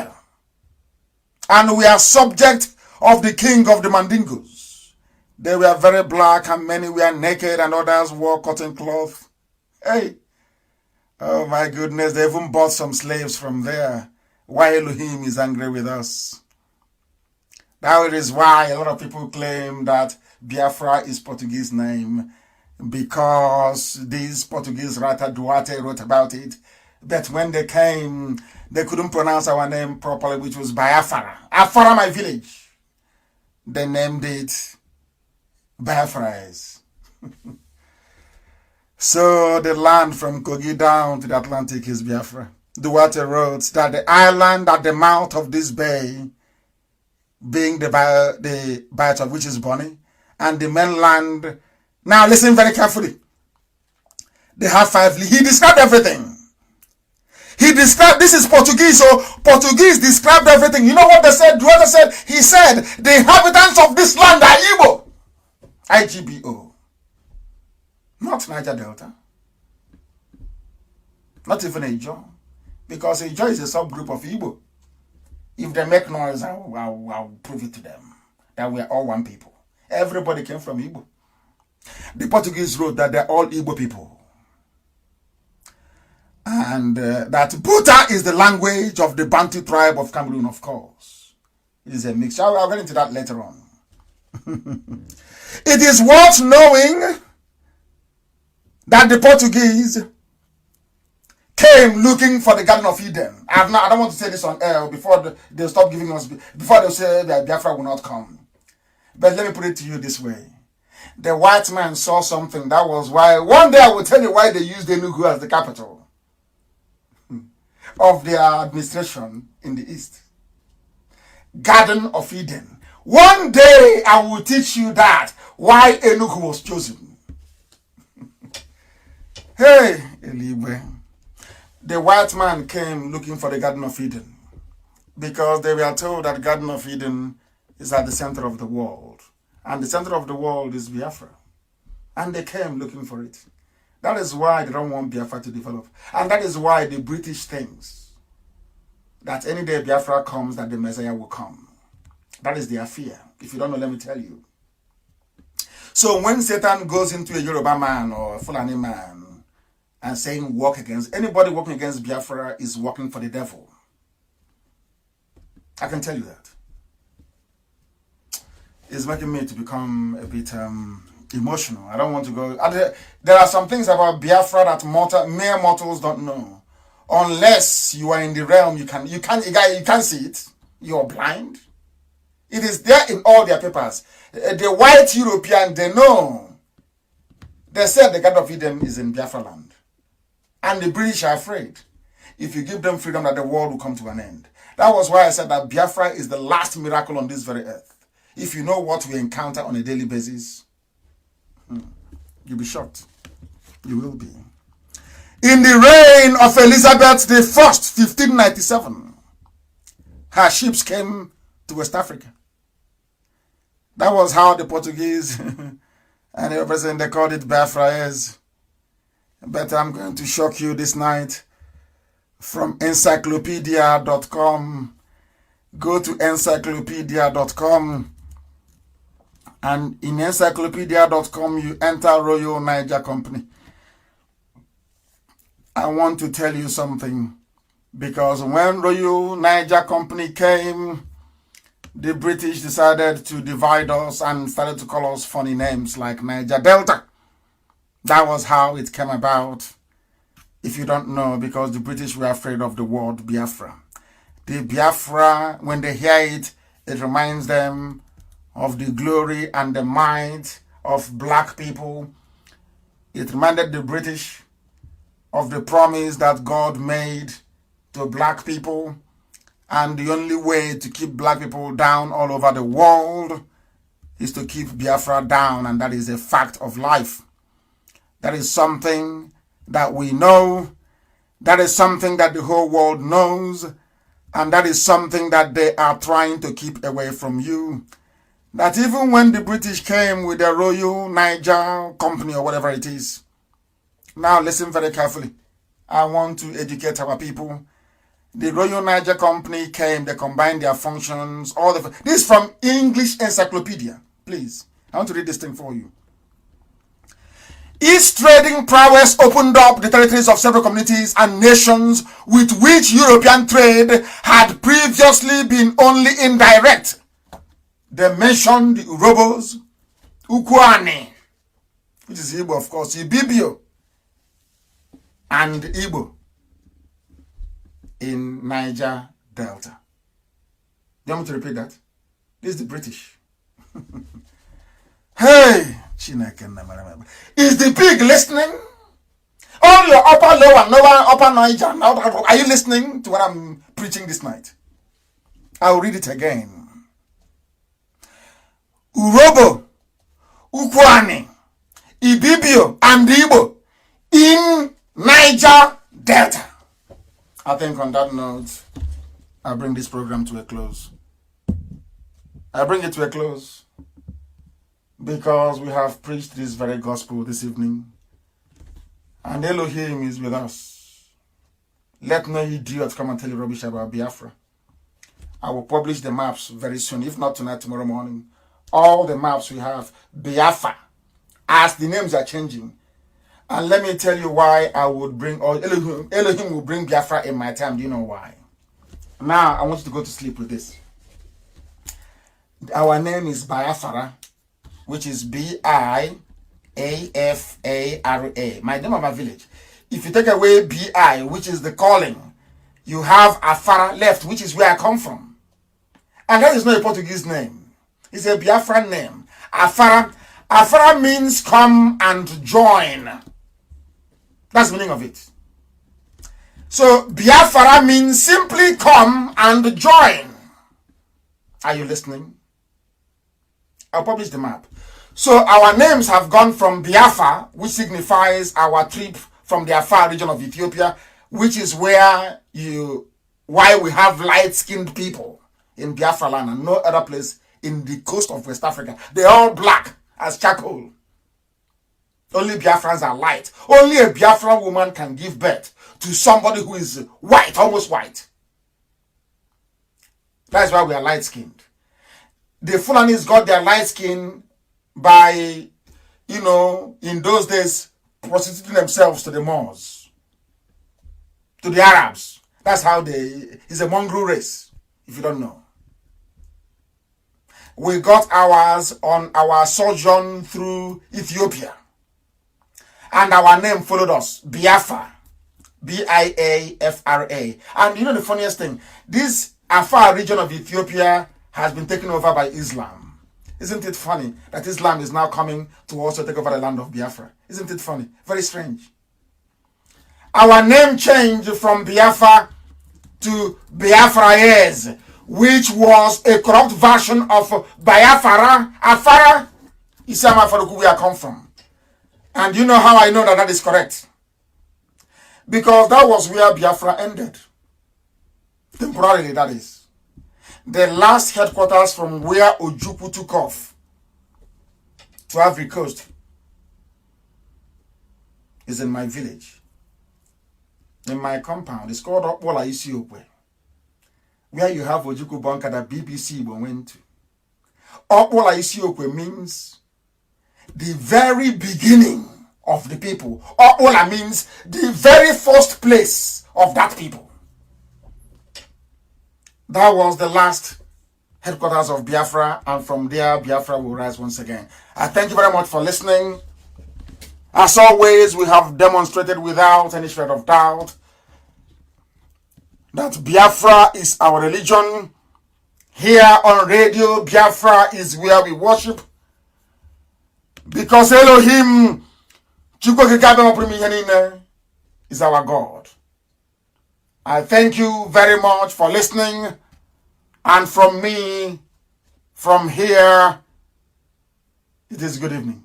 And we are subject of the king of the Mandingos. They were very black and many were naked and others wore cotton cloth. Hey, oh my goodness, they even bought some slaves from there. Why Elohim is angry with us. That is why a lot of people claim that Biafra is Portuguese name, because this Portuguese writer Duarte wrote about it. But when they came, they couldn't pronounce our name properly, which was Biafra. Afara, my village. They named it Biafra. So the land from Kogi down to the Atlantic is Biafra. Duarte wrote that the island at the mouth of this bay, being the bight of which is Bonny, and the mainland. Now listen very carefully. They have 5. He described everything. He described, this is Portuguese, so Portuguese described everything. You know what they said? Duarte said, he said, the inhabitants of this land are Igbo. IGBO. Not Niger Delta. Not even Ijo. Because Ijo is a subgroup of Igbo. If they make noise, I'll prove it to them that we are all one people. Everybody came from Igbo. The Portuguese wrote that they're all Igbo people. And that Buta is the language of the Bantu tribe of Cameroon, of course. It is a mix. I'll get into that later on. It is worth knowing that the Portuguese came looking for the Garden of Eden. I don't want to say this on air before they stop giving us, before they say that Biafra will not come. But let me put it to you this way. The white man saw something. That was why, one day I will tell you why they used Enugu as the capital of their administration in the east. Garden of Eden. One day I will teach you that, why Enugu was chosen. Hey, Elibe. The white man came looking for the Garden of Eden because they were told that Garden of Eden is at the center of the world. And the center of the world is Biafra. And they came looking for it. That is why they don't want Biafra to develop. And that is why the British thinks that any day Biafra comes, that the Messiah will come. That is their fear. If you don't know, let me tell you. So when Satan goes into a Yoruba man or a Fulani man and saying walk against, anybody walking against Biafra is walking for the devil. I can tell you that. It's making me to become a bit emotional. I don't want to go. There are some things about Biafra that mere mortals don't know. Unless you are in the realm, you can't see it. You're blind. It is there in all their papers. The white European, they know. They said the God of Eden is in Biafra land. And the British are afraid. If you give them freedom, that the world will come to an end. That was why I said that Biafra is the last miracle on this very earth. If you know what we encounter on a daily basis, you'll be shocked. You will be. In the reign of Elizabeth I, 1597, her ships came to West Africa. That was how the Portuguese and the president, they called it Biafra. But I'm going to shock you this night from encyclopedia.com. Go to encyclopedia.com. And in encyclopedia.com, you enter Royal Niger Company. I want to tell you something. Because when Royal Niger Company came, the British decided to divide us and started to call us funny names like Niger Delta. That was how it came about. If you don't know, because the British were afraid of the word Biafra. The Biafra, when they hear it, it reminds them of the glory and the might of black people. It reminded the British of the promise that God made to black people. And the only way to keep black people down all over the world is to keep Biafra down. And that is a fact of life. That is something that we know. That is something that the whole world knows. And that is something that they are trying to keep away from you. That even when the British came with the Royal Niger Company or whatever it is. Now listen very carefully. I want to educate our people. The Royal Niger Company came, they combined their functions, this is from English Encyclopedia. Please, I want to read this thing for you. Its trading prowess opened up the territories of several communities and nations with which European trade had previously been only indirect. They mentioned the Urobos, Ukwane, which is Igbo of course, Ibibio, and Igbo in Niger Delta. Do you want me to repeat that? This is the British. Hey! Is the pig listening? All your upper, lower, upper Niger. Are you listening to what I'm preaching this night? I'll read it again. Urobo, Ukwane, Ibibio, and Igbo in Niger Delta. I think on that note, I bring this program to a close. I bring it to a close because we have preached this very gospel this evening. And Elohim is with us. Let no idiot come and tell you rubbish about Biafra. I will publish the maps very soon, if not tonight, tomorrow morning. All the maps we have, Biafra, as the names are changing. And let me tell you why I would bring, or Elohim will bring Biafra in my time. Do you know why? Now, I want you to go to sleep with this. Our name is Biafra, which is Biafara, my name of my village. If you take away Bi, which is the calling, you have Afara left, which is where I come from. And that is not a Portuguese name. It's a Biafran name. Afara. Afara means come and join. That's the meaning of it. So Biafra means simply come and join. Are you listening? I'll publish the map. So our names have gone from Biafra, which signifies our trip from the Afar region of Ethiopia, which is why we have light-skinned people in Biafra land and no other place in the coast of West Africa. They're all black as charcoal. Only Biafrans are light. Only a Biafran woman can give birth to somebody who is white, almost white. That's why we are light-skinned. The Fulanis got their light skin by, in those days, prostituting themselves to the Moors, to the Arabs. That's how it's a mongrel race, if you don't know. We got ours on our sojourn through Ethiopia. And our name followed us, Biafra, Biafra. And you know the funniest thing? This Afar region of Ethiopia has been taken over by Islam. Isn't it funny that Islam is now coming to also take over the land of Biafra? Isn't it funny? Very strange. Our name changed from Biafra to Biafraese, which was a corrupt version of Biafra. Afara is where I come from. And you know how I know that that is correct? Because that was where Biafra ended. Temporarily, that is. The last headquarters from where Ojukwu took off to Ivory Coast is in my village. In my compound. It's called Okwola Isiokwe, where you have Ojukwu bunker that BBC went to. Okwola Isiokwe means the very beginning of the people. Okwola means the very first place of that people. That was the last headquarters of Biafra, and from there, Biafra will rise once again. I thank you very much for listening. As always, we have demonstrated without any shred of doubt that Biafra is our religion. Here on radio, Biafra is where we worship. Because Elohim is our God. I thank you very much for listening. And from me, from here, it is good evening.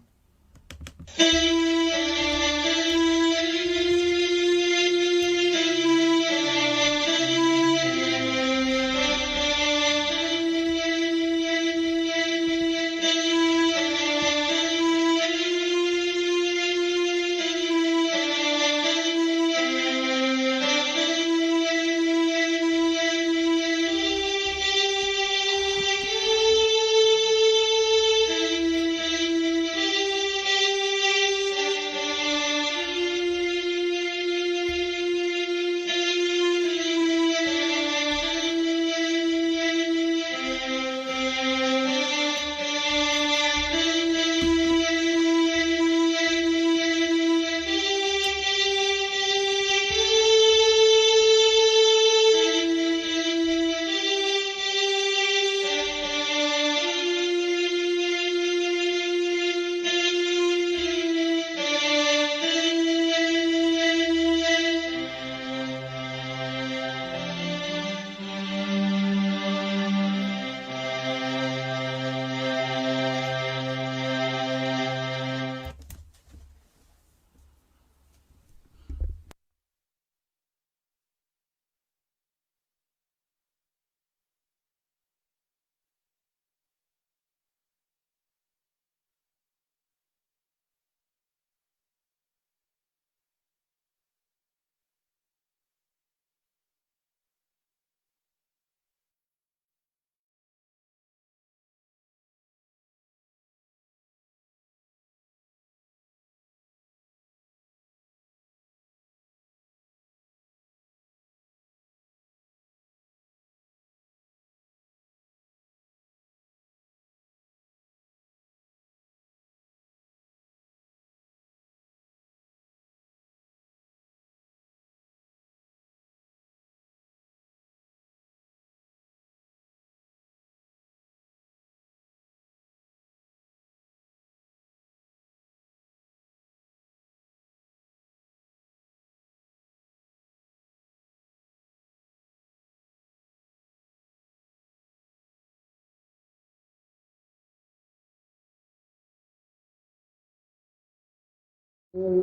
In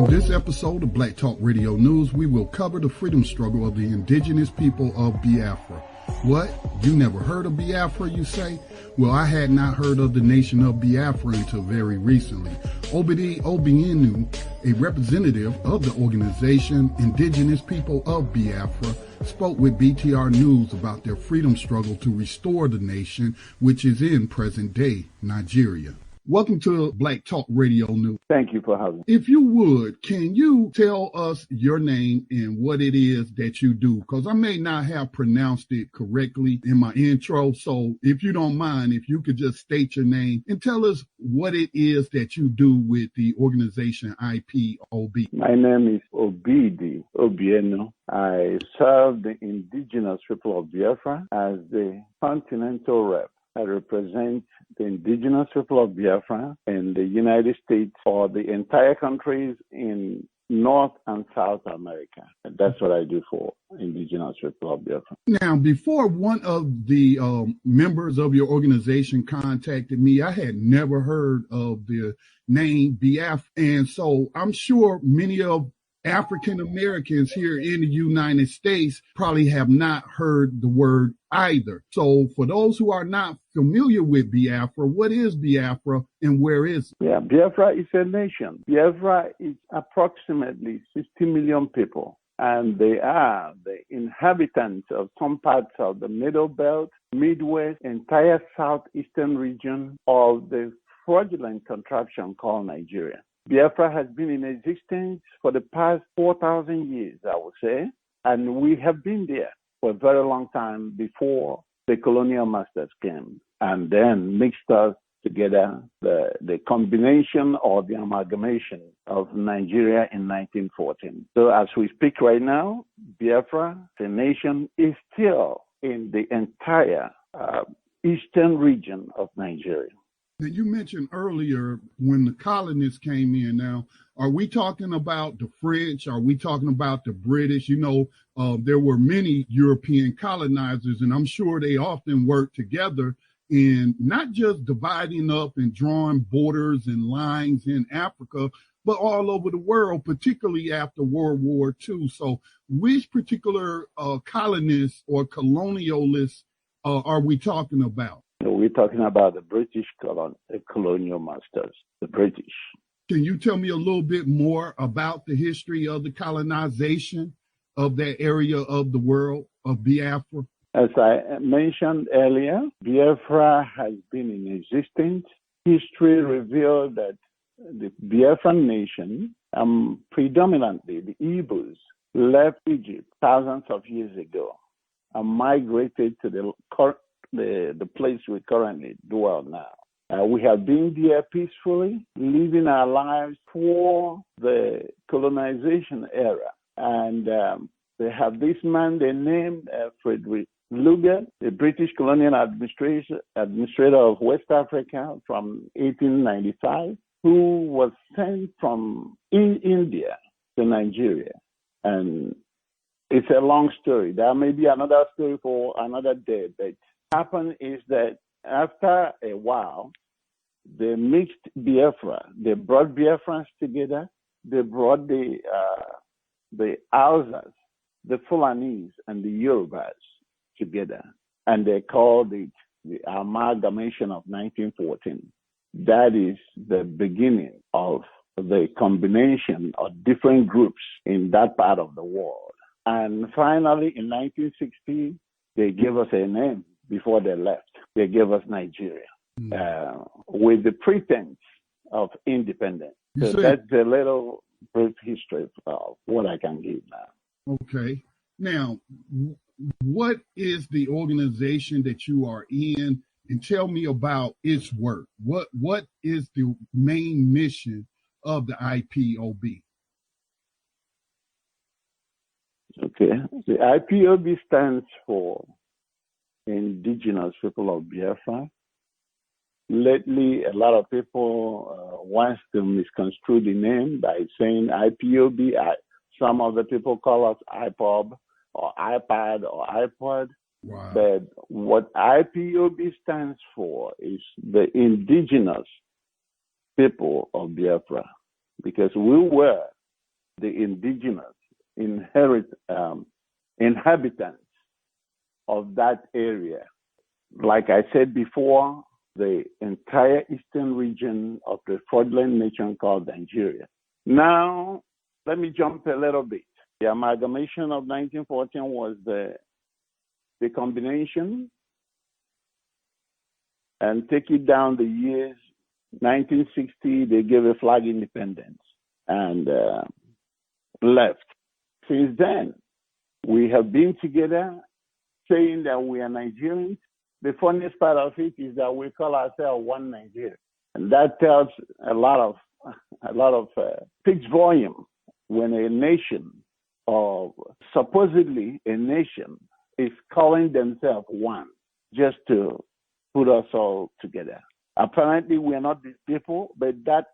this episode of Black Talk Radio News, we will cover the freedom struggle of the indigenous people of Biafra. What? You never heard of Biafra, you say? Well, I had not heard of the nation of Biafra until very recently. Obidi Obienu, a representative of the organization Indigenous People of Biafra, spoke with BTR News about their freedom struggle to restore the nation, which is in present-day Nigeria. Welcome to Black Talk Radio News. Thank you for having me. If you would, can you tell us your name and what it is that you do? Because I may not have pronounced it correctly in my intro. So if you don't mind, if you could just state your name and tell us what it is that you do with the organization IPOB. My name is Obidi Obienu. I serve the indigenous people of Biafra as the continental rep. I represent the indigenous people of Biafra in the United States for the entire countries in North and South America. And that's what I do for indigenous people of Biafra. Now, before one of the members of your organization contacted me, I had never heard of the name Biafra. And so I'm sure many of African Americans here in the United States probably have not heard the word either. So for those who are not familiar with Biafra, what is Biafra and where is it? Yeah, Biafra is a nation. Biafra is approximately 60 million people, and they are the inhabitants of some parts of the Middle Belt, Midwest, entire southeastern region of the fraudulent contraption called Nigeria. Biafra has been in existence for the past 4,000 years, I would say, and we have been there for a very long time before the colonial masters came and then mixed us together, the combination or the amalgamation of Nigeria in 1914. So as we speak right now, Biafra, the nation, is still in the entire eastern region of Nigeria. Now, you mentioned earlier when the colonists came in. Now, are we talking about the French? Are we talking about the British? You know, there were many European colonizers, and I'm sure they often worked together in not just dividing up and drawing borders and lines in Africa, but all over the world, particularly after World War II. So which particular colonists or colonialists are we talking about? We're talking about the British colonial masters, the British. Can you tell me a little bit more about the history of the colonization of that area of the world of Biafra? As I mentioned earlier, Biafra has been in existence. History revealed that the Biafran nation, predominantly the Igbos, left Egypt thousands of years ago and migrated to the place we currently dwell now. We have been there peacefully, living our lives for the colonization era. And they have this man they named Frederick Luger, the British colonial administrator of West Africa from 1895, who was sent from India to Nigeria. And it's a long story. There may be another story for another day, but what happened is that after a while, they mixed Biafra. They brought Biafrans together. They brought the Hausas, the Fulanis, and the Yorubas together. And they called it the amalgamation of 1914. That is the beginning of the combination of different groups in that part of the world. And finally, in 1960, they gave us a name before they left. They gave us Nigeria with the pretense of independence. So that's a little brief history of what I can give now. Okay. Now, what is the organization that you are in? And tell me about its work. What is the main mission of the IPOB? Okay. The IPOB stands for Indigenous People of Biafra. Lately, a lot of people want to misconstrue the name by saying IPOB. Some of the people call us Ipob or iPad or iPod. Wow. But what IPOB stands for is the Indigenous People of Biafra, because we were the indigenous inhabitants of that area. Like I said before, the entire eastern region of the fraudulent nation called Nigeria. Now, let me jump a little bit. The amalgamation of 1914 was the combination, and take it down the years, 1960, they gave a flag independence and left. Since then, we have been together saying that we are Nigerians. The funniest part of it is that we call ourselves one Nigeria. And that tells a lot of speaks volume when a nation, or supposedly a nation, is calling themselves one, just to put us all together. Apparently, we are not these people, but that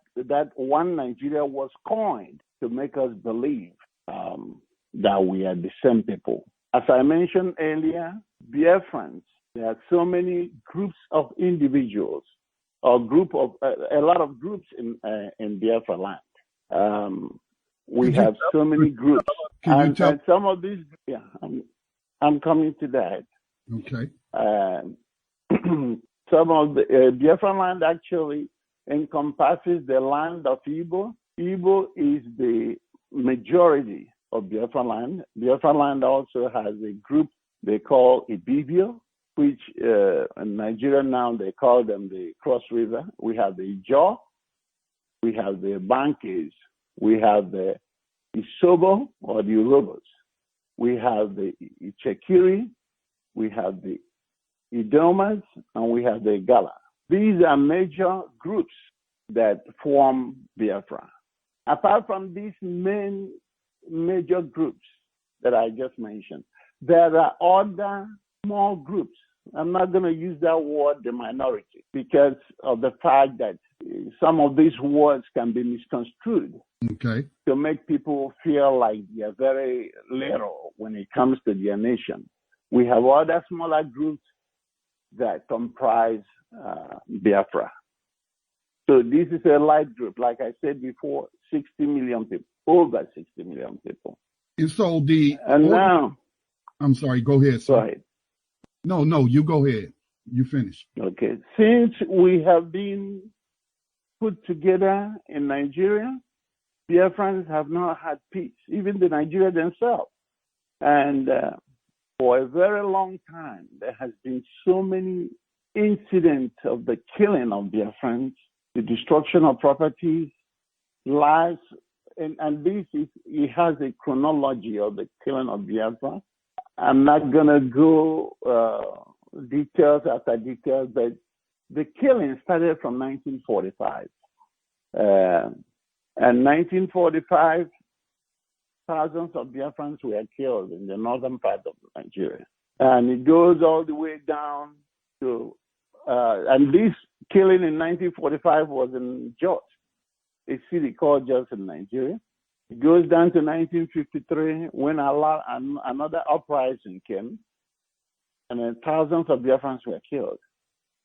one Nigeria was coined to make us believe that we are the same people. As I mentioned earlier, Biafrans, there are so many groups of individuals, or a lot of groups in Biafra land. We have so many groups, and some of these, I'm coming to that. Okay. Some of the Biafra land actually encompasses the land of Igbo. Igbo is the majority of Biafra land. Biafra land also has a group they call Ibibio, which in Nigeria now they call them the Cross River. We have the Ijaw, we have the Bankes, we have the Isobo or the Urobos, we have the Ichekiri, we have the Idomas, and we have the Gala. These are major groups that form Biafra. Apart from these major groups that I just mentioned, there are other small groups. I'm not going to use that word, the minority, because of the fact that some of these words can be misconstrued to make people feel like they're very little when it comes to their nation. We have other smaller groups that comprise Biafra. So this is a light group, like I said before, 60 million people, over 60 million people. And so now, I'm sorry, go ahead, sir. Go ahead. No, you go ahead. You finish. Okay. Since we have been put together in Nigeria, Biafrans have not had peace, even the Nigerians themselves. And for a very long time, there has been so many incidents of the killing of Biafrans, the destruction of properties, lives, and this is, it has a chronology of the killing of Biafra. I'm not going to go details after details, but the killing started from 1945. And 1945, thousands of Biafrans were killed in the northern part of Nigeria. And it goes all the way down to, and this killing in 1945 was in Jos, a city called Jos in Nigeria. It goes down to 1953 when another uprising came, and then thousands of Biafrans were killed,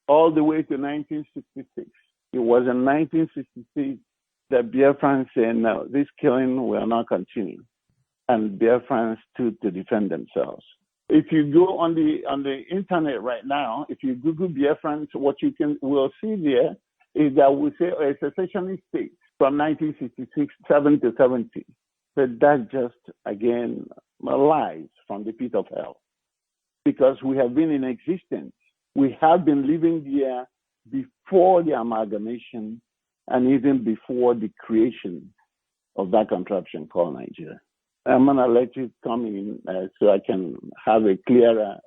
all the way to 1966. It was in 1966 that Biafrans said, no, this killing will not continue. And Biafrans stood to defend themselves. If you go on the internet right now, if you Google Biafrans, what you will see there is that we say a secessionist state from 1966, 7 to 70. But that's just, again, lies from the pit of hell. Because we have been in existence. We have been living there before the amalgamation and even before the creation of that contraption called Nigeria. I'm going to let you come in so I can have a clearer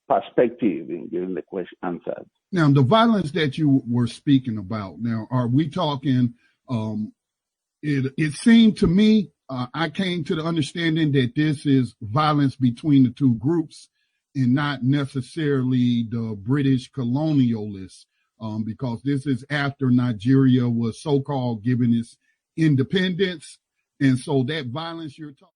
perspective in giving the question answered. Now, the violence that you were speaking about, now, are we talking, it seemed to me, I came to the understanding that this is violence between the two groups and not necessarily the British colonialists, because this is after Nigeria was so-called given its independence. And so that violence you're talking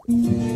Mm-hmm.